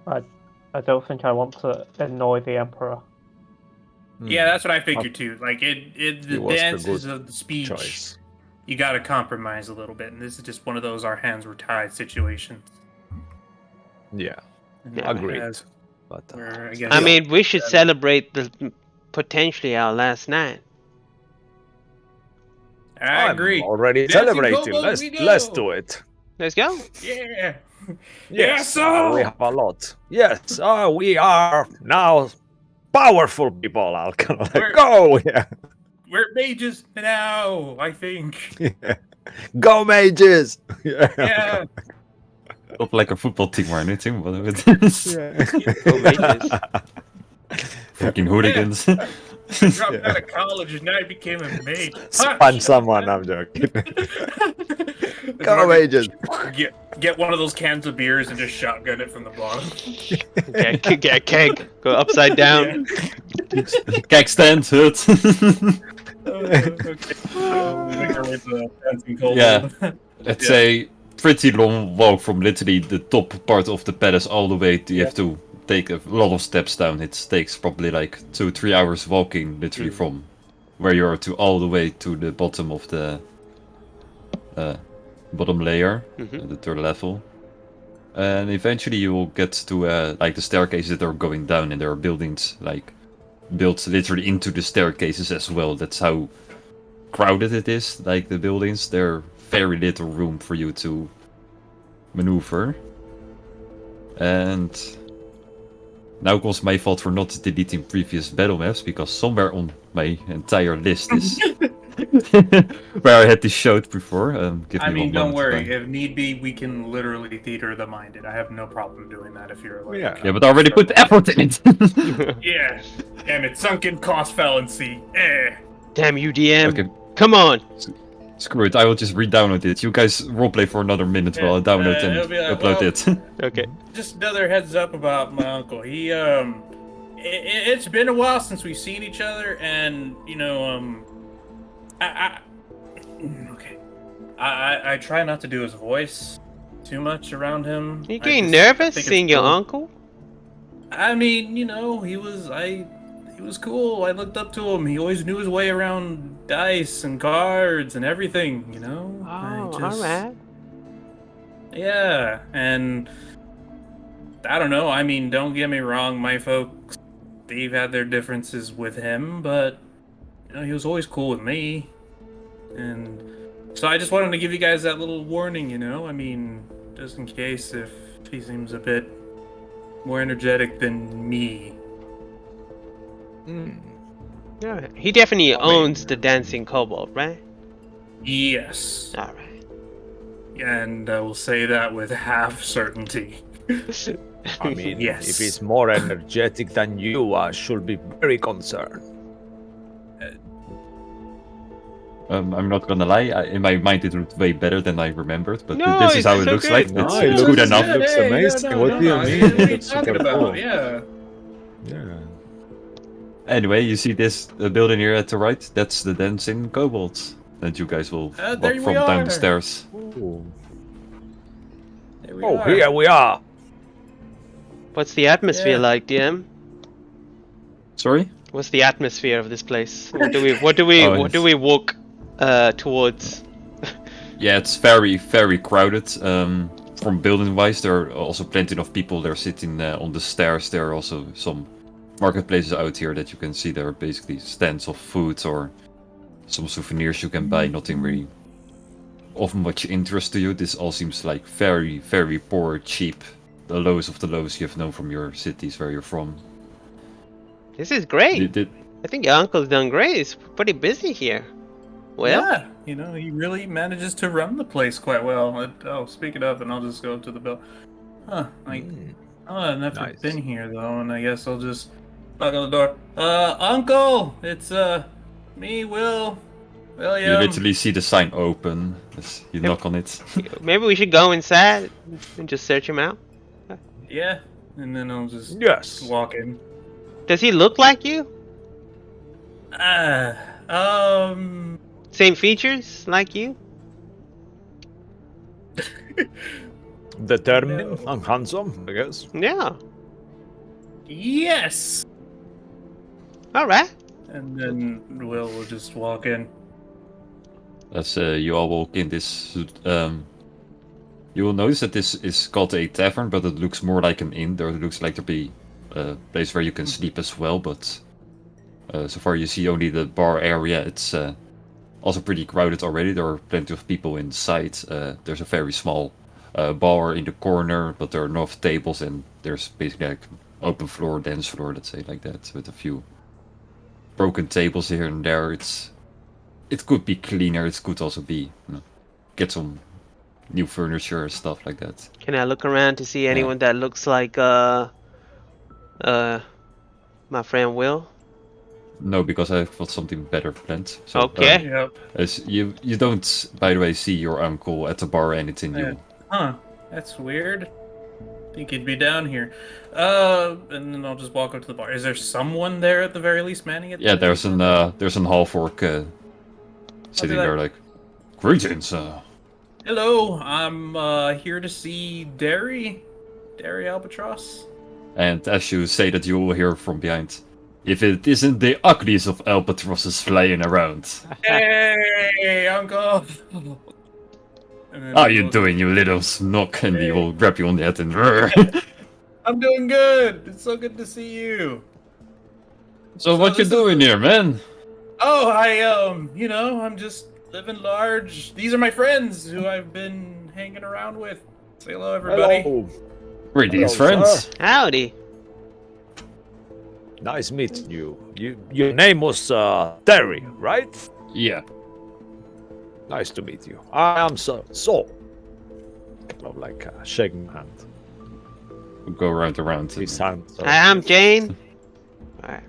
I don't think I want to annoy the Emperor. Yeah, that's what I figured too. Like, the It was a dances good of the speech, choice. you gotta compromise a little bit. And this is just one of those our hands were tied situations. Yeah, Yeah. agreed. As- But where I guess- I mean, we should celebrate potentially our last night. I I'm agree. already Dancing celebrating. Kobold, we Let's go. do it. Let's go. Yeah. Yes, so we have a lot. Yes, we are now powerful people. I'll kind of We're- go. Yeah, we're mages now, I think. go mages. Yeah. Not like a football team or anything, but it is Go Mages. freaking hooligans. Dropped out of college and now I became a mage. Span someone. I'm joking. Go mages. Get one of those cans of beers and just shotgun it from the bottom. Get a keg. Go upside down. Kijk stand, hut. Make our way to the dancing kobold. Yeah. It's a pretty long walk from literally the top part of the palace all the way. You have to take a lot of steps down. It takes probably like 2-3 hours walking, literally from where you are to all the way to the bottom of the bottom layer, the third level. And eventually you will get to like the staircases that are going down, and there are buildings like built literally into the staircases as well. That's how crowded it is. Like the buildings, there very little room for you to maneuver. And now comes my fault for not deleting previous battle maps, because somewhere on my entire list is where I had this showed before. Give I me mean, one don't moment to worry. find- If need be, we can literally theater the minded. I have no problem doing that if you're like... Yeah. Yeah, but I already put the effort in it. Yeah. Damn it, sunken cost fallacy. Damn you, DM. Okay, Come on. screw it. I will just re-download it. You guys roleplay for another minute while I download it'll and be like, upload well- it. Okay. Just another heads up about my uncle. He it's been a while since we've seen each other, and I try not to do his voice too much around him. You I getting just nervous think it's seeing your cool. uncle? I mean, he was cool. I looked up to him. He always knew his way around dice and cards and everything. Oh, alright. Yeah, and I don't know. I mean, don't get me wrong. My folks, they've had their differences with him, but he was always cool with me. And so I just wanted to give you guys that little warning. I mean, just in case if he seems a bit more energetic than me. Yeah, he definitely I mean- owns the dancing kobold, right? Yes. All right. And I will say that with half certainty. I mean, Yes. if it's more energetic than you, I should be very concerned. I'm not gonna lie, in my mind it looked way better than I remembered, but No, this is it's how it so looks great. like. No, It's, it it's looks good enough. good. Looks amazing. What do you mean? What are you Looks super talking about? cool. Yeah. Yeah. Anyway, you see this building here at the right? That's the dancing kobolds that you guys will There walk we from down are. the stairs. Ooh. There we Oh, are. here we are. What's the atmosphere Yeah. like, DM? Sorry? What's the atmosphere of this place? What do we walk towards? Yeah, it's very, very crowded. From building-wise, there are also plenty of people. They're sitting on the stairs. There are also some marketplaces out here that you can see. There are basically stands of food or some souvenirs you can buy. Nothing really of much interest to you. This all seems like very, very poor, cheap. The lowest of the lowest you have known from your cities where you're from. This is great. Did- I think your uncle's done great. He's pretty busy here. Well, Yeah, you know, he really manages to run the place quite well. Speaking of, and I'll just go up to the bell. Huh, I've never Nice. been here though, and I guess I'll just knock on the door. Uncle, it's me, you William. literally see the sign open as you knock on it. maybe we should go inside and just search him out. Yeah, and then I'll just Yes. walk in. Does he look like you? Um, Same features like you? Determined and handsome, I guess. Yeah. yes. All right. And then will just walk in. As you all walk in this, you will notice that this is called a tavern, but it looks more like an inn. There looks like to be a place where you can sleep as well, but so far you see only the bar area. It's also pretty crowded already. There are plenty of people inside. There's a very small bar in the corner, but there are enough tables, and there's basically like open floor, dance floor, let's say like that, with a few broken tables here and there. It could be cleaner. It could also be get some new furniture and stuff like that. Can I look around to see anyone that looks like my friend Will? No, because I've got something better planned. So, Okay. Yep. as you don't, by the way, see your uncle at the bar or anything new. Huh. That's weird. Think he'd be down here. And then I'll just walk up to the bar. Is there someone there at the very least manning it? Yeah, there's an half-orc sitting like- there like, greetings. Hello, I'm here to see Derry Albatross. And as you say that, you will hear from behind, if it isn't the ugliest of albatrosses flying around. Hey, Uncle. And then How you we'll- doing, you little snook? And he will grab you on the head and I'm doing good. It's so good to see you. So what you this is- doing here, man? Oh, I'm just living large. These are my friends who I've been hanging around with. Say hello, everybody. Hello. Greetings, Hello, friends. Howdy. Nice meeting you. Your name was Terry, right? Yeah. Nice to meet you. I am so. Kind of like shaking hand. We'll go round and round. His hand. Hi, I'm Jane. Alright.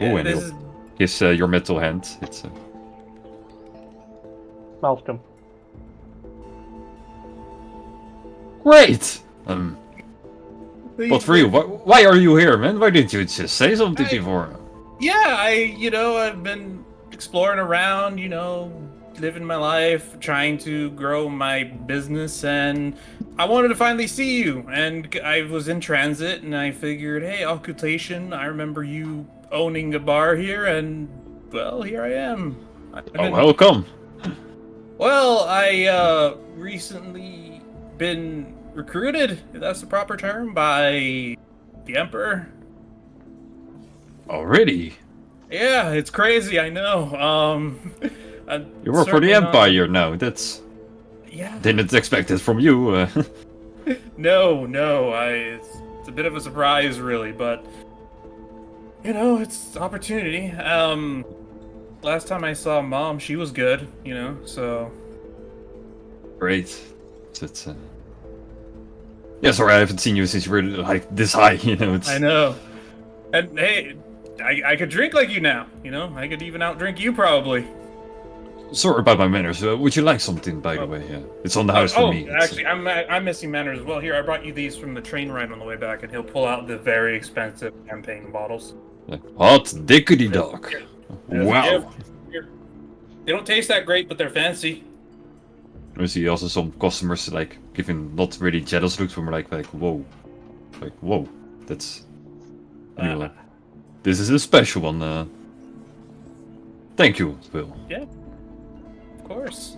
Oh, and this he'll kiss your metal hand. It's Malcolm. great. But for you, why are you here, man? Why didn't you just say something before? Yeah, I've been exploring around, living my life, trying to grow my business, and I wanted to finally see you. And I was in transit, and I figured, hey, occultation, I remember you owning a bar here, and, well, here I am. Oh, welcome. Well, I recently been recruited, if that's the proper term, by the Emperor. Already? Yeah, it's crazy, I know. You work for the Empire now. That's Yeah. didn't expect it from you. No. It's a bit of a surprise, really, but you know, it's opportunity. Last time I saw Mom, she was good. You know, so Great. It's yeah, sorry, I haven't seen you since you were like this high. You know, it's. I know. And hey, I could drink like you now. You know, I could even outdrink you probably. Sorry about my manners. Would you like something, by the way? Yeah, it's on the house for me. It's, Actually, I'm missing manners as well. Here, I brought you these from the train ride on the way back, and he'll pull out the very expensive champagne bottles. hot diggity dog. As a Wow. gift. Here. They don't taste that great, but they're fancy. I see also some customers like giving not really jealous looks when we're like whoa, that's. Anyway, this is a special one. Thank you, Will. Of course.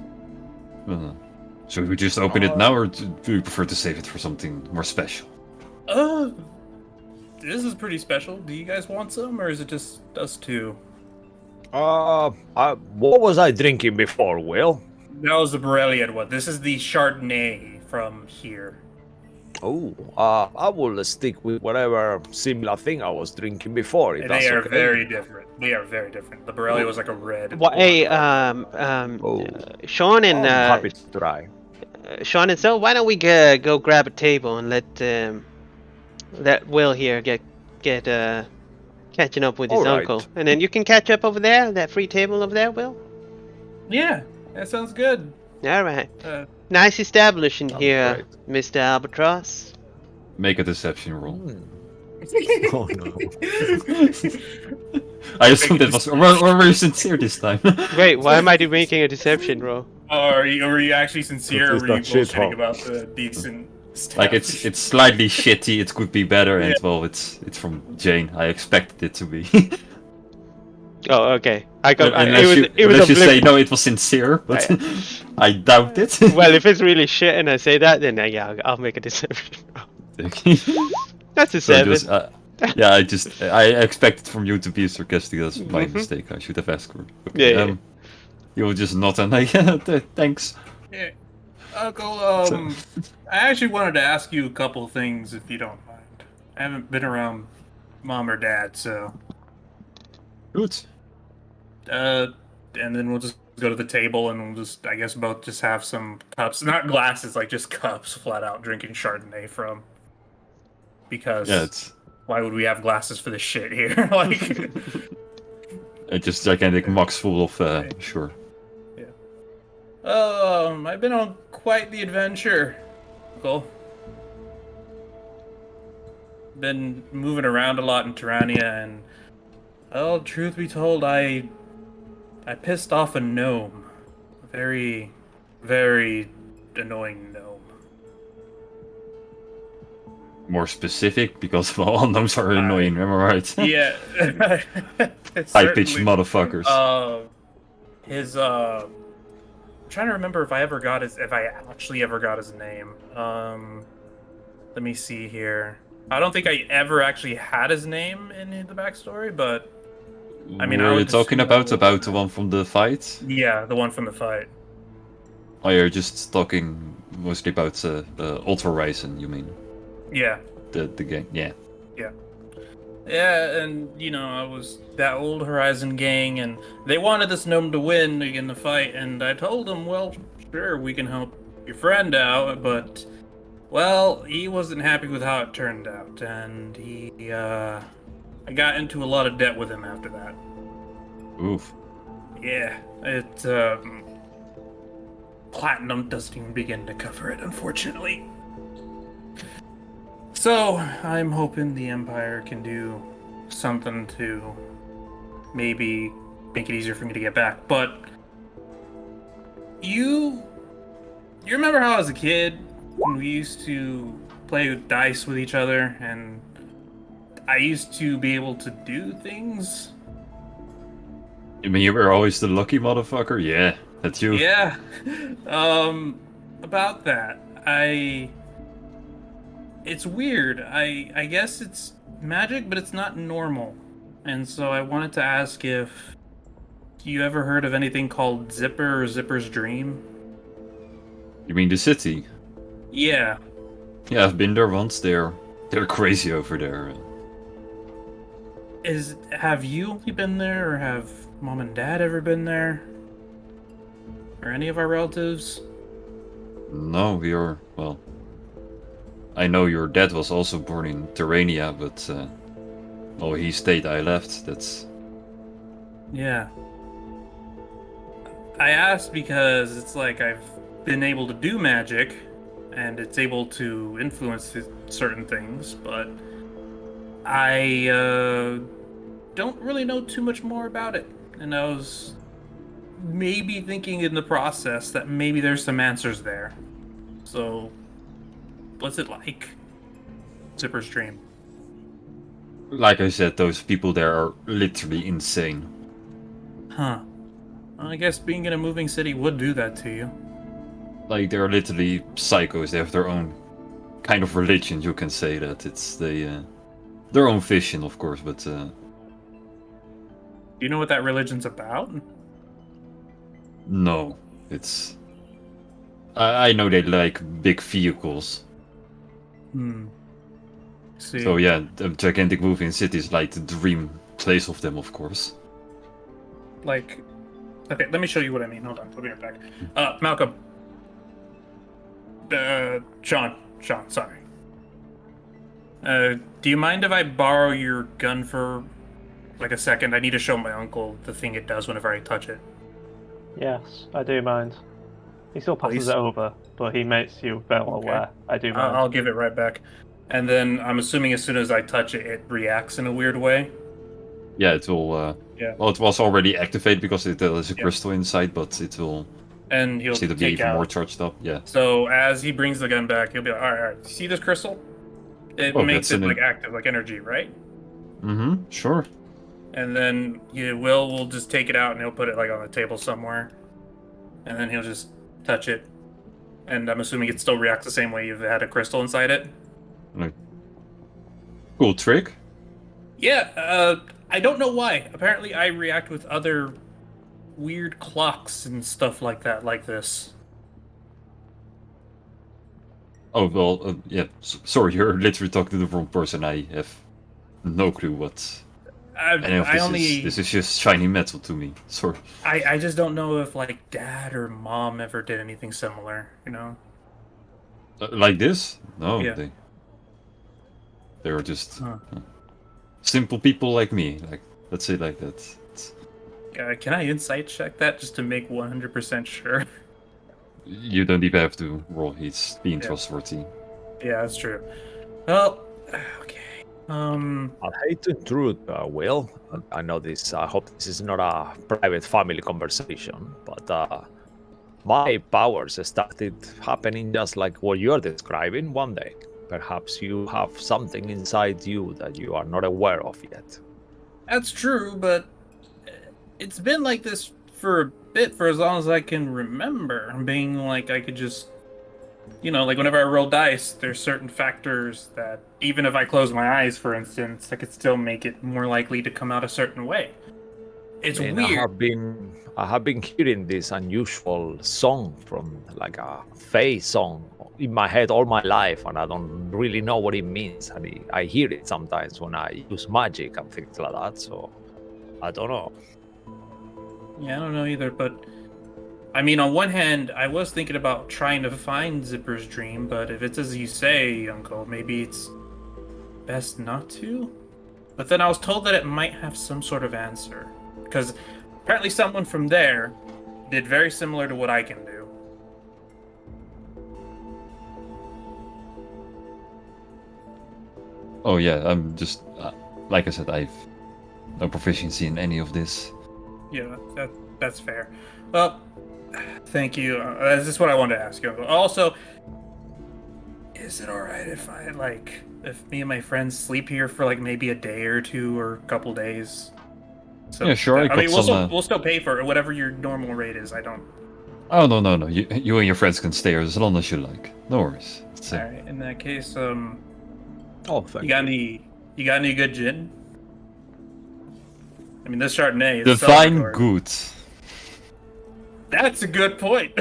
Should we just open it now, or do you prefer to save it for something more special? This is pretty special. Do you guys want some, or is it just us two? What was I drinking before, Will? That was the Borelliad one. This is the Chardonnay from here. Oh, I will stick with whatever similar thing I was drinking before. If that's They are okay. very different. They are very different. The Borelli was like a red. What? Hey, Oh. Sean and I'm happy to try. Sean and so why don't we go grab a table and let Will here get catching up with his All right. uncle, and then you can catch up over there, that free table over there, Will. Yeah, that sounds good. All right. Uh, Nice establishing Sounds here, great. Mr. Albatross. Make a deception roll. Oh no. I assume that was or were you sincere this time? Wait, why am I making a deception roll? are you actually sincere, or It's were you not shit, bullshitting huh? about the decent stuff? Like it's slightly shitty. It could be better, and well, it's from Jane. I expected it to be. Oh, okay. I got. unless It was you say oblivious. no, it was sincere, but I doubt it. Well, if it's really shit and I say that, then yeah, I'll make a deception roll. That's a So 7. just, yeah, I expected from you to be sarcastic. That's my Mhm. mistake. I should have asked her. Yeah. You will just nod and like, yeah, thanks. Yeah. Uncle, So- I actually wanted to ask you a couple things, if you don't mind. I haven't been around Mom or Dad, so Good. and then we'll just go to the table and we'll just, I guess, both just have some cups, not glasses, like just cups, flat out drinking Chardonnay from. Because Yeah, it's why would we have glasses for this shit here? Like, just gigantic mugs full of sure. I've been on quite the adventure, Uncle. Been moving around a lot in Tyrannia, and well, truth be told, I pissed off a gnome. A very, very annoying gnome. More specific, because well, all gnomes are annoying, am I right? Yeah. High-pitched Certainly. motherfuckers. I'm trying to remember if I actually ever got his name. Let me see here. I don't think I ever actually had his name in the backstory, but I mean, I were you would talking assume- about the one from the fight? yeah, the one from the fight. Oh, you're just talking mostly about Old Horizon, you mean? Yeah. The game, yeah. Yeah, and you know, I was that Old Horizon gang, and they wanted this gnome to win in the fight, and I told them, well, sure, we can help your friend out, but well, he wasn't happy with how it turned out, and I got into a lot of debt with him after that. Oof. Yeah, platinum doesn't even begin to cover it, unfortunately. So, I'm hoping the Empire can do something to maybe make it easier for me to get back. But you remember how as a kid when we used to play dice with each other and I used to be able to do things? You mean you were always the lucky motherfucker? Yeah, that's you. Yeah. About that, it's weird. I guess it's magic, but it's not normal. And so I wanted to ask if you ever heard of anything called Zipper or Zipper's Dream? You mean the city? Yeah. Yeah, I've been there once. They're crazy over there. Have you only been there, or have mom and dad ever been there? Or any of our relatives? No, we are well. I know your dad was also born in Terrania, but well, he stayed. I left. That's Yeah. I asked because it's like I've been able to do magic, and it's able to influence certain things, but I don't really know too much more about it. And I was maybe thinking in the process that maybe there's some answers there. So, what's it like? Zipper's dream. like I said. Those people there are literally insane. Huh. Well, I guess being in a moving city would do that to you. Like they're literally psychos. They have their own kind of religion. You can say that it's their own vision, of course, but. Do you know what that religion's about? No, it's. I know they like big vehicles. See. So yeah, the gigantic moving city is like the dream place of them, of course. Like, okay, let me show you what I mean. Hold on, I'll be right back. Malcolm. Sean, sorry. Do you mind if I borrow your gun for like a second? I need to show my uncle the thing it does whenever I touch it. Yes, I do mind. He still passes Please? it over, but he makes you well aware. I do mind. I'll give it right back. And then I'm assuming as soon as I touch it, it reacts in a weird way. Yeah, it will. Yeah. Well, it was already activated because there's a Yeah. crystal inside, but it will And he'll see to be take even out. more charged up. Yeah. So as he brings the gun back, he'll be like, all right. See this crystal? It Oh, makes that's it an- like active, like energy, right? Mm-hmm. Sure. And then we'll just take it out and he'll put it like on the table somewhere. And then he'll just touch it. And I'm assuming it still reacts the same way you've had a crystal inside it. Cool trick. Yeah, I don't know why. Apparently I react with other weird clocks and stuff like that, like this. Oh well, yeah. Sorry, you're literally talking to the wrong person. I have no clue what any of this is. This is just shiny metal to me. Sorry. I just don't know if like dad or mom ever did anything similar, you know? Like this? No, Yeah. they're just Huh. simple people like me. Like, let's say like that. Can I insight check that just to make 100% sure? You don't even have to roll. He's being Yeah. trustworthy. Yeah, that's true. Well, okay. I hate to intrude, Will. I know this. I hope this is not a private family conversation, but my powers started happening just like what you're describing one day. Perhaps you have something inside you that you are not aware of yet. That's true, but it's been like this for a bit, for as long as I can remember. Being like, I could just, like whenever I roll dice, there's certain factors that even if I close my eyes, for instance, I could still make it more likely to come out a certain way. It's And weird. I have been hearing this unusual song from like a Fae song in my head all my life, and I don't really know what it means. And I hear it sometimes when I use magic and things like that. So I don't know. Yeah, I don't know either, but I mean, on one hand, I was thinking about trying to find Zipper's dream, but if it's as you say, Uncle, maybe it's best not to? But then I was told that it might have some sort of answer, because apparently someone from there did very similar to what I can do. Oh yeah, I'm just like I said, I've no proficiency in any of this. Yeah, that's fair. Well, thank you. That's just what I wanted to ask you. Also, is it alright if if me and my friends sleep here for like maybe a day or two or a couple days? So, Yeah, sure, I got mean, some, we'll still pay for it, whatever your normal rate is. I don't. Oh no. You and your friends can stay here as long as you like. No worries. All right. In that case, Oh, thank you got any good gin? I mean, this Chardonnay is Divine celebratory. good. That's a good point.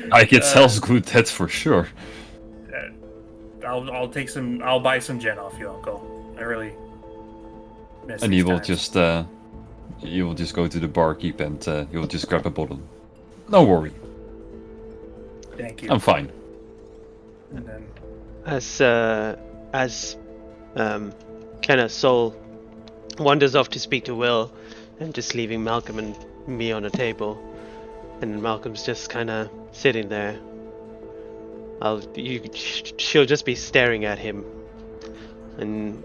Like it sells good, that's for sure. I'll take some. I'll buy some gin off you, Uncle. I really miss And these he will times. just go to the barkeep and he will just grab a bottle. No worry, Thank you. I'm fine. And then As kind of Soul wanders off to speak to Will, and just leaving Malcolm and me on a table, and Malcolm's just kind of sitting there. She'll just be staring at him, and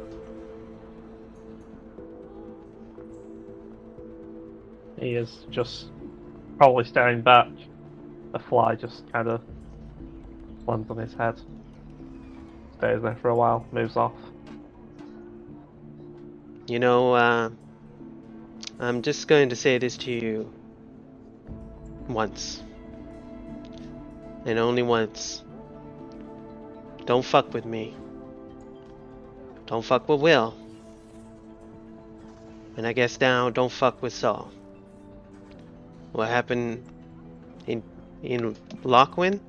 He is just probably staring back. A fly just kind of lands on his head. Stays there for a while, moves off. you know, I'm just going to say this to you once, and only once. Don't fuck with me. Don't fuck with Will. And I guess now, don't fuck with Saul. What happened in Lockwin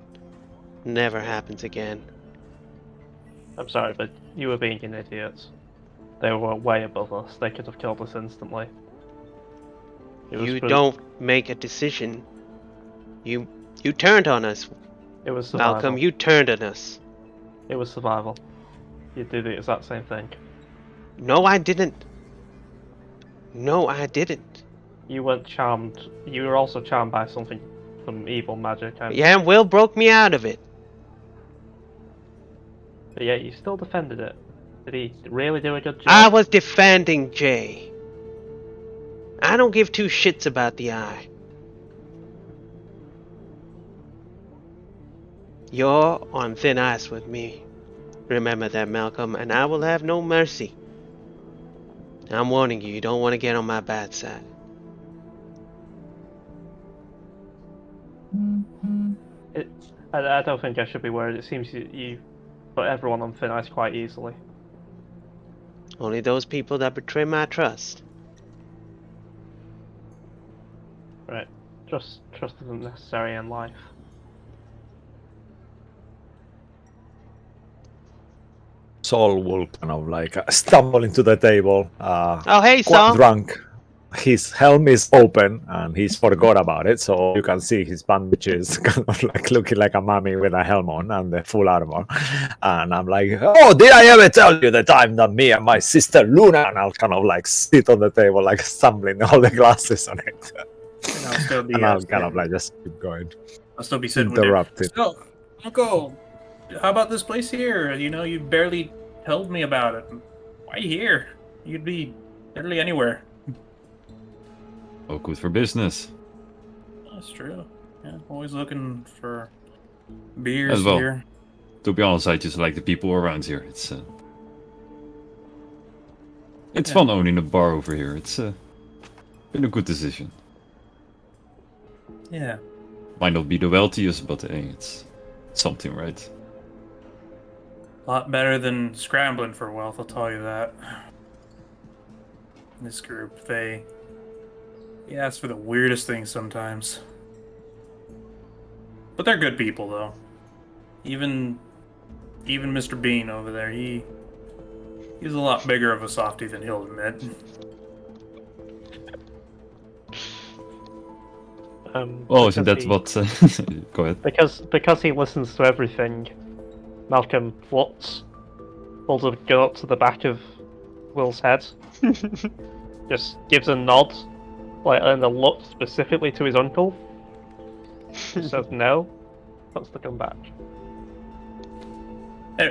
never happens again. I'm sorry, but you were being an idiot. They were way above us. They could have killed us instantly. You don't make a decision. You turned on us, It was survival. Malcolm. You turned on us. It was survival. You did the exact same thing. No, I didn't. No, I didn't. You weren't charmed. You were also charmed by something, some evil magic. And, Yeah, and Will broke me out of it. But yeah, you still defended it. Did he really do a good job? I was defending Jay. I don't give two shits about the eye. You're on thin ice with me. Remember that, Malcolm, and I will have no mercy. I'm warning you, you don't want to get on my bad side. I don't think I should be worried. It seems you put everyone on thin ice quite easily. Only those people that betray my trust. Right. Trust isn't necessary in life. Saul will kind of like stumble into the table. Oh, hey, Quite Saul. drunk. His helm is open and he's forgot about it, so you can see his bandages kind of like looking like a mummy with a helm on and the full armor. And I'm like, oh, did I ever tell you the time that me and my sister Luna? And I'll kind of like sit on the table, like stumbling all the glasses on it. And I'll still be. And I'll kind of like just keep going. I'll still be sitting with Interrupted. you. So, Uncle, how about this place here? You know, you barely told me about it. Why here? You'd be literally anywhere. Oh, good for business. That's true. Yeah, always looking for beers As well. here. To be honest, I just like the people around here. It's Yeah. fun owning a bar over here. It's been a good decision. Yeah. Might not be the wealthiest, but hey, it's something, right? A lot better than scrambling for wealth, I'll tell you that. This group, they ask for the weirdest things sometimes. But they're good people, though. Even Mr. Bean over there, he's a lot bigger of a softie than he'll admit. Well, isn't that because what? Go ahead. because he listens to everything, Malcolm fluts, holds a gun up to the back of Will's head, just gives a nod, like and a look specifically to his uncle. He says no, puts the gun back.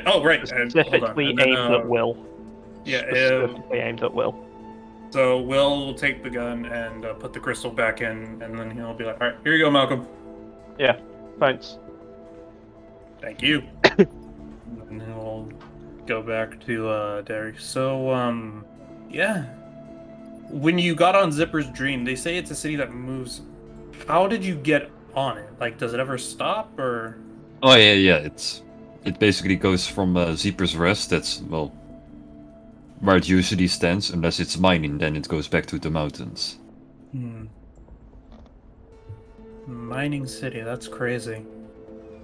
Oh, right. Hold on. Specifically And then, aimed at Will. Yeah, Specifically aimed at Will. so Will will take the gun and put the crystal back in, and then he'll be like, alright, here you go, Malcolm. Yeah, thanks. Thank you. And he'll go back to Derek. So, yeah. When you got on Zipper's Dream, they say it's a city that moves. How did you get on it? Like, does it ever stop, or? Oh yeah. It basically goes from Zeeper's Rest. That's well where it usually stands, unless it's mining. Then it goes back to the mountains. Mining city. That's crazy.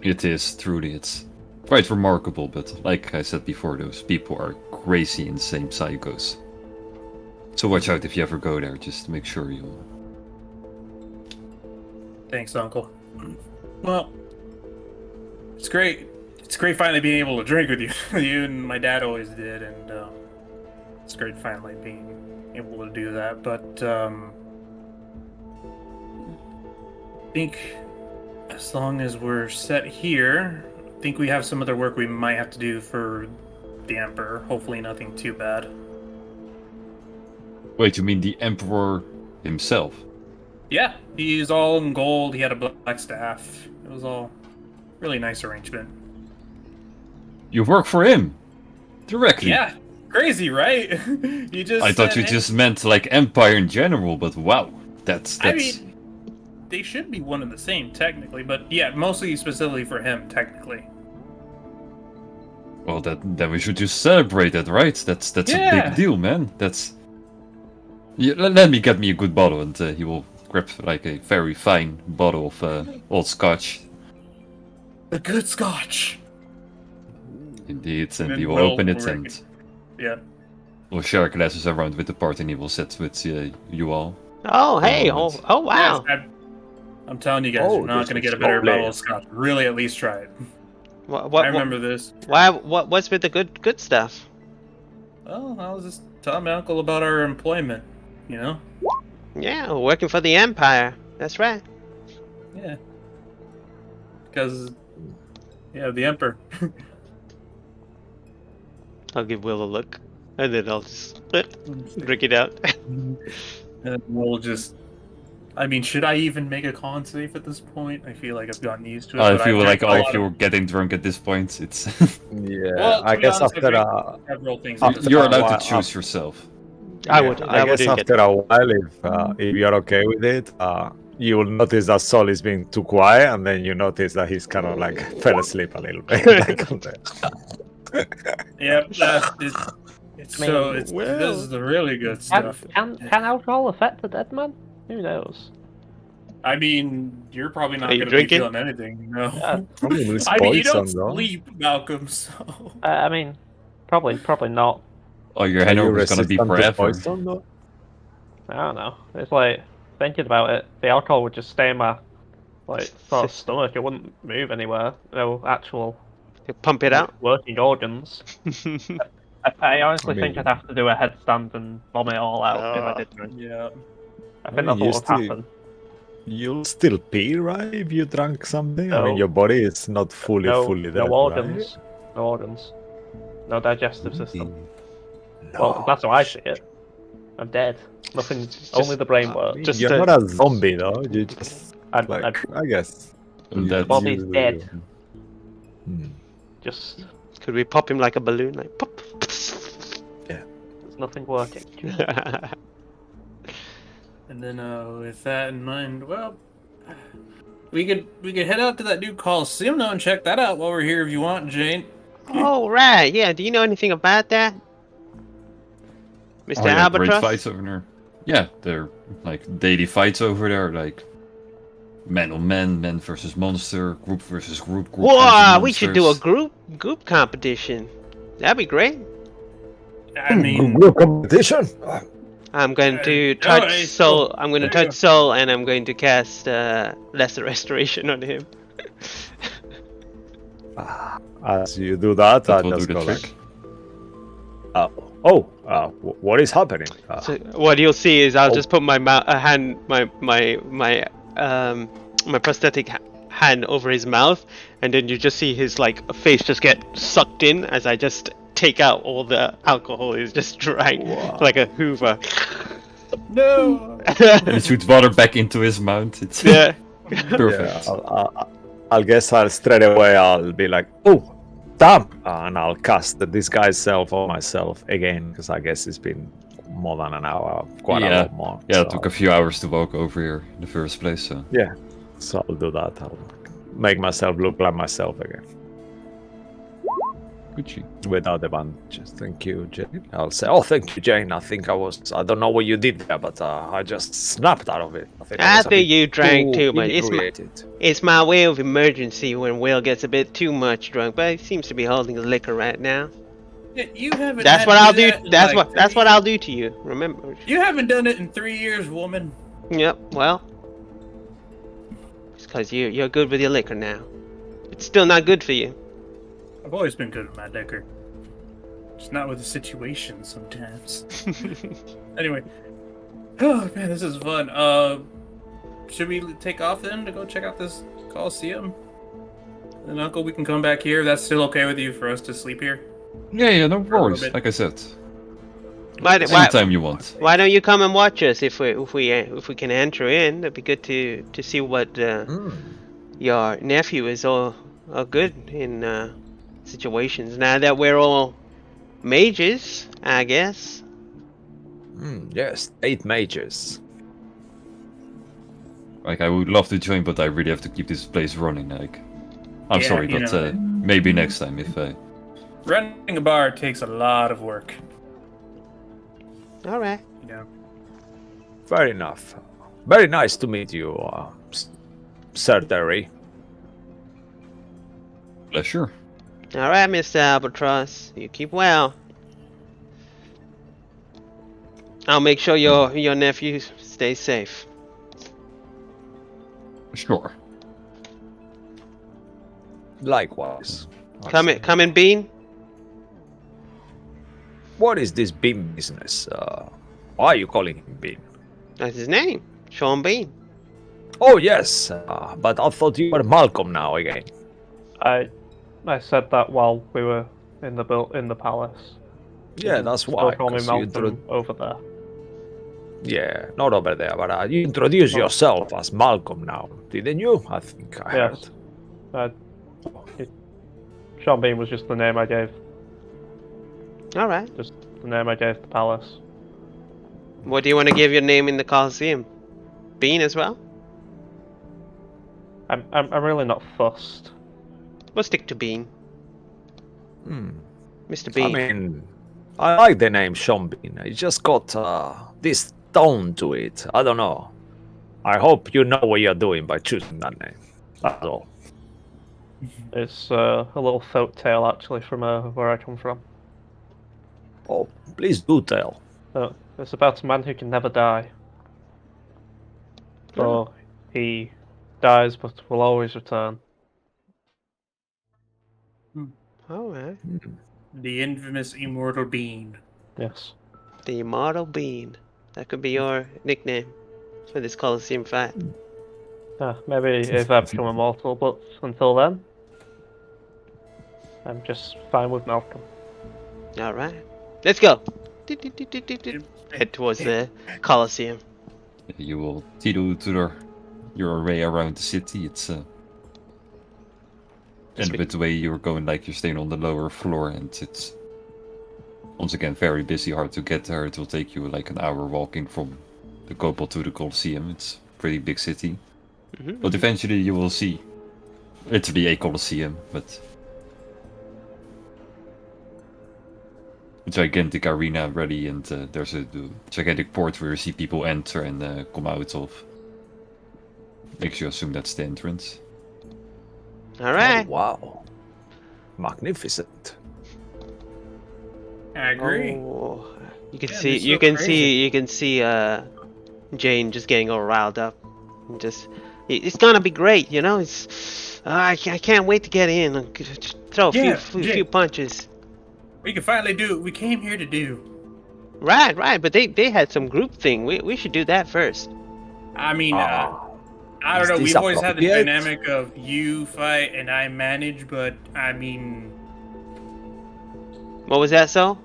It is truly. It's quite remarkable, but like I said before, those people are crazy, insane psychos. So watch out if you ever go there, just make sure you... Thanks, Uncle. Well, it's great. It's great finally being able to drink with you. You and my dad always did, and it's great finally being able to do that. But I think as long as we're set here, I think we have some other work we might have to do for the Emperor. Hopefully nothing too bad. Wait, you mean the Emperor himself? Yeah, he's all in gold. He had a black staff. It was all really nice arrangement. You work for him? Directly? Yeah, crazy, right? You just. I thought you just meant like Empire in general, but wow. That's... I mean, they should be one and the same, technically, but yeah, mostly specifically for him, technically. Well, then we should just celebrate that, right? That's a Yeah. big deal, man. That's... Yeah, let me get me a good bottle, and he will grab like a very fine bottle of old scotch. The good scotch! Indeed, and then he will we'll open it rank and Yeah. we'll share glasses around with the party, and he will sit with you all. Oh, hey! Oh, Oh, wow! Yes, I'm telling you guys, Oh, you're not this going to is get a better lovely. bottle of scotch. Really, at least try it. What? I remember this. What's with the good stuff? Oh, I was just telling my uncle about our employment, you know? Yeah, working for the Empire. That's right. Yeah. Because, yeah, the Emperor. I'll give Will a look, and then I'll just drink it out. And we'll just... I mean, should I even make a con save at this point? I feel like I've gotten used to it. I but feel I've like drank a lot if of- you're getting drunk at this point, it's... Yeah, Well, to I be guess honest, I've after drank several things. after at this you're point. allowed while, to choose yourself. I yeah, would. I guess wouldn't after a while, if you're okay with it, you will notice that Sol is being too quiet, and then you notice that he's kind of like fell asleep a little bit. Like, on the- Yep, it's I mean, so it's this is the really good stuff. Can alcohol affect the dead man? Who knows? I mean, you're probably not Are you going to be drinking? feeling anything, no. Probably it's I mean, you don't poison, though. sleep, Malcolm. So I mean, probably not. Oh, your Are you hangover is gonna be resistant to forever. poison, though? I don't know. It's like thinking about it. The alcohol would just stay in my like sort of stomach. It wouldn't move anywhere. No actual Pump it out. working organs. I honestly I mean- think I'd have to do a headstand and vomit all out if I did drink. yeah, I I think mean, that's what would happen. You'll still pee, right? If you drank something, I mean, No. your body is not fully dead, No organs. No organs. No digestive right? system. No. Well, that's how I see it. I'm dead. Nothing. Only the brain works. just You're a- not a zombie, though. You just I'd I guess. And you- that's- Body's you- dead. Hmm. Just Could we pop him like a balloon? Like pop. there's nothing working. and then with that in mind, well, we could head out to that new Coliseum now and check that out while we're here if you want, Jane. Oh right, yeah. Do you know anything about that, Mr. Oh, yeah, great Albatross? fights over there. Yeah, they're like daily fights over there, like man on man, man versus monster, group versus group. Whoa, versus we should do a monsters. group competition. That'd be great. I mean, Group competition. I'm going to no, touch it's Soul. cool. I'm going to There you touch Soul, and I'm going to cast Lesser Restoration on him. As you do that, That I will do just the go trick. like, what is happening? So what you'll see is I'll Oh. just put my my prosthetic hand over his mouth, and then you just see his like face just get sucked in as I just take out all the alcohol. Is just drying Wow. like a Hoover. no. And it shoots water back into his mouth. It's Yeah. perfect. Yeah, I'll guess I'll straight away. I'll be like, oh, damn, and I'll cast the disguise self on myself again because I guess it's been more than an hour, quite a Yeah. lot more. Yeah, so, it took a few hours to walk over here in the first place, so... Yeah, so I'll do that. I'll make myself look like myself again. Gucci. Without advantages. Thank you, Jane. I'll say, oh, thank you, Jane. I don't know what you did there, but I just snapped out of it. I was a think bit you drank too much. inebriated. It's my way of emergency when Will gets a bit too much drunk, but he seems to be holding his liquor right now. Yeah, you haven't. That's had what to I'll do do. that in, That's like, what 3 I'll do to you. Remember. You haven't done it in 3 years, woman. Yep. Well, it's because you're good with your liquor now. It's still not good for you. I've always been good with my liquor. Just not with the situation sometimes. Anyway. Oh man, this is fun. Should we take off then to go check out this Coliseum? And Uncle, we can come back here. That's still okay with you for us to sleep here? Yeah, no For a little worries. bit. Like I said, Why anytime you want. don't you come and watch us if we can enter in? It'd be good to see what your nephew is all good in situations. Now that we're all mages, I guess. Yes, 8 mages. Like, I would love to join, but I really have to keep this place running. Like, I'm Yeah, sorry, you but know. maybe next time if I. Running a bar takes a lot of work. All right. You know. Fair enough. Very nice to meet you, Sir Terry. Pleasure. All right, Mr. Albatross. You keep well. I'll make sure your nephew stays safe. Sure. Likewise. Come in, Bean. What is this Bean business? Why are you calling him Bean? That's his name, Sean Bean. Oh yes, but I thought you were Malcolm now again. I said that while we were in the palace. Yeah, that's Still why. call me 'cause you Malcolm over there. Yeah, not over there, but you introduced yourself as Malcolm now, didn't you? I think I Yes. heard. Sean Bean was just the name I gave. All right. Just the name I gave the palace. What do you want to give your name in the Coliseum? Bean as well? I'm really not fussed. We'll stick to Bean. Mr. I Bean. mean, I like the name Sean Bean. It just got this tone to it. I don't know. I hope you know what you're doing by choosing that name. That's all. It's a little folk tale actually from where I come from. Oh, please do tell. It's about a man who can never die. So he dies but will always return. All right. The infamous immortal bean. Yes. The Immortal Bean. That could be your nickname for this Coliseum fight. Maybe if I become immortal, but until then, I'm just fine with Malcolm. All right. Let's go. Head towards the Coliseum. You will teeter to your array around the city. It's and with the way you're going, like you're staying on the lower floor, and it's once again very busy, hard to get there. It will take you like an hour walking from the Copel to the Colosseum. It's a pretty big city, but eventually you will see literally a Colosseum, but a gigantic arena ready, and there's a gigantic port where you see people enter and come out of. Makes you assume that's the entrance. All right. Oh, wow. Magnificent. I agree. Oh, you can Yeah, see. they're so You can crazy. see. You can see. Jane just getting all riled up. And just. It's gonna be great, you know. It's. I can't wait to get in. Just throw a Yeah, few Jane. punches. We can finally do what we came here to do. Right. But they had some group thing. We should do that first. I mean, I Is don't know. this We've always had the appropriate? dynamic of you fight and I manage, but I mean, What was that, so?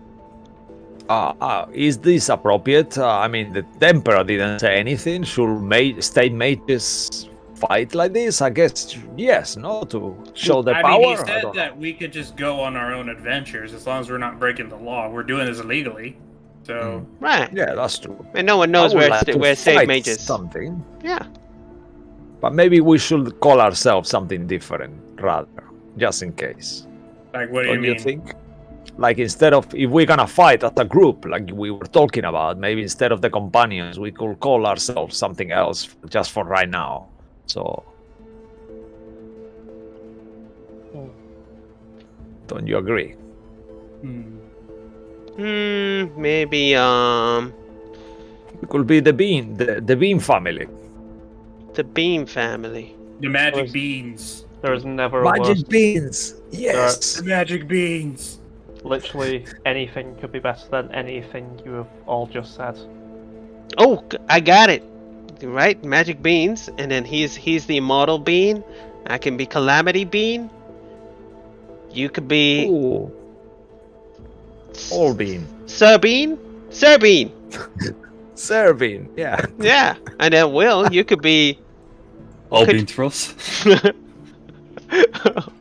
Is this appropriate? I mean, the Emperor didn't say anything. Should state mages fight like this? I guess yes, no, to show the I power. mean, he I said don't- that we could just go on our own adventures as long as we're not breaking the law. We're doing this illegally, so Right. Yeah, that's true. And no one I knows would where like to where safe fight mages. something, Yeah. but maybe we should call ourselves something different rather, just in case. like, what do you Don't you mean? think? like instead of if we're gonna fight as a group, like we were talking about, maybe instead of the companions, we could call ourselves something else just for right now. So, don't you agree? Maybe It could be the Bean family. the Beam family. The magic Was- beans. There is never a worse. Magic beans. Yes. The magic beans. Literally anything could be better than anything you have all just said. Oh, I got it. Right, magic beans, and then he's the immortal bean. I can be Calamity Bean. You could be Ooh, all bean. Sir Bean. Sir Bean. Serving. Yeah. Yeah, and then Will, you could be. All Could- bean truss.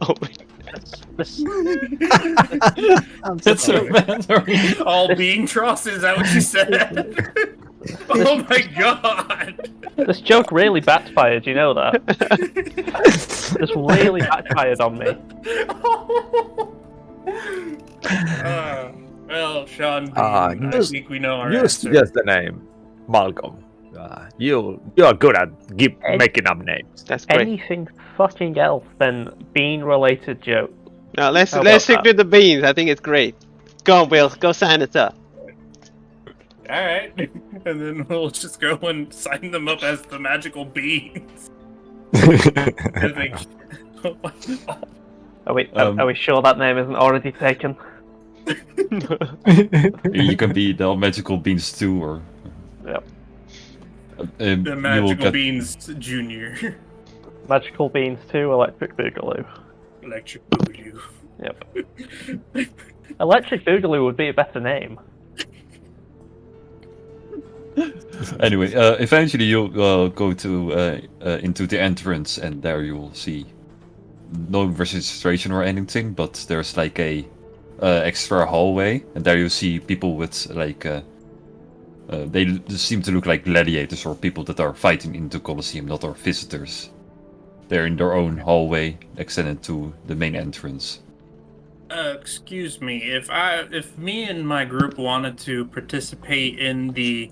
Oh, This, That's so bad. All bean truss, is that what you said? Oh my god! this joke really backfired, you know that? This really backfired on me. Well, Sean Bean, Ah, I you- think we know our You answer. suggest the name, Malcolm. You are good at making up names. That's great. Anything fucking else than bean-related joke. Now let's How stick about to the beans. I think it's great. Go on, Will. Go sign us up. Alright. And then we'll just go and sign them up as the magical beans. I think. Are we sure that name isn't already taken? You can be the magical beans too, or Yep. The you will magical get beans junior. Magical Beans 2, Electric Boogaloo. Electric Boogaloo. Yep. Electric Boogaloo would be a better name. Anyway, eventually you'll go to into the entrance, and there you will see no registration or anything, but there's like a extra hallway, and there you see people with like they seem to look like gladiators or people that are fighting in the Colosseum, not our visitors. They're in their own hallway extended to the main entrance. Excuse me, if me and my group wanted to participate in the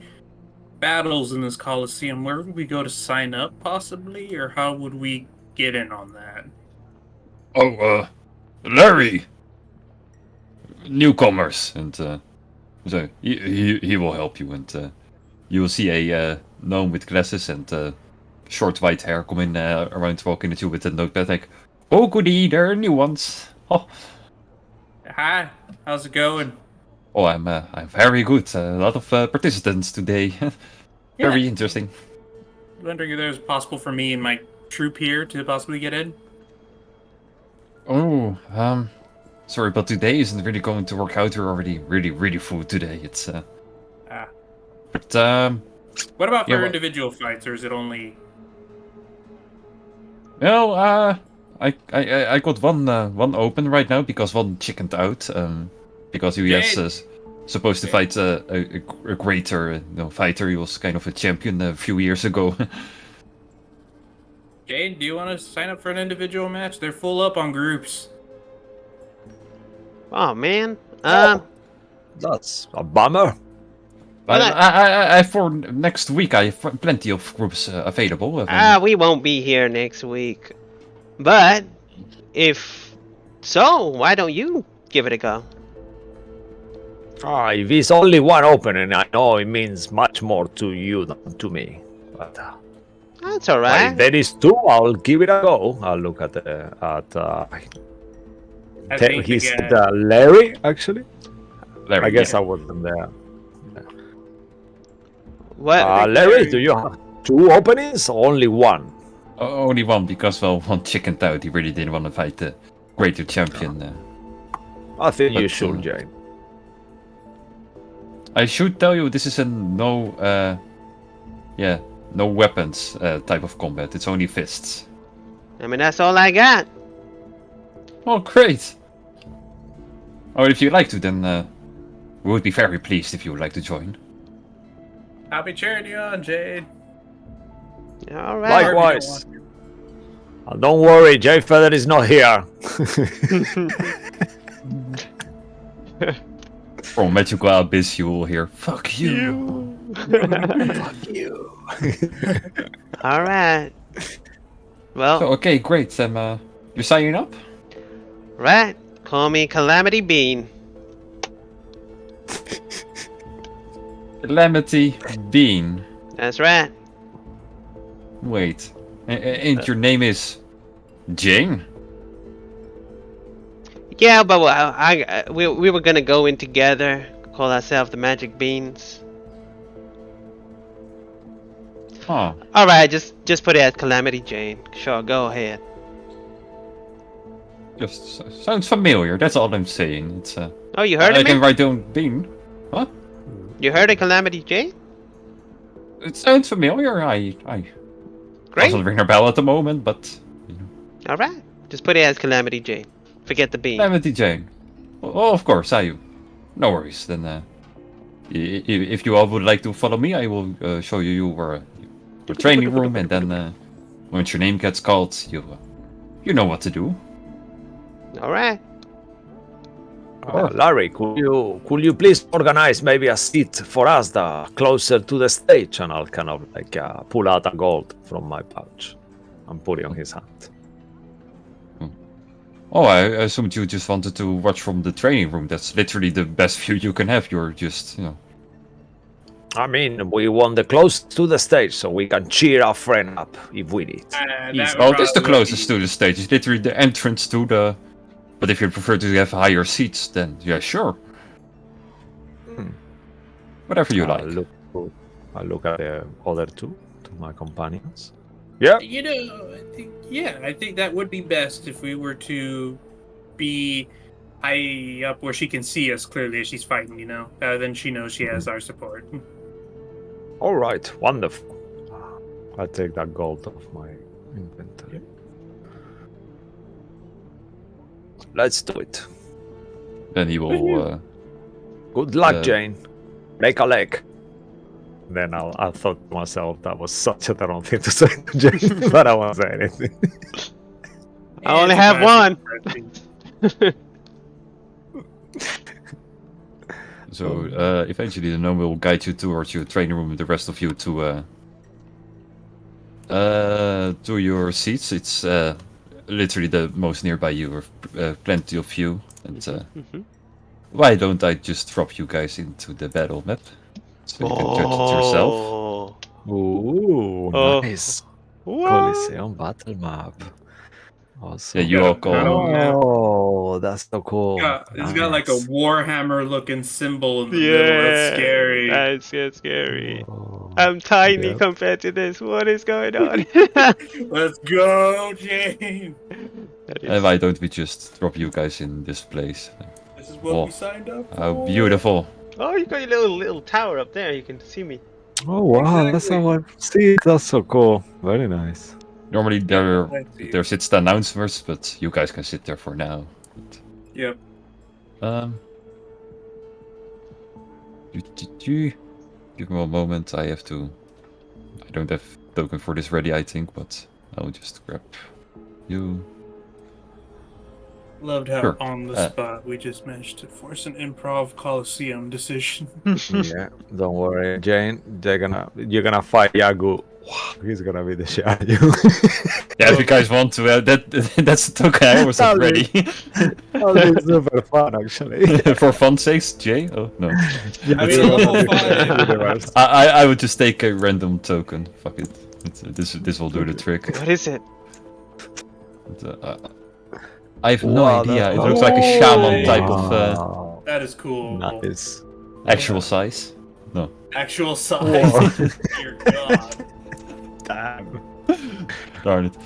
battles in this Coliseum, where would we go to sign up, possibly, or how would we get in on that? Oh, Larry! Newcomers! And so he will help you, and you will see a gnome with glasses and short white hair come in around walking at you with a notepad like, "Oh goody, there are new ones! Oh, Hi, how's it going? oh I'm very good. A lot of participants today. Very interesting." Wondering if there's possible for me and my troop here to possibly get in? Oh, sorry, but today isn't really going to work out. We're already really full today. It's but What about for Yeah, well- individual fights, or is it only... well, I got one open right now because one chickened out. Because he was supposed to fight a greater fighter. He was kind of a champion a few years ago. Jade, do you want to sign up for an individual match? They're full up on groups. Oh man. That's a bummer. Well, I for next week I have plenty of groups available. We won't be here next week. But if so, why don't you give it a go? If it's only one opening, I know it means much more to you than to me. But That's all if right. there is two, I'll give it a go. I'll look at I think he again, said Larry, actually. Larry, I guess yeah. I wasn't there. What? Larry, do you have two openings or only one? Only one, because well, one chickened out. He really didn't want to fight the greater champion. I think you But, should, Jane. I should tell you, this is a no weapons type of combat. It's only fists. I mean, that's all I got. Oh, great! Oh, if you'd like to, then we would be very pleased if you would like to join. I'll be cheering you on, Jade. All right. Likewise. Don't worry, Jay Feather is not here. From magical abyss, you will hear "fuck you." Fuck you. All right. Well, So okay, great. You're signing up. right. Call me Calamity Bean. Calamity Bean. That's right. Wait, and your name is Jane? Yeah, but we were gonna go in together. Call ourselves the Magic Beans. Huh. All right, just put it as Calamity Jane. Sure, go ahead. Just sounds familiar. That's all I'm saying. It's Oh, you heard I of can me? write down Bean. Huh? You heard of Calamity Jane? It sounds familiar. I Great. doesn't ring a bell at the moment, but All right, just put it as Calamity Jane. Forget the bean. Calamity Jane. Oh, of course, no worries. Then, if you all would like to follow me, I will show you your training room, and then once your name gets called, you know what to do. All right. Larry, could you please organize maybe a seat for us closer to the stage, and I'll kind of like pull out a gold from my pouch and put it on his hand. Oh, I assumed you just wanted to watch from the training room. That's literally the best view you can have. You're just, I mean, we want the closest to the stage so we can cheer our friend up if we need. Easy. Oh, this is the closest to the stage. It's literally the entrance to the. But if you prefer to have higher seats, then yeah, sure. Whatever you like. I'll look at the other two, to my companions. Yeah. You know, I think that would be best if we were to be high up where she can see us clearly as she's fighting, you know? Then she knows she has our support. All right, wonderful. I'll take that gold off my inventory. Let's do it. Then he will. Good luck, Jane. Break a leg. Then I thought to myself that was such a wrong thing to say to Jane, but I won't say anything. I only have one. So eventually the gnome will guide you towards your training room, and the rest of you to your seats. It's literally the most nearby you. Plenty of you. And why don't I just drop you guys into the battle map so you can judge it yourself? Ooh, Oh. nice. What? Coliseum battle map. Awesome. Yeah, you all call. Oh, that's so cool. It's got like a Nice. Warhammer looking symbol in the middle. That's scary. That's scary. Oh, I'm tiny yeah. compared to this. What is going on? Let's go, Jane. And why don't we just drop you guys in this place? This is what we signed up for. How beautiful. Oh, you got your little tower up there. You can see me. Oh wow, that's how I see it. That's so cool. Very nice. Normally there sits the announcers, but you guys can sit there for now. Yep. Give me a moment. I don't have token for this ready, I think, but I'll just grab you. Loved how Sure. on the spot we just managed to force an improv Coliseum decision. Yeah, don't worry, Jane. You're gonna fight Yagu. Wow, he's gonna be the shit out of you. Yeah, if you guys want to, that's the token I was That'll ready. That'll be super fun, actually. For fun's sakes, Jay? Oh, no. I mean, level 5. I would just take a random token. Fuck it. This will do the trick. What is it? I have no Wow, idea. It that's looks like a shaman type of That is cool. Nice. actual size. No. Actual size. Dear God. Damn. Darn it.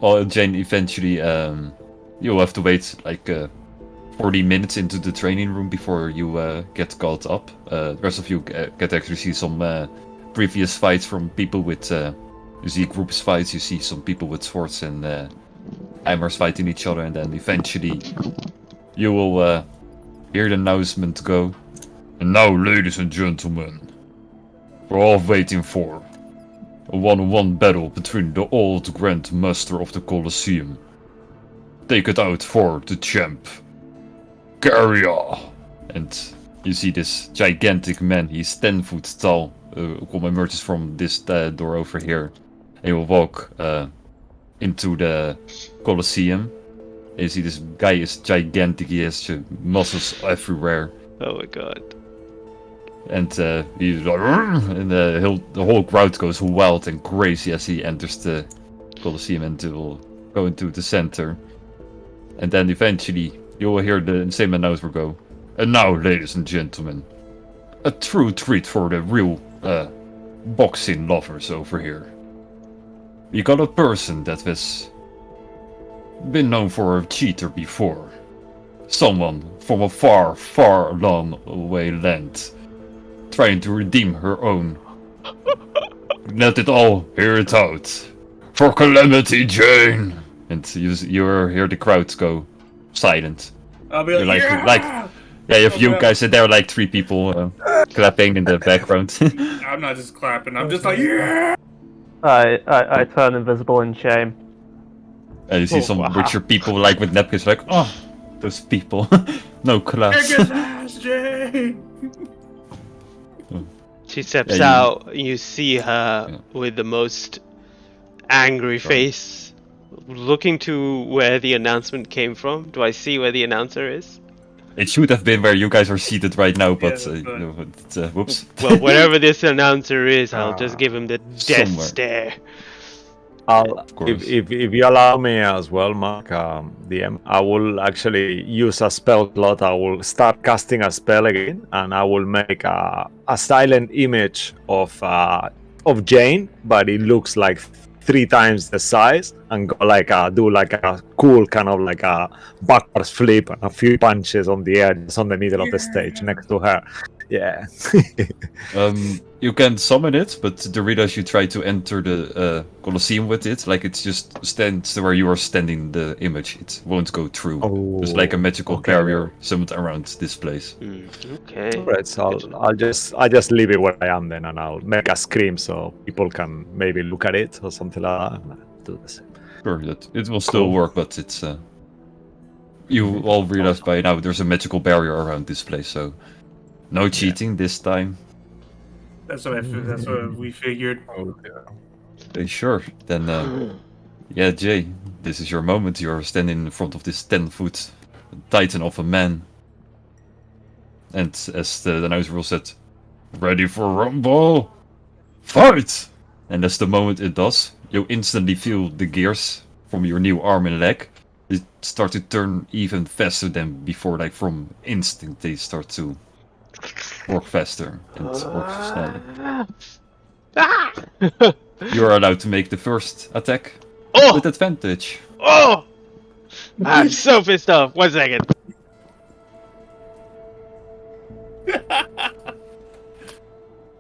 Well, Jane, eventually, you'll have to wait like 40 minutes into the training room before you get called up. The rest of you get to actually see some previous fights from people with. You see groups fights. You see some people with swords and hammers fighting each other, and then eventually you will hear the announcement go. And now, ladies and gentlemen, we're all waiting for a one-on-one battle between the old Grand Master of the Colosseum. Take it out for the champ, Garia, and you see this gigantic man. He's 10 foot tall. Emerges from this door over here. He will walk into the Colosseum. And you see this guy is gigantic. He has muscles everywhere. Oh my god. And he's like, and the whole crowd goes wild and crazy as he enters the Colosseum and will go into the center. And then eventually you will hear the same announcer go, and now, ladies and gentlemen, a true treat for the real boxing lovers over here. We got a person that has been known for a cheater before. Someone from a far, far long away land, trying to redeem her own. Let it all hear it out. For Calamity Jane! And you hear the crowds go silent. I'll be You're like, yeah, if you guys sit there like 3 people clapping in the background. I'm not just clapping. I'm just like, yeah. I turn invisible in shame. And you see some richer people like with napkins like, oh, those people. No class. Kick his ass, Jay. She steps out. You see her with the most angry face, looking to where the announcement came from. Do I see where the announcer is? It should have been where you guys are seated right now, but whoops. Well, wherever this announcer is, I'll just give him the death somewhere. stare. If you allow me as well, Mark, DM, I will actually use a spell slot. I will start casting a spell again, and I will make a silent image of Jane, but it looks like 3 times the size, and go like do like a cool kind of like a backwards flip and a few punches on the air, just on the middle of the stage next to her. Yeah. You can summon it, but the readers you try to enter the Colosseum with it, like it just stands where you are standing the image. It won't go through. There's like a magical barrier summoned around this place. Okay. Right, so I'll just leave it where I am then, and I'll make a scream so people can maybe look at it or something like that. And do the same. Sure, it will still work, but it's you all realize by now there's a magical barrier around this place, so no cheating this time. That's what we figured. Sure, then yeah, Jay, this is your moment. You're standing in front of this 10-foot titan of a man. And as the announcer will said, ready for rumble, fight! And as the moment it does, you instantly feel the gears from your new arm and leg. They start to turn even faster than before, like from instinct they start to work faster and work sneller. You're allowed to make the first attack with advantage. Oh! I'm so pissed off. 1 second.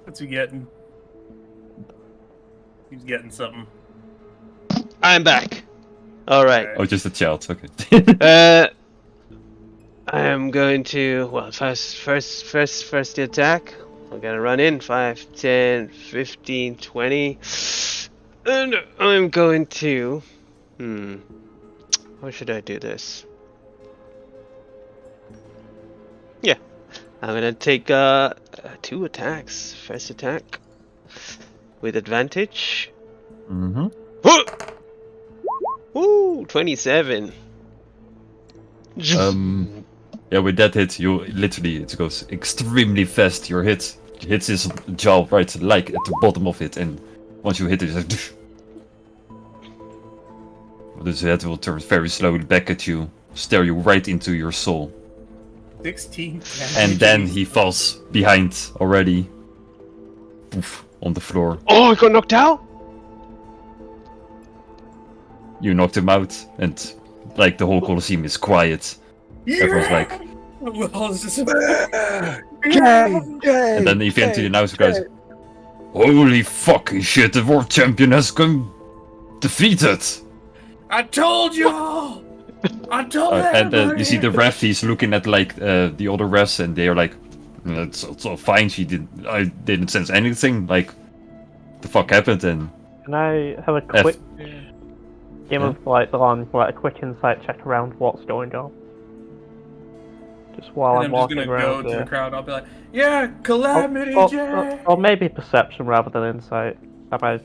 What's he getting? He's getting something. I'm back. All right. Oh, just a child. Okay. I am going to first the attack. I'm gonna run in 5, 10, 15, 20, and I'm going to. How should I do this? Yeah, I'm gonna take 2 attacks. First attack with advantage. Ooh, 27. Yeah, with that hit, you literally, it goes extremely fast. Your hit hits his jaw right, like at the bottom of it, and once you hit it, it's like, his head will turn very slowly back at you, stare you right into your soul. 16. And then he falls behind already, poof, on the floor. Oh, I got knocked out. You knocked him out, and like the whole Colosseum is quiet. Everyone's like, and then eventually the announcer goes, holy fucking shit, the world champion has come defeated! I told you! I told and you see the ref, he's looking at like the other refs, and they're like, it's all fine, I didn't sense anything, like, the fuck happened, and... Can I have a quick game of like a quick insight check around what's going on? Just while And I'm I'm just walking gonna go around to the here. crowd. I'll be like, "Yeah, Calamity Jane." Or maybe perception rather than insight. Am I?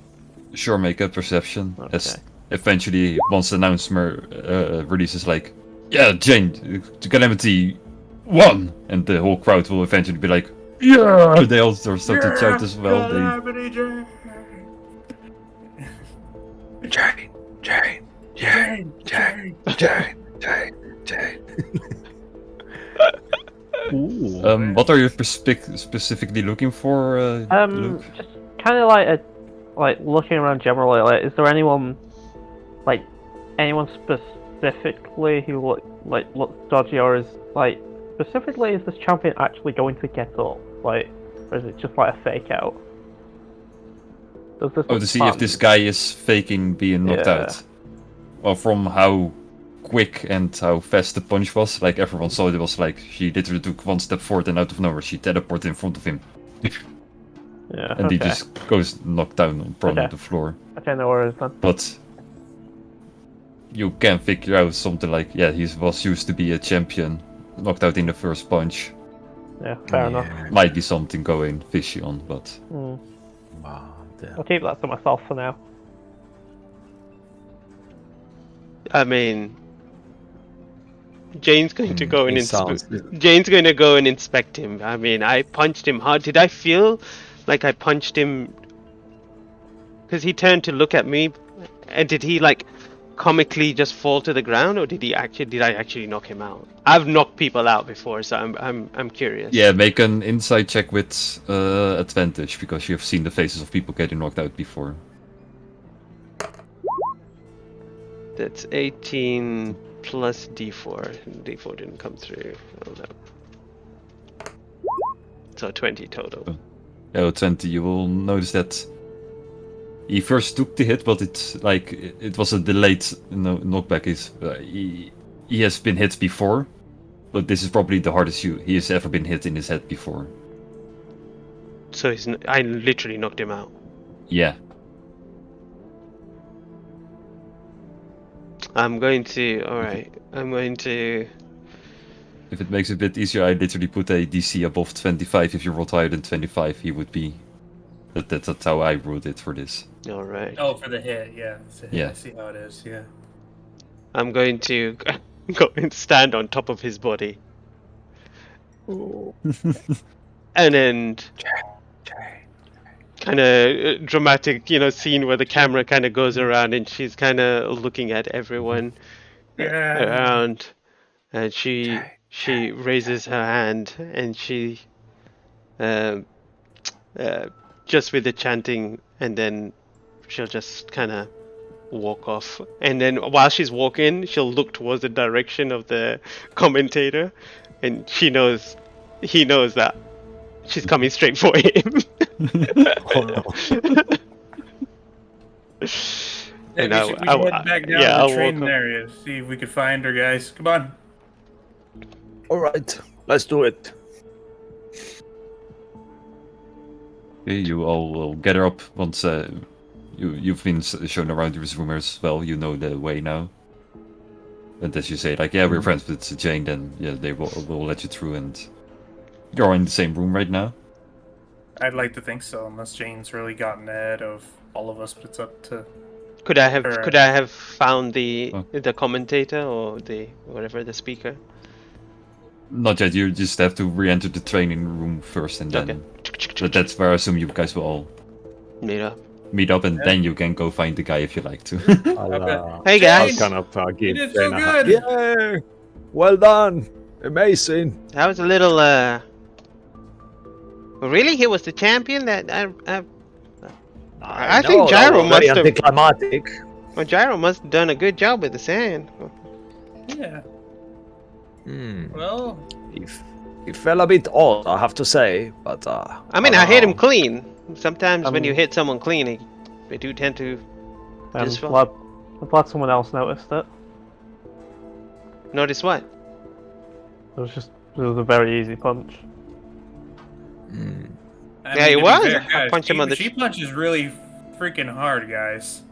Sure, make a perception. As Okay. eventually, once the announcer releases, like, yeah, Jane, the Calamity won! And the whole crowd will eventually be like, yeah! They all start to shout as well. They, Calamity Jane. Jane, Jane, Jane, Jane. Jane, Jane, Jane. what are you specifically looking for, Luke? Just kind of like looking around generally. Like, is there anyone specifically who looks dodgy, or is specifically is this champion actually going to get up? Like, or is it just like a fake out? Does this Oh, look to see fun? if this guy is faking being knocked Yeah. out. Well, from how quick and how fast the punch was, like everyone saw it was like she literally took one step forward and out of nowhere she teleported in front of him. Yeah. And okay. he just goes knocked down prone on the floor. Okay, no worries then. But you can figure out something like, yeah, he was used to be a champion, knocked out in the first punch. Yeah, fair enough. Might be something going fishy on, but Mm. Wow, damn. I'll keep that to myself for now. I mean, Jane's going to go and sounds- Jane's going to go and inspect him. I mean, I punched him hard. Did I feel like I punched him? Because he turned to look at me, and did he like comically just fall to the ground, or did I actually knock him out? I've knocked people out before, so I'm curious. yeah, make an insight check with advantage because you have seen the faces of people getting knocked out before. That's 18 plus D4. D4 didn't come through. Hold up. So 20 total. Oh, 20, you will notice that he first took the hit, but it was a delayed knockback. He has been hit before, but this is probably the hardest he has ever been hit in his head before. So I literally knocked him out. Yeah. I'm going to. If it makes it a bit easier, I literally put a DC above 25. If you rolled higher than 25, he would be. That's how I ruled it for this. All right. Oh, for the hit, yeah. It's a hit. Yeah. I see how it is, yeah. I'm going to go and stand on top of his body. And then kind of dramatic, scene where the camera kind of goes around and she's kind of looking at everyone around, and she raises her hand and she just with the chanting, and then she'll just kind of walk off, and then while she's walking she'll look towards the direction of the commentator, and he knows that she's coming straight for him. Oh, no. And we should head back down to I'll the training walk up. area, see if we could find her, guys. Come on. All right, let's do it. Okay, you all will gather up once you've been shown around this room as well. You know the way now. And as you say, like, yeah, we're friends with Jane, then yeah, they will let you through, and you're in the same room right now. I'd like to think so, unless Jane's really gotten ahead of all of us, but it's up to... Could I have Her. found the commentator or the speaker? Not yet. You just have to re-enter the training room first, and then that's where I assume you guys will all meet up, and then you can go find the guy if you like to. Hey guys, I'll kind of give You did so Jane a hand. good! Yeah, well done, amazing. that was a little really? He was the champion? I think Gyro must have. anticlimactic. Well, Gyro must have done a good job with the sand. Yeah, Hmm. well... It fell a bit odd, I have to say, but I mean, I hit him know. clean. Sometimes when you hit someone clean, they do tend to I'm Just glad someone else noticed it. notice what? It was a very easy punch. Hmm. Yeah, it to be was. fair, I guys, punched him on the she punches really freaking hard, guys.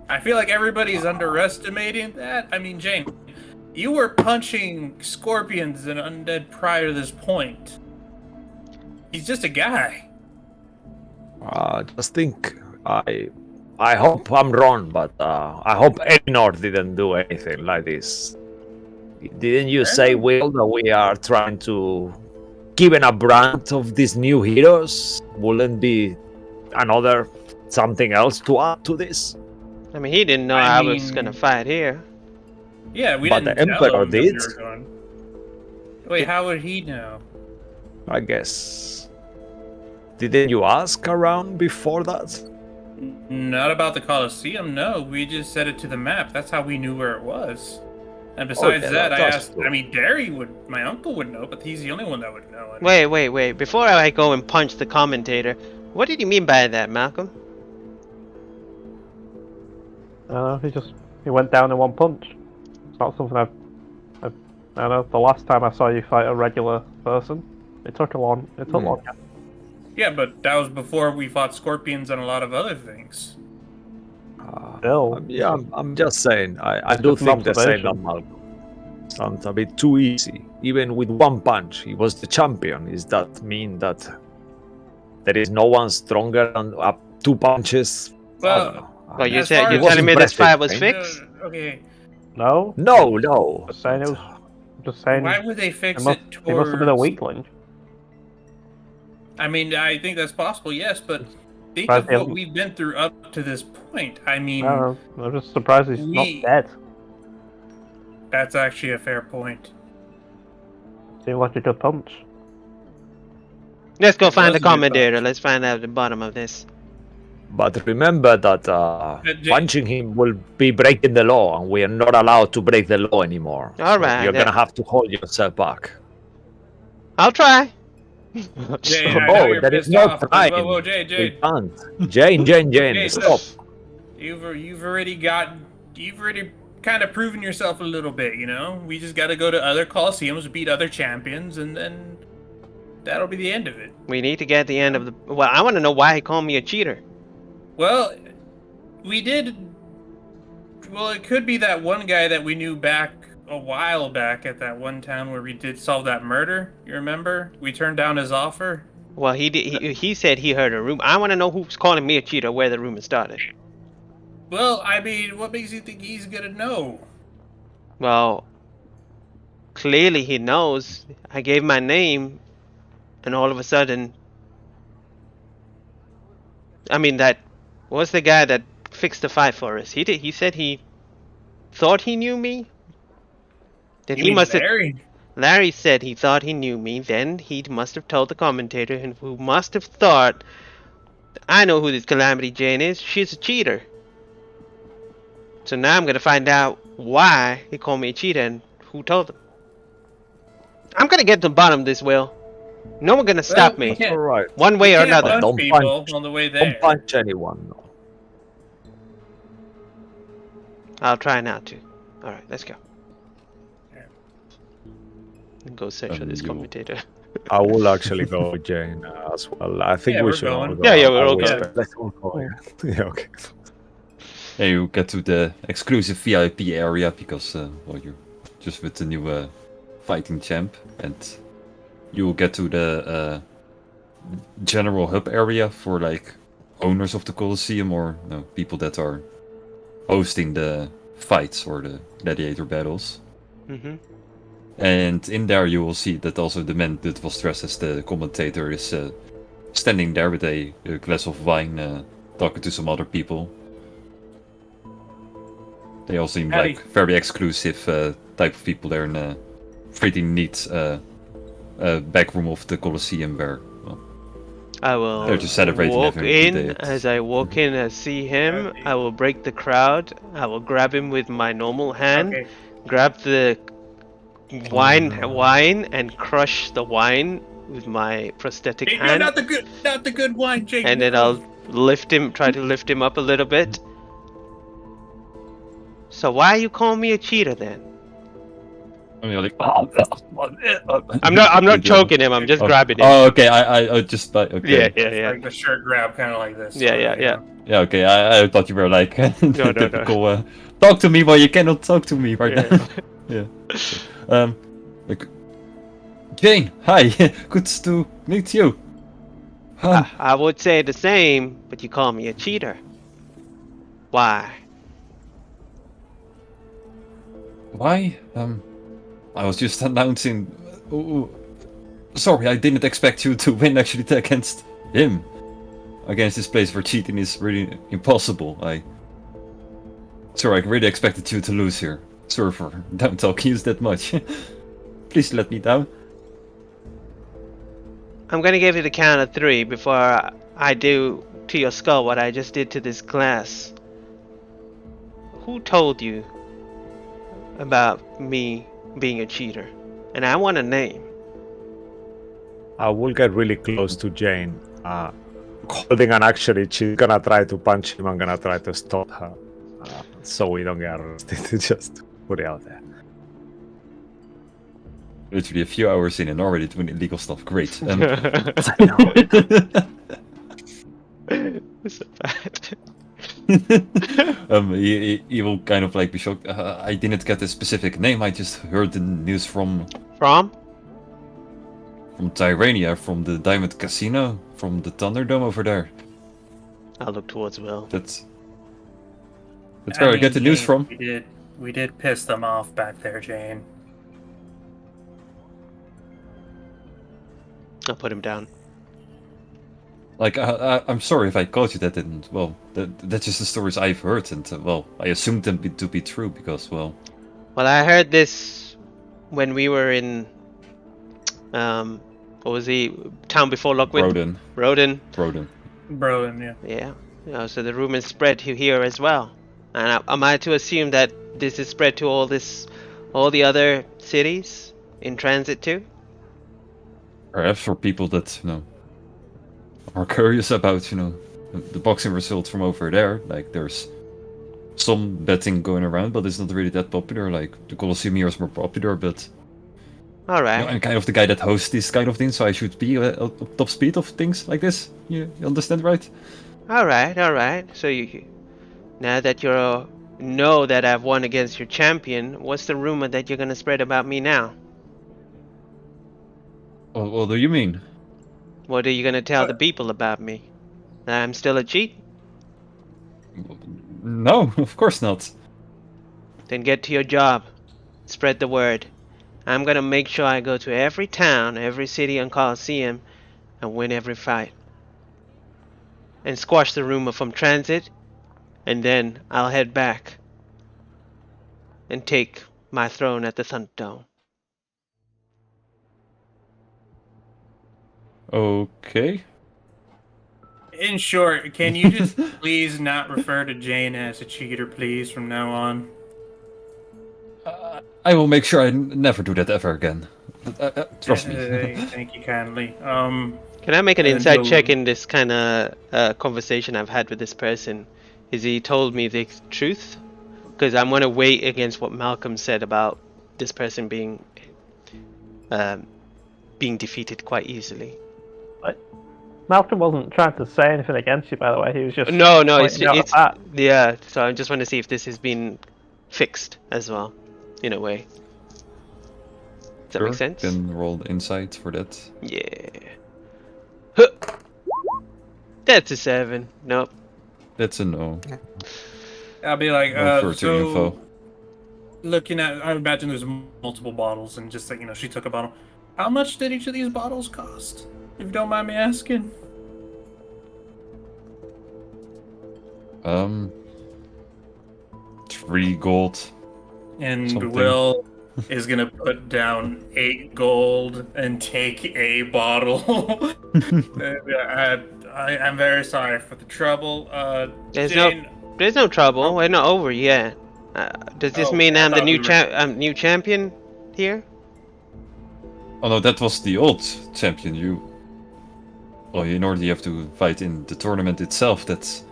I feel like everybody's underestimating that. I mean, Jane, You were punching scorpions and undead prior to this point. He's just a guy. Just think, I hope I'm wrong, but I hope Elinor didn't do anything like this. Didn't you say, Will, that we are trying to given a brand of these new heroes? Wouldn't be another something else to add to this? I mean, he didn't know I was gonna fight here. Yeah, we But didn't the tell Emperor him that we did. were going. Wait, how would he know? I guess. Didn't you ask around before that? Not about the Colosseum, no. We just set it to the map. That's how we knew where it was. And besides Okay, that, I that's asked. true. I mean, Derry would. My uncle would know, but he's the only one that would know. I mean, Wait. Before I go and punch the commentator, what did you mean by that, Malcolm? He went down in one punch. It's not something I know. The last time I saw you fight a regular person, it took long. Yeah, but that was before we fought scorpions and a lot of other things. Still, I'm just saying. I It's do just an think the same observation. that Malcolm. Sounds a bit too easy. Even with one punch, he was the champion. Does that mean that there is no one stronger than two punches? Well, Well, you As said far you're as- telling me this impressive, fight was right? fixed? Okay, no. No. Just saying it was. Just saying. why would they fix He it must have been a towards? weakling. I mean, I think that's possible, yes, but think But of they- what we've been through up to this point. I mean, No, I'm just surprised he's not dead. that's actually a fair point. Seemed like a good punch. Let's go It find was the a good commentator. punch. Let's find out the bottom of this. But remember that Jay- punching him will be breaking the law, and we are not allowed to break the law anymore. All right, You're then. gonna have to hold yourself back. I'll try. Jay, I know you're there is pissed no off. time. Whoa, Jay, We can't. Jane, Jay, stop. You've already kind of proven yourself a little bit, you know? We just got to go to other Colosseums, beat other champions, and then that'll be the end of it. We need to get the end of the. Well, I want to know why he called me a cheater. Well, we did. Well, it could be that one guy that we knew back a while back at that one town where we did solve that murder. You remember? We turned down his offer. Well, he did. He said he heard a rumor. I want to know who's calling me a cheater, where the rumor started. Well, I mean, what makes you think he's gonna know? Well, clearly he knows. I gave my name, and all of a sudden, I mean, that was the guy that fixed the fight for us. He did. He said he thought he knew me. Then You he mean must have. Larry? Larry said he thought he knew me. Then he must have told the commentator, and who must have thought, I know who this Calamity Jane is. She's a cheater. So now I'm gonna find out why he called me a cheater and who told him. I'm gonna get to the bottom of this, Will. No one gonna stop we me, can't- All right. one way or Can't another. punch Don't people punch. on the way there. Don't punch anyone. No. I'll try not to. All right, let's go. And go search for this you- commentator. I will actually go with Jane as well. I think Yeah, we we're should all going. go. Yeah, we're I all will going. spend- Let's all go. Yeah, okay. And you get to the exclusive VIP area because, well, you're just with the new fighting champ, and you will get to the general hub area for like owners of the Colosseum or people that are hosting the fights or the gladiator battles. Mm-hmm. And in there you will see that also the man that was dressed as the commentator is standing there with a glass of wine, talking to some other people. They all seem Howdy. like very exclusive type of people there in a pretty neat back room of the Colosseum where, well, I will they're just celebrating walk every day. in. As I walk in and see him, I will break the crowd. I will grab him with my normal hand, Okay. grab the wine and crush the wine with my prosthetic Hey, no, hand, not the good wine, Jake. and then no. I'll try to lift him up a little bit. So why you call me a cheater then? And you're like, I'm not choking him. I'm just grabbing him. Oh, okay. I just okay. Yeah. Like the shirt grab, kind of like this. Yeah. Yeah, okay. I thought you were like no. typical. Talk to me, but you cannot talk to me right Yeah. now. Yeah. So, like, Jane, hi. Good to meet you. I would say the same, but you call me a cheater. Why? Why? I was just announcing. Oh, sorry, I didn't expect you to win actually against him. Against this place where cheating is really impossible. Sorry, I really expected you to lose here. Sorry for down talking you that much. Please let me down. I'm gonna give you the count of 3 before I do to your skull what I just did to this glass. Who told you about me being a cheater? And I want a name. I will get really close to Jane, holding an actually. She's gonna try to punch him. I'm gonna try to stop her, so we don't get arrested. Just put it out there. Literally a few hours in and already doing illegal stuff. Great. So bad. He will kind of like be shocked. I didn't get a specific name. I just heard the news from From? Tyrania, from the Diamond Casino, from the Thunderdome over there. I'll look towards Will. That's where I get the news Jane, from. We did piss them off back there, Jane. I'll put him down. Like, I'm sorry if I caught you that didn't. Well, that's just the stories I've heard, and well, I assumed them to be true because, well. Well, I heard this when we were in, what was the town before Lockwood? Roden. Bro, yeah. Yeah. So the rumors spread to here as well. And am I to assume that this is spread to all the other cities in transit too? Perhaps for people that are curious about the boxing results from over there. Like, there's some betting going around, but it's not really that popular. Like, the Colosseum here is more popular, but All right. I'm kind of the guy that hosts these kind of things, so I should be at top speed of things like this. You understand, right? All right. So you now that you know that I've won against your champion, what's the rumor that you're gonna spread about me now? What do you mean? What are you gonna tell the people about me? That I'm still a cheat? No, of course not. Then get to your job. Spread the word. I'm gonna make sure I go to every town, every city on Colosseum, and win every fight. And squash the rumor from transit, and then I'll head back and take my throne at the Thunderdome. Okay. In short, can you just please not refer to Jane as a cheater, please, from now on? I will make sure I never do that ever again. Trust me. Thank you kindly. Can I make an And inside no- check in this kind of conversation I've had with this person? Is he told me the truth? Because I'm going to wait against what Malcolm said about this person being defeated quite easily. Malcolm wasn't trying to say anything against you, by the way. He was just No, it's pointing out the fact. yeah. So I just want to see if this has been fixed as well, in a way. Does that make sense? Can roll insight for that. Yeah. Huh. That's a 7. Nope. That's a no. I'll be like, No further so info. looking at, I imagine there's multiple bottles, and just like, she took a bottle. How much did each of these bottles cost? If you don't mind me asking. 3 gold. And Something. Will is gonna put down 8 gold and take a bottle. I'm very sorry for the trouble. There's Jane, no trouble. We're not over yet. Does this Oh, mean I I'm the thought new we were- I'm new champion here? Oh no, that was the old champion. In order you have to fight in the tournament itself. That's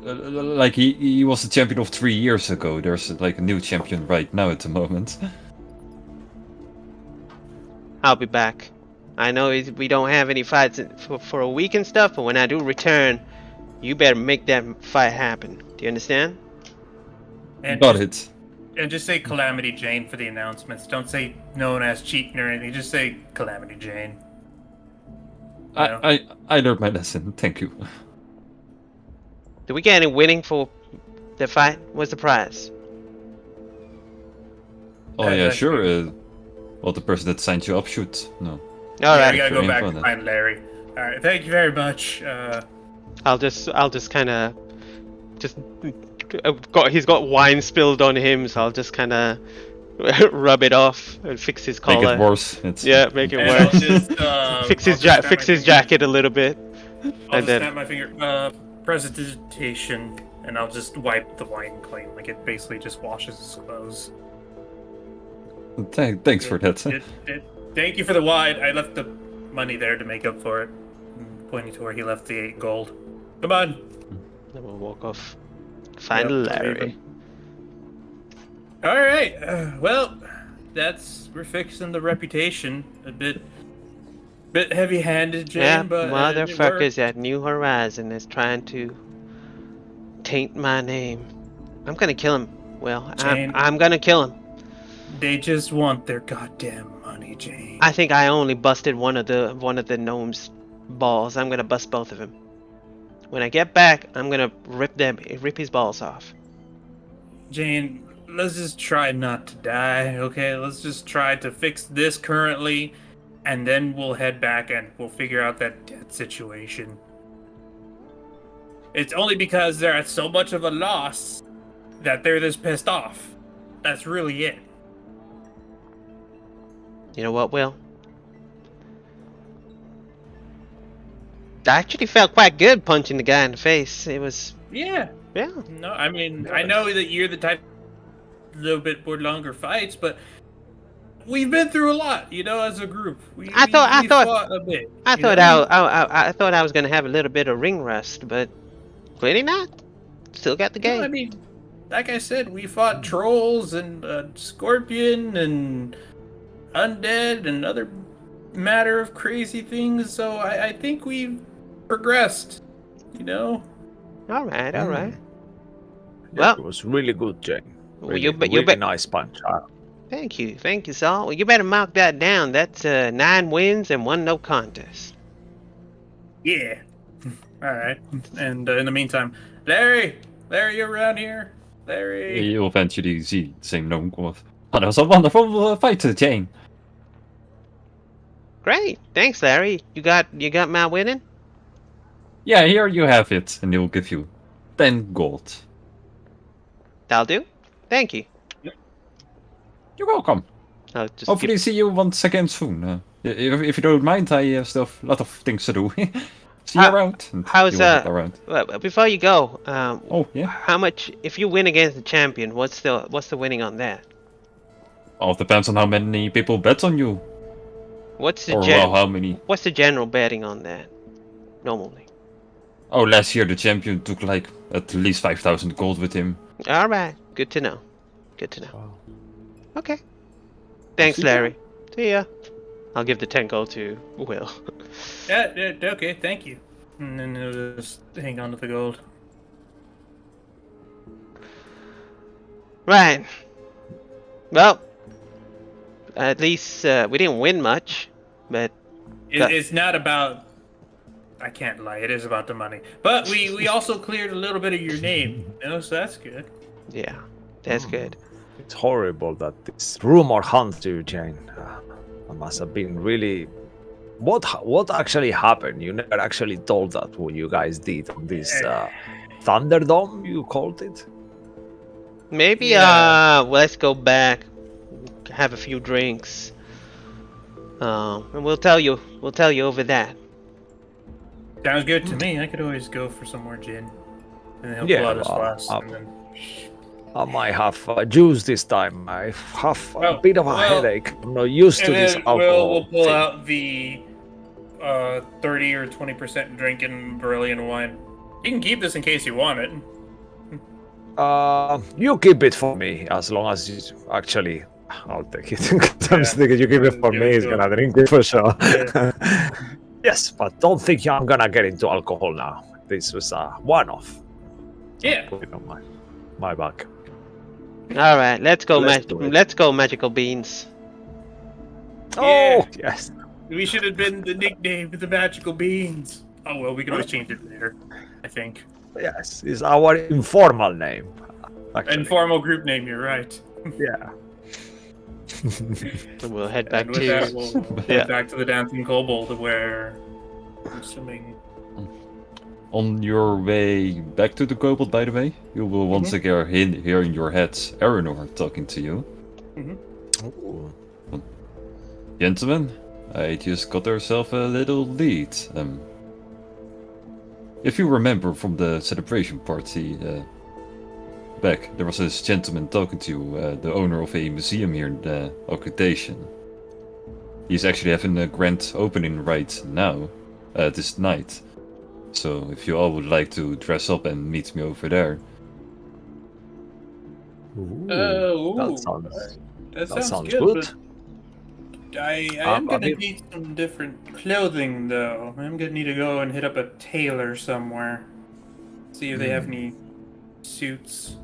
like he was the champion of 3 years ago. There's like a new champion right now at the moment. I'll be back. I know we don't have any fights for a week and stuff, but when I do return, you better make that fight happen. Do you understand? And Got just, it. And just say Calamity Jane for the announcements. Don't say known as cheating or anything. Just say Calamity Jane. No. I learned my lesson. Thank you. Do we get any winning for the fight? What's the prize? Oh yeah, that's sure. good. Well, the person that signed you up should. No. All Yeah, right. I gotta for go back info and then. find Larry. All right, thank you very much. I'll just kind of just he's got wine spilled on him, so I'll just kind of rub it off and fix his Make collar. it worse. It's, Yeah, make it and I'll worse. just Fix I'll his just snap fix my his finger. jacket a little bit. I'll and just then- snap my finger. Presentation, and I'll just wipe the wine clean. Like it basically just washes his clothes. Thanks for that. Thank you for the wine. I left the money there to make up for it. Pointing to where he left the 8 gold. Come on. Then we'll walk off. Find Yep, Larry. leave him. All right. Well, we're fixing the reputation a bit heavy-handed, Jane. Yeah, but motherfuckers at New Horizon is trying to taint my name. I'm gonna kill him. Well, Jane. I'm gonna kill him. They just want their goddamn money, Jane. I think I only busted one of the gnome's balls. I'm gonna bust both of them. When I get back, I'm gonna rip his balls off. Jane, let's just try not to die, okay? Let's just try to fix this currently, and then we'll head back and we'll figure out that debt situation. It's only because they're at so much of a loss that they're this pissed off. That's really it. You know what, Will? I actually felt quite good punching the guy in the face. It was, Yeah. yeah. No, I mean, I know that you're the type a little bit more longer fights, but we've been through a lot, as a group. We I thought- fought a bit. I you thought know? I thought I was gonna have a little bit of ring rust, but clearly not. Still got the game. No, I mean, like I said, we fought trolls and scorpion and undead and other matter of crazy things. So I think we've progressed. All right. Yeah, Well, it was really good, Jane. well, Really, you really bet. nice punch. Thank you, Saul. Well, you better mark that down. That's 9 wins and 1 no contest. Yeah. All right. And in the meantime, Larry, you around here? Larry. You'll eventually see the same gnome go off. Oh, that was a wonderful fight, Jane. Great, thanks, Larry. You got my winning. Yeah, here you have it, and he'll give you 10 gold. That'll do. Thank you. You're welcome. I'll just Hopefully see you once again soon. If you don't mind, I still have a lot of things to do. See you How- around. And how's, you will get around. Well, before you go, Oh yeah. how much if you win against the champion? What's the winning on that? All depends on how many people bet on you, What's the or how many. what's the general betting on that? Normally. Oh, last year the champion took like at least 5,000 gold with him. All right, good to know. Good to know. Wow. Okay. Thanks, See ya. Larry. See ya. I'll give the 10 gold to Will. Yeah, okay, thank you. And then he'll just hang on to the gold. Right. Well, at least we didn't win much, but It's not about. I can't lie. It is about the money. But we also cleared a little bit of your name, so that's good. yeah, that's good. It's horrible that this rumor hunts you, Jane. It must have been really. What actually happened? You never actually told that what you guys did on this Thunderdome, you called it? Maybe Yeah. let's go back, have a few drinks, and we'll tell you over that. Sounds good to me. I could always go for some more gin. And then he'll Yeah, pull out his flask. uh, And then... I might have juice this time. I have a Well, bit of a well, headache. I'm not used to And this then alcohol. we'll pull thing. out the 30 or 20% drinking Beryllian wine. You can keep this in case you want it. You keep it for me as long as you actually. I'll take it. I'm thinking you keep it for Do me. it, He's do gonna drink it for sure. Yeah. Yes, but don't think I'm gonna get into alcohol now. This was a one-off. Yeah. Put it on my back. All right, let's go. Let's do it. Let's go, magical beans. Oh, yes. We should have been the nickname the Magical Beans. Oh well, we can always change it later. I think. Yes, it's our informal name. Actually. Informal group name. You're right. Yeah. We'll head back And with to. that, we'll Yeah. head back to the Dancing Kobold, where I'm assuming. On your way back to the kobold, by the way, you will once again hear in your head Aranor talking to you. Ooh. Gentlemen, I just got ourselves a little lead. If you remember from the celebration party back, there was this gentleman talking to you, the owner of a museum here in the occultation. He's actually having a grand opening right now, this night. So if you all would like to dress up and meet me over there. Ooh. Oh, That that sounds good. good. But I am I gonna mean- need some different clothing, though. I'm gonna need to go and hit up a tailor somewhere. See if they have any suits.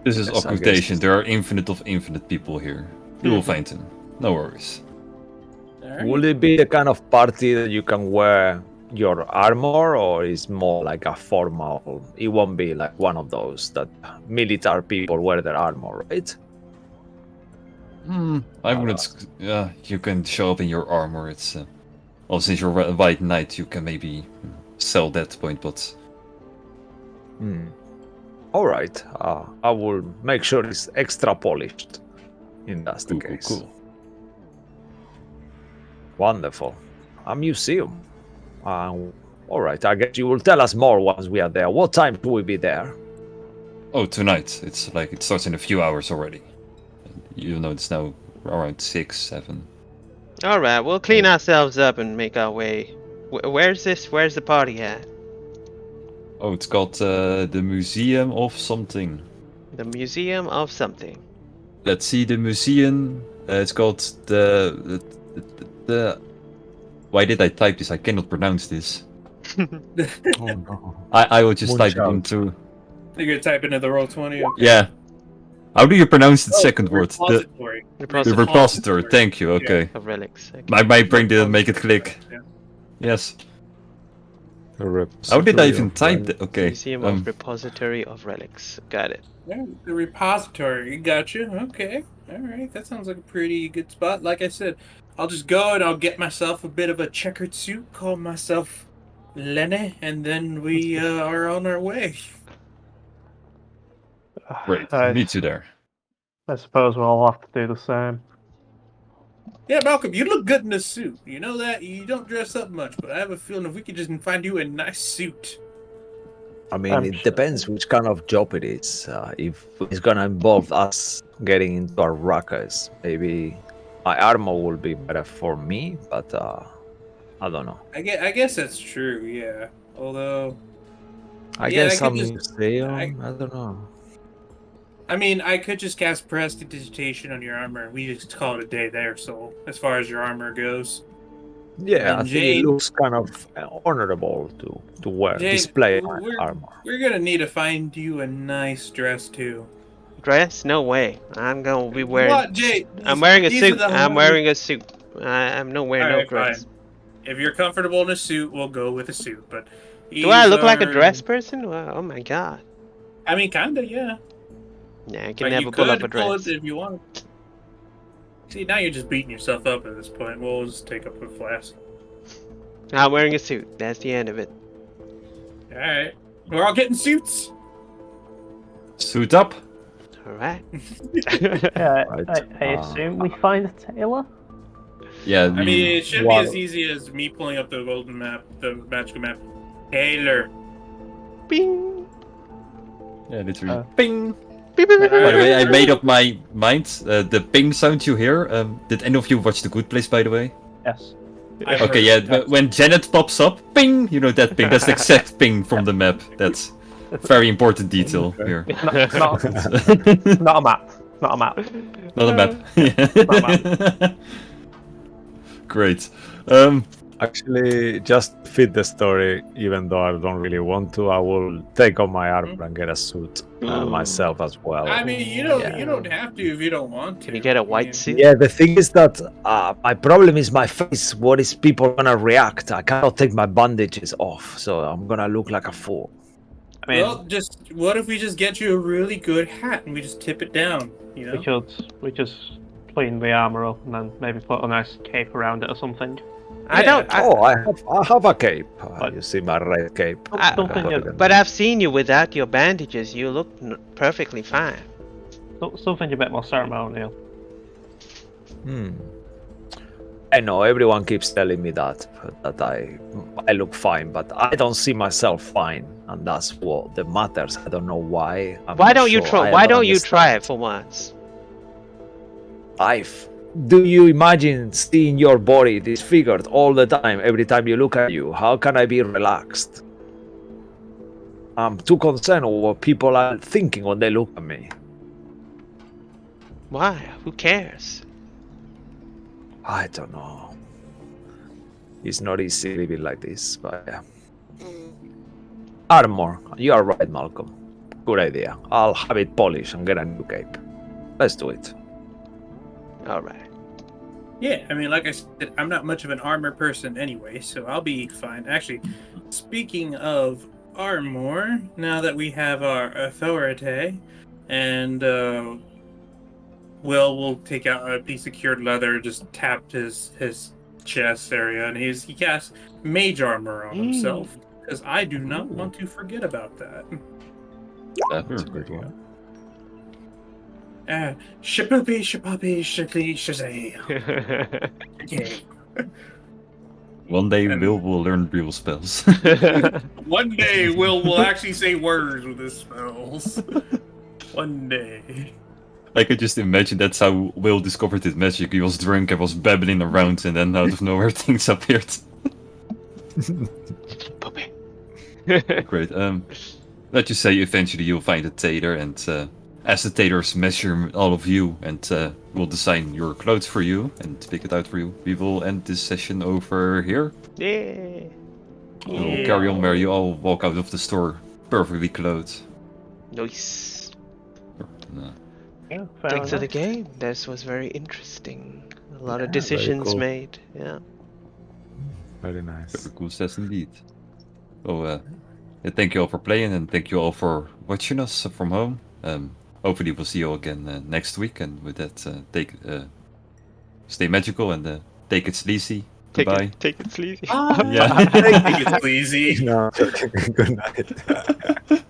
This is Yes, I guess. occultation. There are infinite people here. You will find them. No worries. Alright. Will it be the kind of party that you can wear your armor, or is more like a formal? It won't be like one of those that military people wear their armor, right? I wouldn't. Yeah, you can show up in your armor. It's well, since you're a white knight, you can maybe sell that point. But All right. I will make sure it's extra polished. In that's the cool. case. Wonderful. A museum. All right. I guess you will tell us more once we are there. What time will we be there? Oh, tonight. It's like it starts in a few hours already. You know, it's now around 6, 7. All right, we'll clean ourselves up and make our way. Where's this? Where's the party at? Oh, it's called the Museum of something. The Museum of something. Let's see the museum. It's called the. Why did I type this? I cannot pronounce this. Oh no. I will just type it Munchausen. into. You're gonna type into the Roll20. Okay. Yeah. How do you pronounce the Oh, second word? The Repository repository. Thank you. Okay. of relics. Okay. My brain didn't make it click. Yeah. Yes. How did I even type that? Okay. Museum of Repository of Relics. Got it. Yeah, the repository. Got you. Okay. All right. That sounds like a pretty good spot. Like I said, I'll just go and I'll get myself a bit of a checkered suit, call myself Lenny, and then we are on our way. Great. I, Meet you there. I suppose we'll all have to do the same. Yeah, Malcolm, you look good in a suit. You know that? You don't dress up much, but I have a feeling if we could just find you a nice suit. I mean, I'm it sure. depends which kind of job it is. If it's gonna involve us getting into a ruckus, maybe my armor will be better for me. But I don't know. I guess that's true, yeah. Although, I Yeah, guess I a could just- museum. I- I don't know. I mean, I could just cast prestidigitation on your armor and we just call it a day there, so as far as your armor goes. Yeah, And I think Jane- it looks kind of honorable to wear, Jane, display my we're- armor. We're gonna need to find you a nice dress too. Dress? No way. I'm gonna be wearing. What, Jay? I'm wearing a These are suit. the I'm Hawaiian- wearing a suit. I'm not wearing no Alright, dress. fine. If you're comfortable in a suit, we'll go with a suit. But Do I look like a these are- dress person? Wow, oh my god. I mean, kinda, yeah. Yeah, I can Like, never you pull up could a dress. it if you want. See, now you're just beating yourself up at this point. We'll just take up a flask. I'm wearing a suit. That's the end of it. All right, we're all getting suits. Suit up. All right. Right. I assume we find a tailor? Yeah. I mean, it should Wow. be as easy as me pulling up the golden map, the magical map. Taylor. Bing. Yeah, literally. Uh, Ping. Beep, beep, beep, By the beep. way, I made up my mind. The ping sound you hear. Did any of you watch The Good Place, by the way? Yes. I've Okay, heard yeah. it. but When Janet pops up, ping. You know that ping. That's the exact ping from the map. That's very important detail here. Not, not a map. Not a map. Not a map. Not a Great. Actually, just to fit the story, even though I don't really want to, I will take off my armor and get a suit myself as well. I mean, you don't have to if you don't want to. Can you get a I white mean, suit? Yeah, the thing is that my problem is my face. What is people gonna react? I cannot take my bandages off, so I'm gonna look like a fool. I mean, Well, just what if we just get you a really good hat and we just tip it down? You know. we just clean the armor up and then maybe put a nice cape around it or something. I don't. Oh, I have a cape. But- You see my red cape. Something you, But I've seen you without your bandages. You look perfectly fine. something a bit more ceremonial. I know everyone keeps telling me that I look fine, but I don't see myself fine, and that's what that matters. I don't know why. Why don't you try? Why don't you try it for once? Do you imagine seeing your body disfigured all the time, every time you look at you? How can I be relaxed? I'm too concerned with what people are thinking when they look at me. Why? Who cares? I don't know. It's not easy living like this, but yeah. Armor. You are right, Malcolm. Good idea. I'll have it polished and get a new cape. Let's do it. All right. Yeah, I mean, like I said, I'm not much of an armor person anyway, so I'll be fine. Actually, speaking of armor, now that we have our authority, and Will take out a piece of cured leather, just tapped his chest area, and he casts mage armor on himself, because I do not want to forget about that. That's a good one. Shapoopy, shapoopy, shakly, shazay. Okay. One day And- will learn real spells. One day will actually say words with his spells. One day. I could just imagine that's how Will discovered his magic. He was drunk and was babbling around, and then out of nowhere things appeared. Puppy. Great. Let's just say eventually you'll find a tailor, and as the tailors measure all of you and will design your clothes for you and pick it out for you, we will end this session over here. Yeah. We'll carry on where you all walk out of the store perfectly clothed. Nice. And, Yeah, fair Thanks to enough. the game. This was very interesting. A lot of Yeah, very decisions cool. made. Yeah. Very nice. very cool sets indeed. So, thank you all for playing, and thank you all for watching us from home. Hopefully we'll see you all again next week, and with that, stay magical and take it sleazy. Goodbye. Take it sleazy. Yeah. Take it sleazy. No, good night.